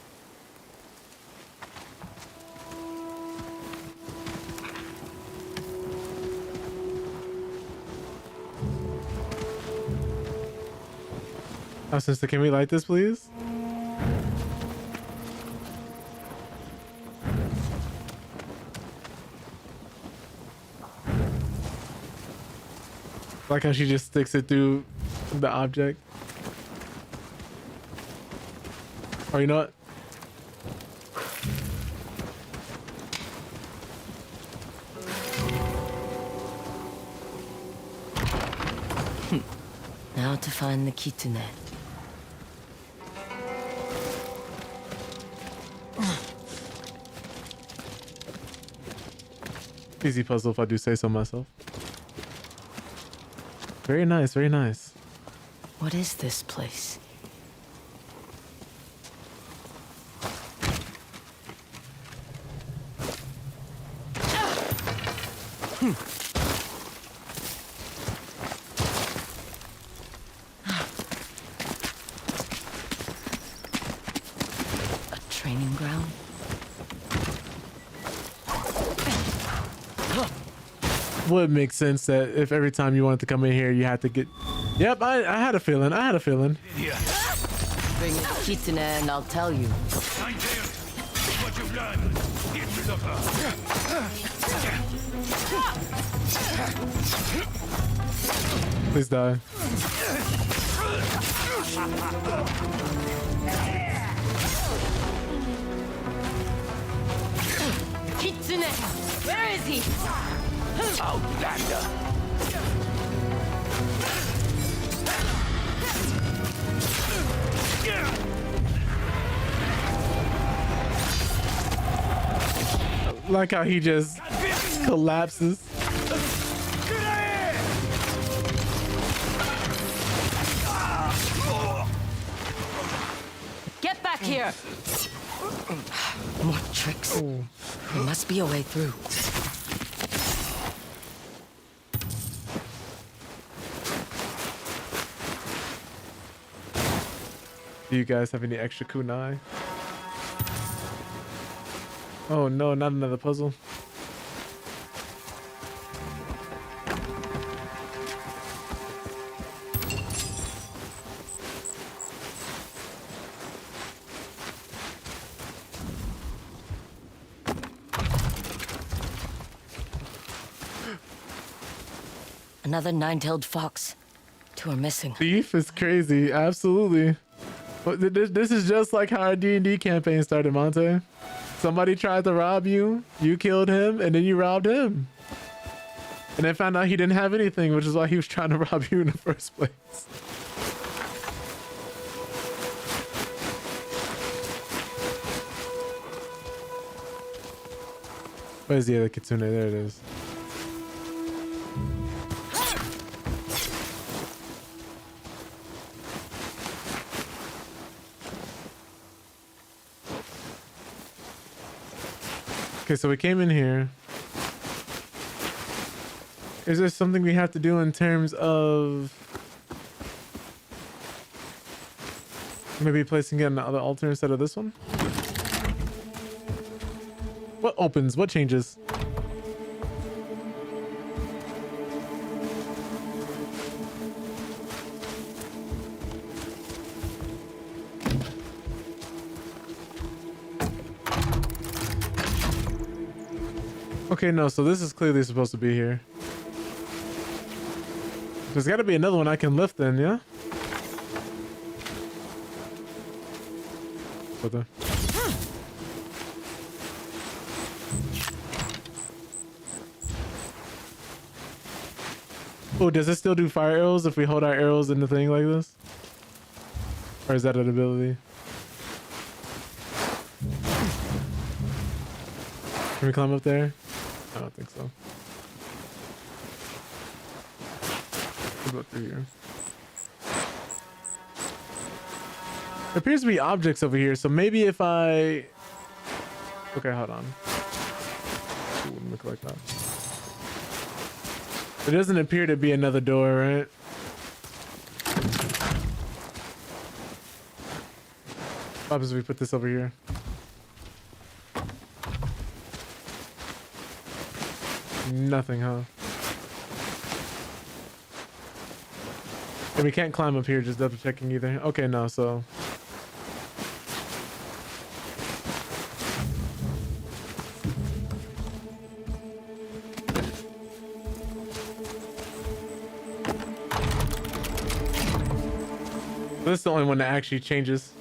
Oh, sister, can we light this, please? Like how she just sticks it through the object. Oh, you know what? Now to find the kitsune. Easy puzzle if I do say so myself. Very nice, very nice. What is this place? A training ground? Would make sense that if every time you wanted to come in here, you had to get... Yep, I had a feeling. I had a feeling. Bring me the kitsune and I'll tell you. What you've learned. Get rid of her. Please die. Kitsune! Where is he? Outlander! Like how he just collapses. Get back here! More tricks. Ooh. There must be a way through. Do you guys have any extra kunai? Oh no, not another puzzle. Another nine-tailed fox. Two are missing. Thief is crazy, absolutely. But this is just like how our D&D campaign started, Monte. Somebody tried to rob you, you killed him, and then you robbed him. And then found out he didn't have anything, which is why he was trying to rob you in the first place. Where's the other kitsune? There it is. Okay, so we came in here. Is there something we have to do in terms of maybe placing it in the other altar instead of this one? What opens? What changes? Okay, no, so this is clearly supposed to be here. There's got to be another one I can lift then, yeah? What the? Oh, does it still do fire arrows if we hold our arrows in the thing like this? Or is that an ability? Can we climb up there? I don't think so. We'll go through here. There appears to be objects over here, so maybe if I... Okay, hold on. It wouldn't look like that. There doesn't appear to be another door, right? What happens if we put this over here? Nothing, huh? And we can't climb up here, just double checking either. Okay, no, so... This is the only one that actually changes.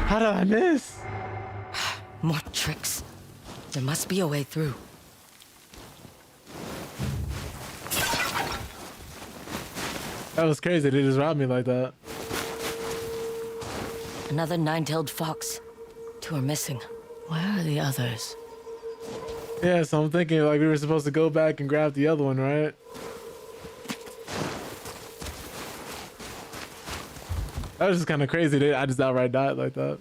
How did I miss? More tricks. There must be a way through. That was crazy. They just robbed me like that. Another nine-tailed fox. Two are missing. Where are the others? Yeah, so I'm thinking like we were supposed to go back and grab the other one, right? That was just kind of crazy. I just outright died like that.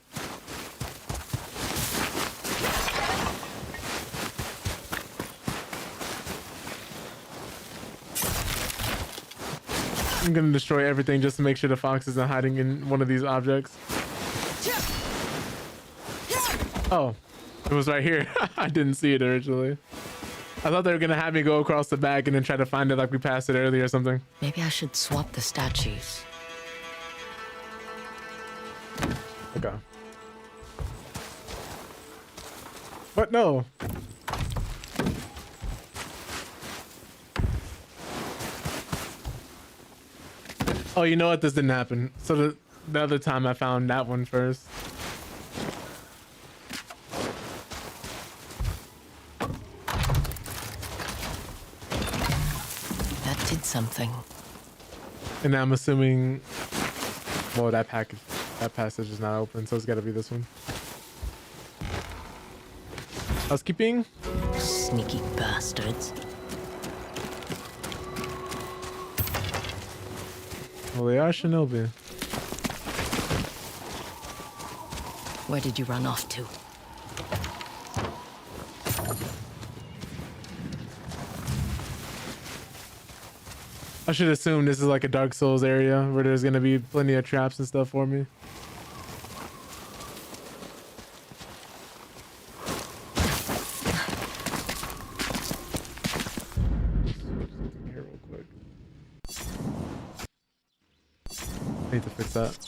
I'm gonna destroy everything just to make sure the fox isn't hiding in one of these objects. Oh, it was right here. I didn't see it originally. I thought they were gonna have me go across the back and then try to find it like we passed it earlier or something. Maybe I should swap the statues. Okay. What? No. Oh, you know what? This didn't happen. So the other time I found that one first. That did something. And I'm assuming, well, that passage is not open, so it's got to be this one. Housekeeping? Sneaky bastards. Well, they are shinobi. Where did you run off to? I should assume this is like a Dark Souls area where there's gonna be plenty of traps and stuff for me. Here real quick. I need to fix that.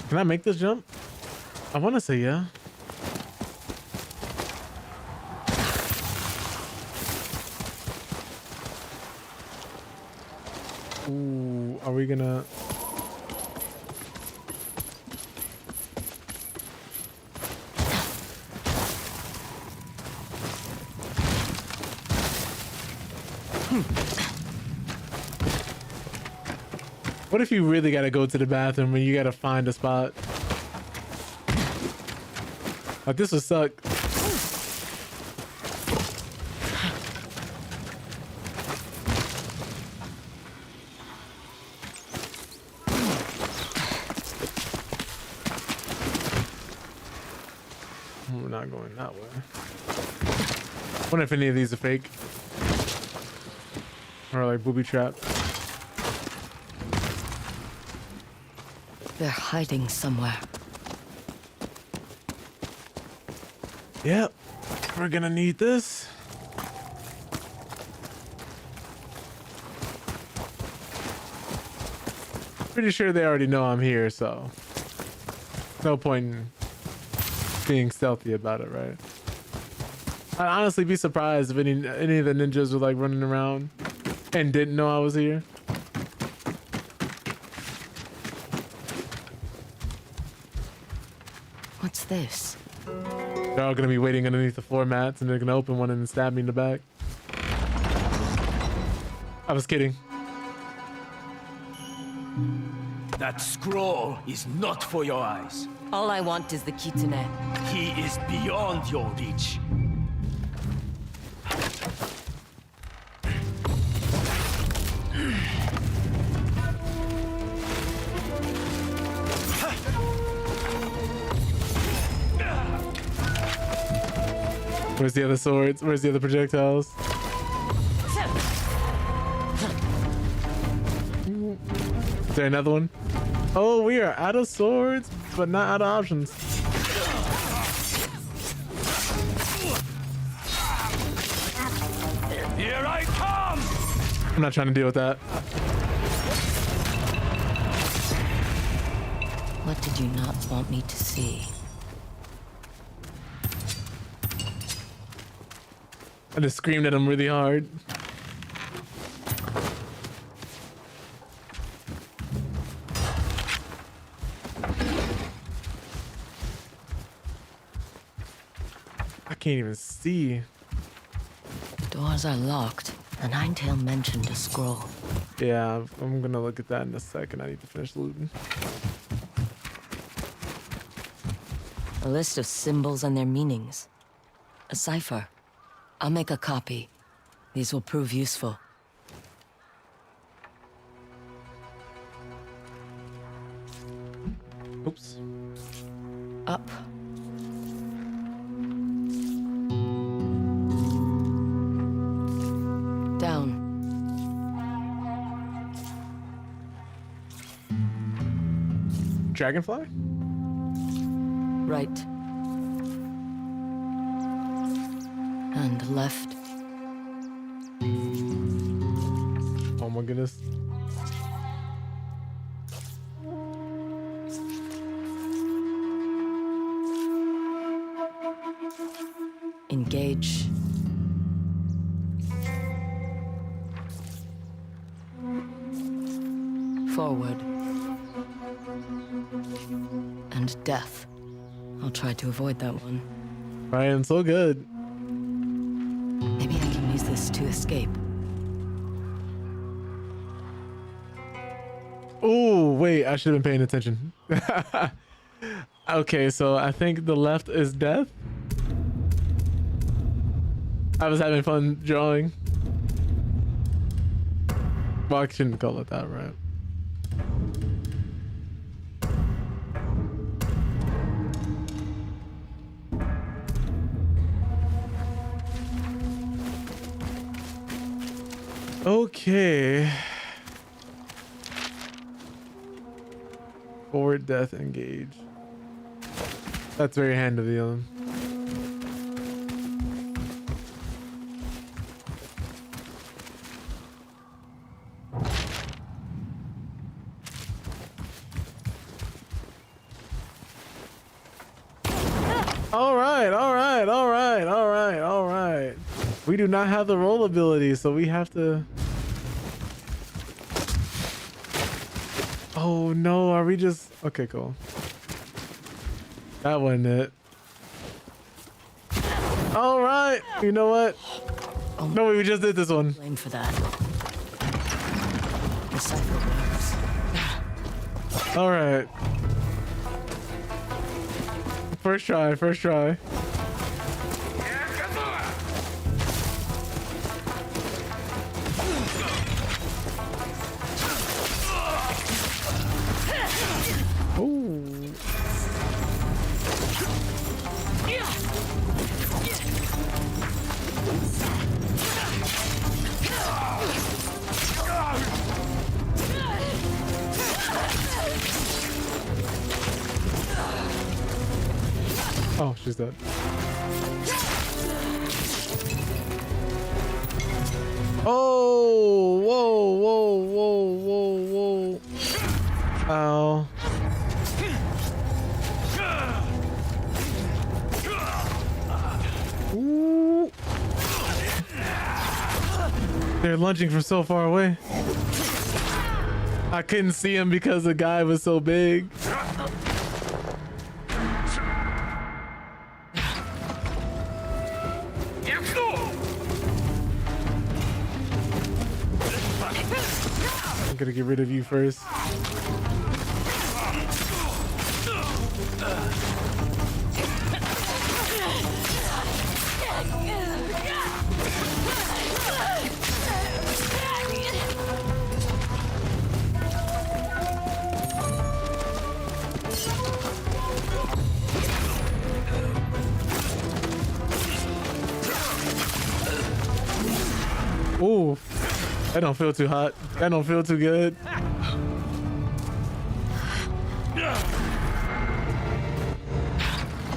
Can I make this jump? I want to say yeah. Ooh, are we gonna... What if you really gotta go to the bathroom and you gotta find a spot? Like, this would suck. We're not going that way. Wonder if any of these are fake. Or like booby traps. They're hiding somewhere. Yep, we're gonna need this. Pretty sure they already know I'm here, so no point in being stealthy about it, right? I'd honestly be surprised if any of the ninjas were like running around and didn't know I was here. What's this? They're all gonna be waiting underneath the floor mats and they're gonna open one and stab me in the back. I was kidding. That scroll is not for your eyes. All I want is the kitsune. He is beyond your reach. Where's the other swords? Where's the other projectiles? Is there another one? Oh, we are out of swords, but not out of options. Here I come! I'm not trying to deal with that. What did you not want me to see? I just screamed at him really hard. I can't even see. Doors are locked. The Ninetail mentioned a scroll. Yeah, I'm gonna look at that in a second. I need to finish looting. A list of symbols and their meanings. A cipher. I'll make a copy. These will prove useful. Oops. Up. Down. Dragonfly? Right. And left. Oh my goodness. Engage. Forward. And death. I'll try to avoid that one. Ryan, so good. Maybe I can use this to escape. Oh, wait, I should have been paying attention. Okay, so I think the left is death. I was having fun drawing. Well, I shouldn't call it that, right? Okay. Forward, death, engage. That's very hand of dealing. All right. We do not have the roll ability, so we have to... Oh no, are we just... Okay, cool. That wasn't it. All right, you know what? No, we just did this one. Blame for that. The cipher works. All right. First try, first try. Oh, she's dead. Oh, whoa, whoa, whoa, whoa, whoa. Ow. Ooh. They're lunging from so far away. I couldn't see him because the guy was so big. I'm gonna get rid of you first. Ooh, that don't feel too hot. That don't feel too good.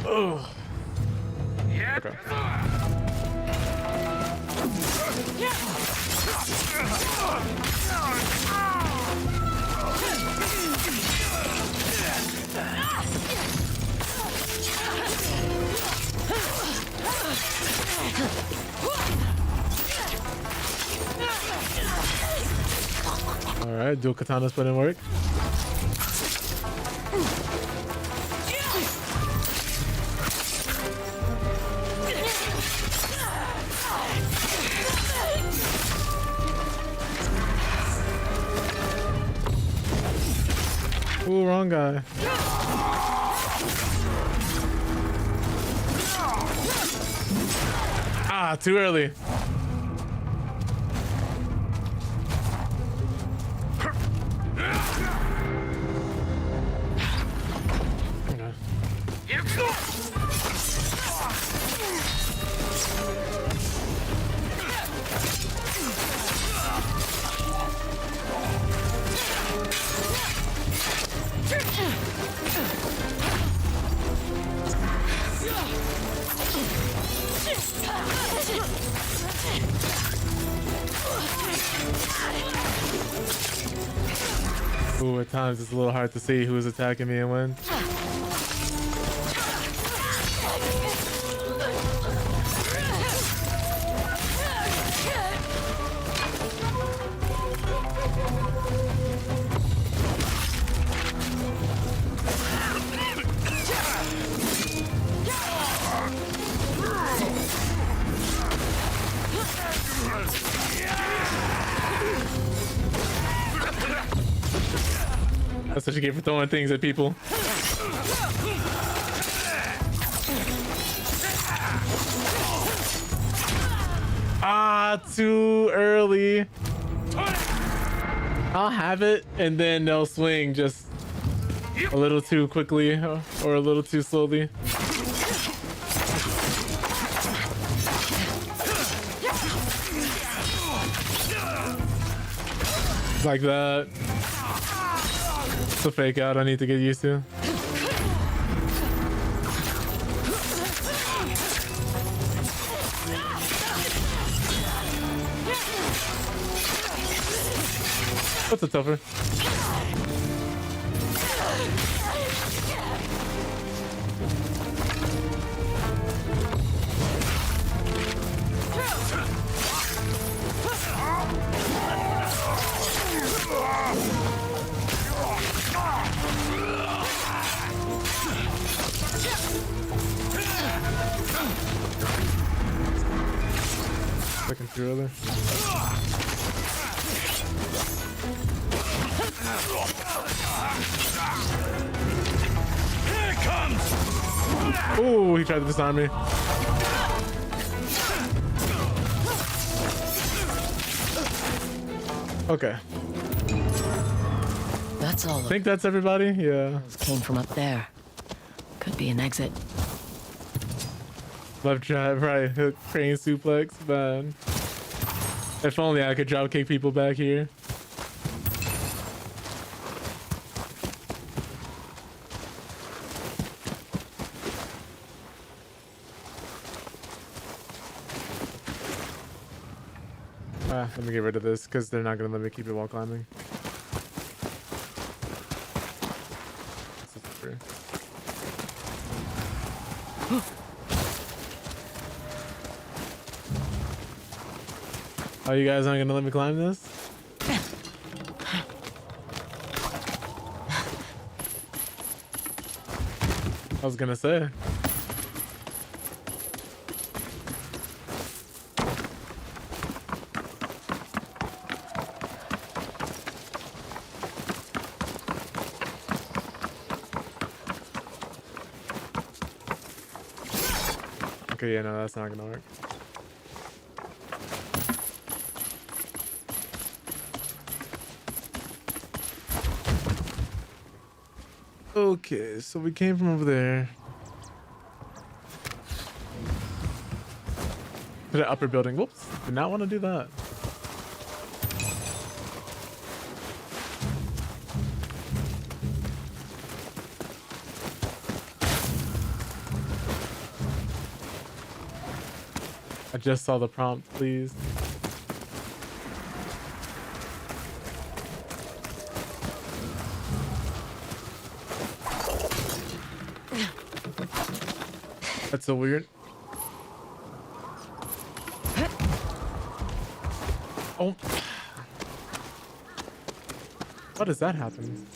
Oh. Okay. All right, dual katanas put in work. Ooh, wrong guy. Ah, too early. Ooh, at times it's a little hard to see who's attacking me and when. That's what you get for throwing things at people. Ah, too early. I'll have it and then they'll swing just a little too quickly or a little too slowly. Like that. It's a fake out I need to get used to. What's a tougher? Second too early. Here it comes! Ooh, he tried to disarm me. Okay. That's all. I think that's everybody. Yeah. Came from up there. Could be an exit. Left drive, right hook, crane suplex, man. If only I could drop kick people back here. Let me get rid of this because they're not gonna let me keep it while climbing. This is true. Oh, you guys aren't gonna let me climb this? I was gonna say. Okay, yeah, no, that's not gonna work. Okay, so we came from over there to the upper building. Whoops, did not want to do that. I just saw the prompt, please. That's so weird. Oh. What does that happen?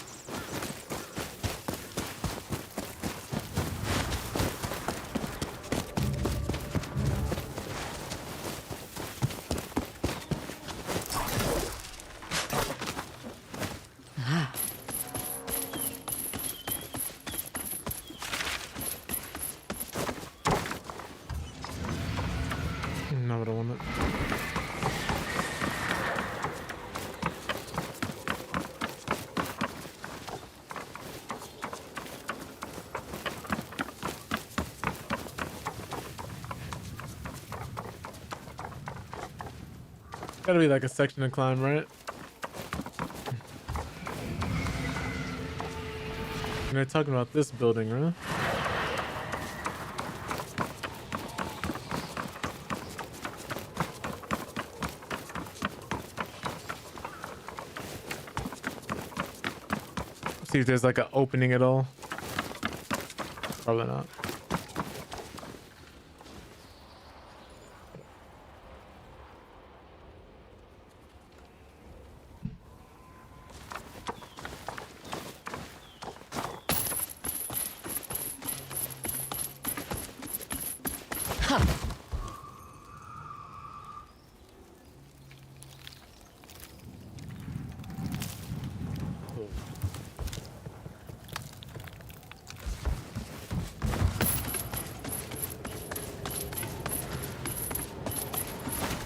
No, I don't want it. Gotta be like a section to climb, right? And they're talking about this building, huh? See if there's like an opening at all. Probably not.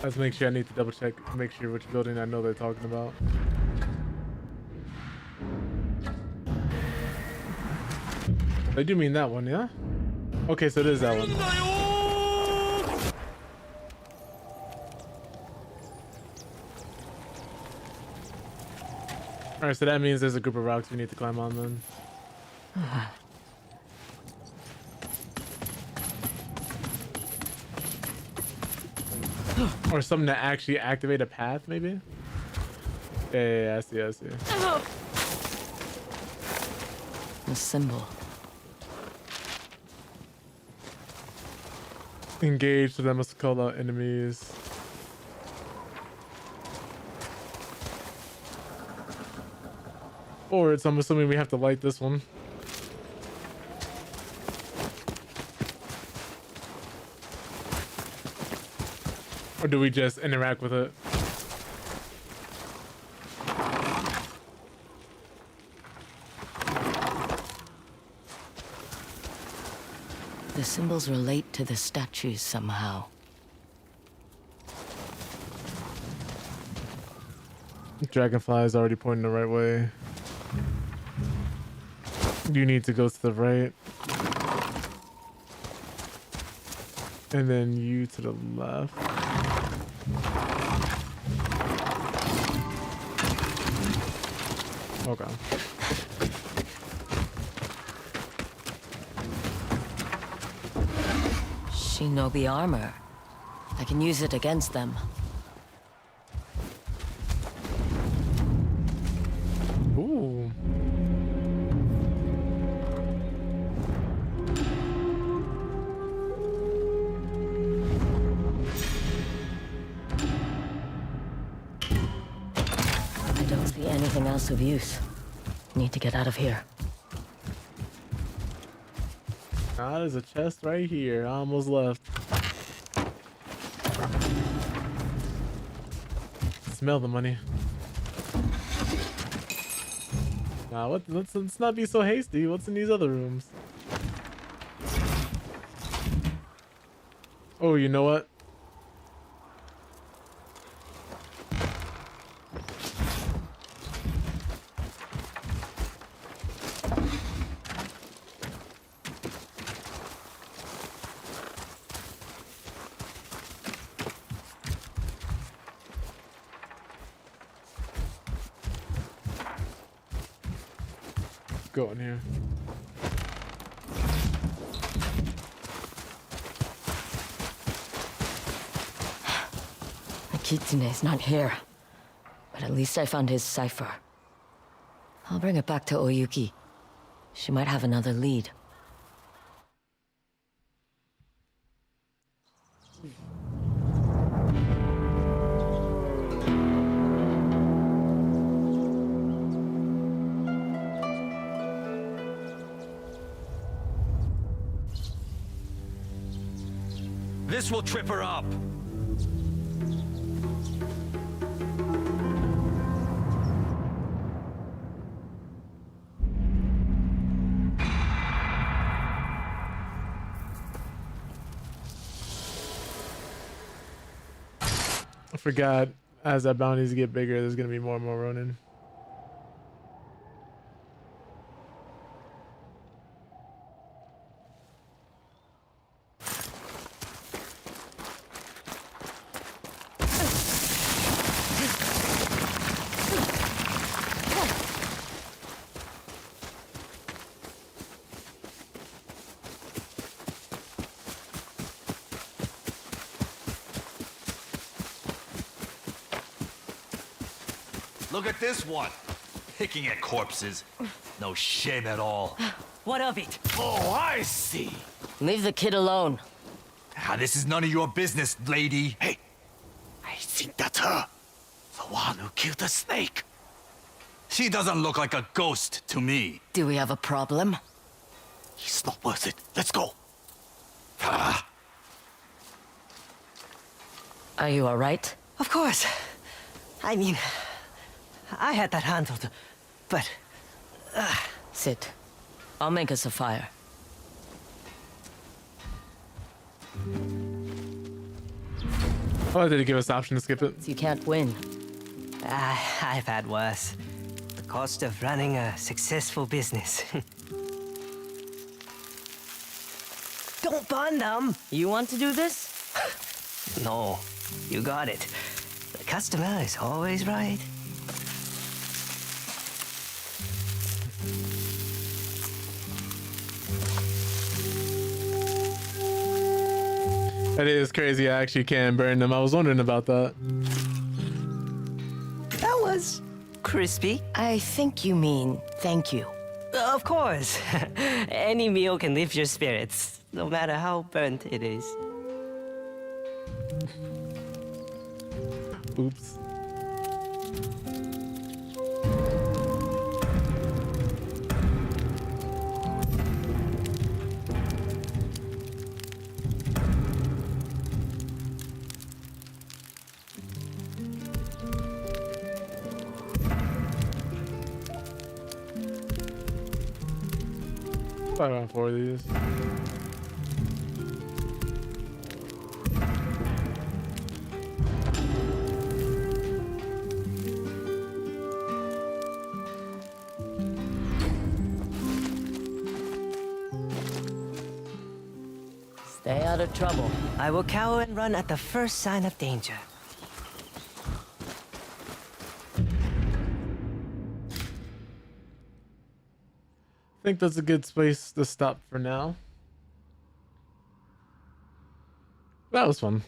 Let's make sure I need to double check, make sure which building I know they're talking about. They do mean that one, yeah? Okay, so it is that one. Alright, so that means there's a group of rocks we need to climb on then. Or something to actually activate a path, maybe? Yeah, I see. The symbol. Engage, so that must call out enemies. Or I'm assuming we have to light this one. Or do we just interact with it? The symbols relate to the statues somehow. Dragonfly is already pointing the right way. You need to go to the right. And then you to the left. Okay. Shinobi armor. I can use it against them. Ooh. I don't see anything else of use. Need to get out of here. Ah, there's a chest right here. I almost left. Smell the money. Nah, let's not be so hasty. What's in these other rooms? Oh, you know what? Go in here. Kitsune's not here, but at least I found his cipher. I'll bring it back to Oyuki. She might have another lead. This will trip her up. I forgot, as that bounties get bigger, there's gonna be more and more Ronin. Look at this one. Picking at corpses. No shame at all. What of it? Oh, I see. Leave the kid alone. Ah, this is none of your business, lady. Hey, I think that's her. The one who killed the snake. She doesn't look like a ghost to me. Do we have a problem? It's not worth it. Let's go. Are you alright? Of course. I mean, I had that handled, but... Sit. I'll make us a fire. Oh, did he give us the option to skip it? You can't win. I've had worse. The cost of running a successful business. Don't burn them! You want to do this? No, you got it. The customer is always right. That is crazy. I actually can burn them. I was wondering about that. That was crispy. I think you mean thank you. Of course. Any meal can lift your spirits, no matter how burnt it is. Oops. Probably around 4 of these. Stay out of trouble. I will cower and run at the first sign of danger. I think that's a good space to stop for now. That was fun.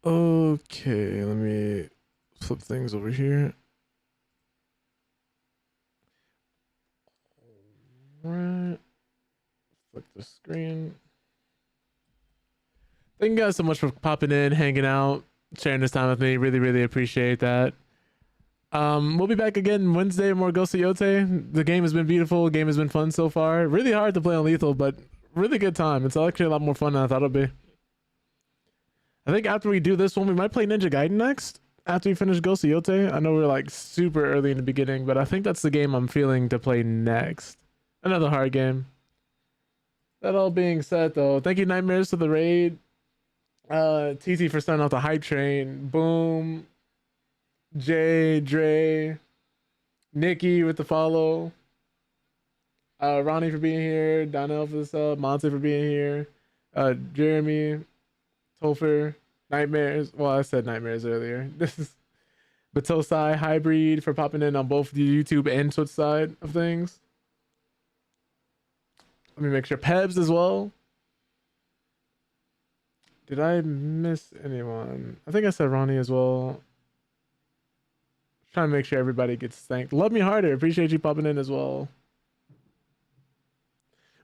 Okay, let me flip things over here. Alright. Flip the screen. Thank you guys so much for popping in, hanging out, sharing this time with me. Really, really appreciate that. We'll be back again Wednesday, more Ghost of Yotei. The game has been beautiful. The game has been fun so far. Really hard to play on lethal, but really good time. It's actually a lot more fun than I thought it'd be. I think after we do this one, we might play Ninja Gaiden next. After we finish Ghost of Yotei. I know we're like super early in the beginning, but I think that's the game I'm feeling to play next. Another hard game. That all being said, though, thank you Nightmares for the raid. TT for starting off the hype train. Boom. Jay, Dre, Nikki with the follow. Ronnie for being here. Donnell for the sub. Monte for being here. Jeremy, Topher, Nightmares. Well, I said Nightmares earlier. This is Batosai Hybrid for popping in on both the YouTube and Twitch side of things. Let me make sure. Pebs as well. Did I miss anyone? I think I said Ronnie as well. Trying to make sure everybody gets thanked. Love Me Harder. Appreciate you popping in as well.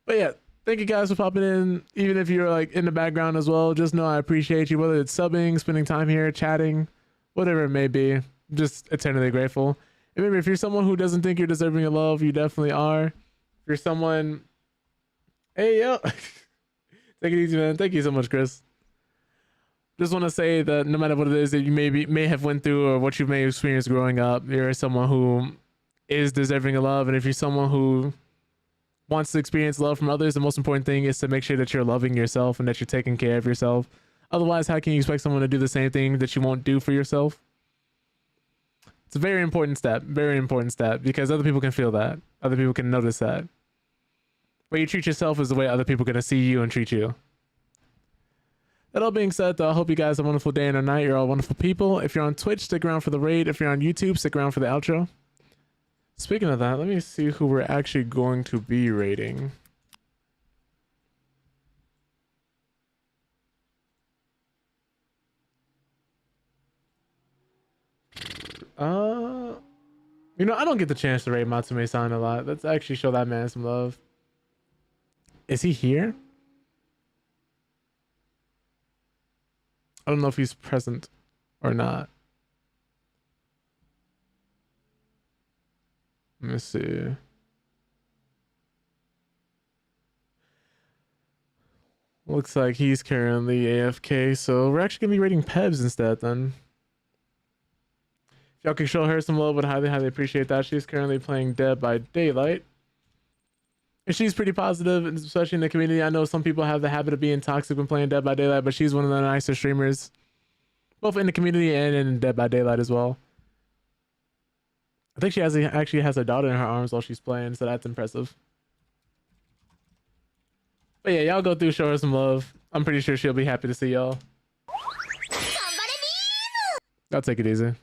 But yeah, thank you guys for popping in. Even if you're like in the background as well, just know I appreciate you. Whether it's subbing, spending time here, chatting, whatever it may be. Just eternally grateful. And remember, if you're someone who doesn't think you're deserving of love, you definitely are. If you're someone... Hey, yo. Take it easy, man. Thank you so much, Chris. Just want to say that no matter what it is that you may have went through or what you may have experienced growing up, you're someone who is deserving of love. And if you're someone who wants to experience love from others, the most important thing is to make sure that you're loving yourself and that you're taking care of yourself. Otherwise, how can you expect someone to do the same thing that you won't do for yourself? It's a very important step, because other people can feel that. Other people can notice that. The way you treat yourself is the way other people are going to see you and treat you. That all being said, though, I hope you guys have a wonderful day and a night. You're all wonderful people. If you're on Twitch, stick around for the raid. If you're on YouTube, stick around for the outro. Speaking of that, let me see who we're actually going to be raiding. You know, I don't get the chance to raid Matsume-san a lot. Let's actually show that man some love. Is he here? I don't know if he's present or not. Let me see. Looks like he's currently AFK, so we're actually gonna be raiding Pebs instead then. If y'all can show her some love, would highly, highly appreciate that. She's currently playing Dead by Daylight. And she's pretty positive, especially in the community. I know some people have the habit of being toxic when playing Dead by Daylight, but she's one of the nicer streamers, both in the community and in Dead by Daylight as well. I think she actually has her daughter in her arms while she's playing, so that's impressive. But yeah, y'all go through, show her some love. I'm pretty sure she'll be happy to see y'all. I'll take it easy.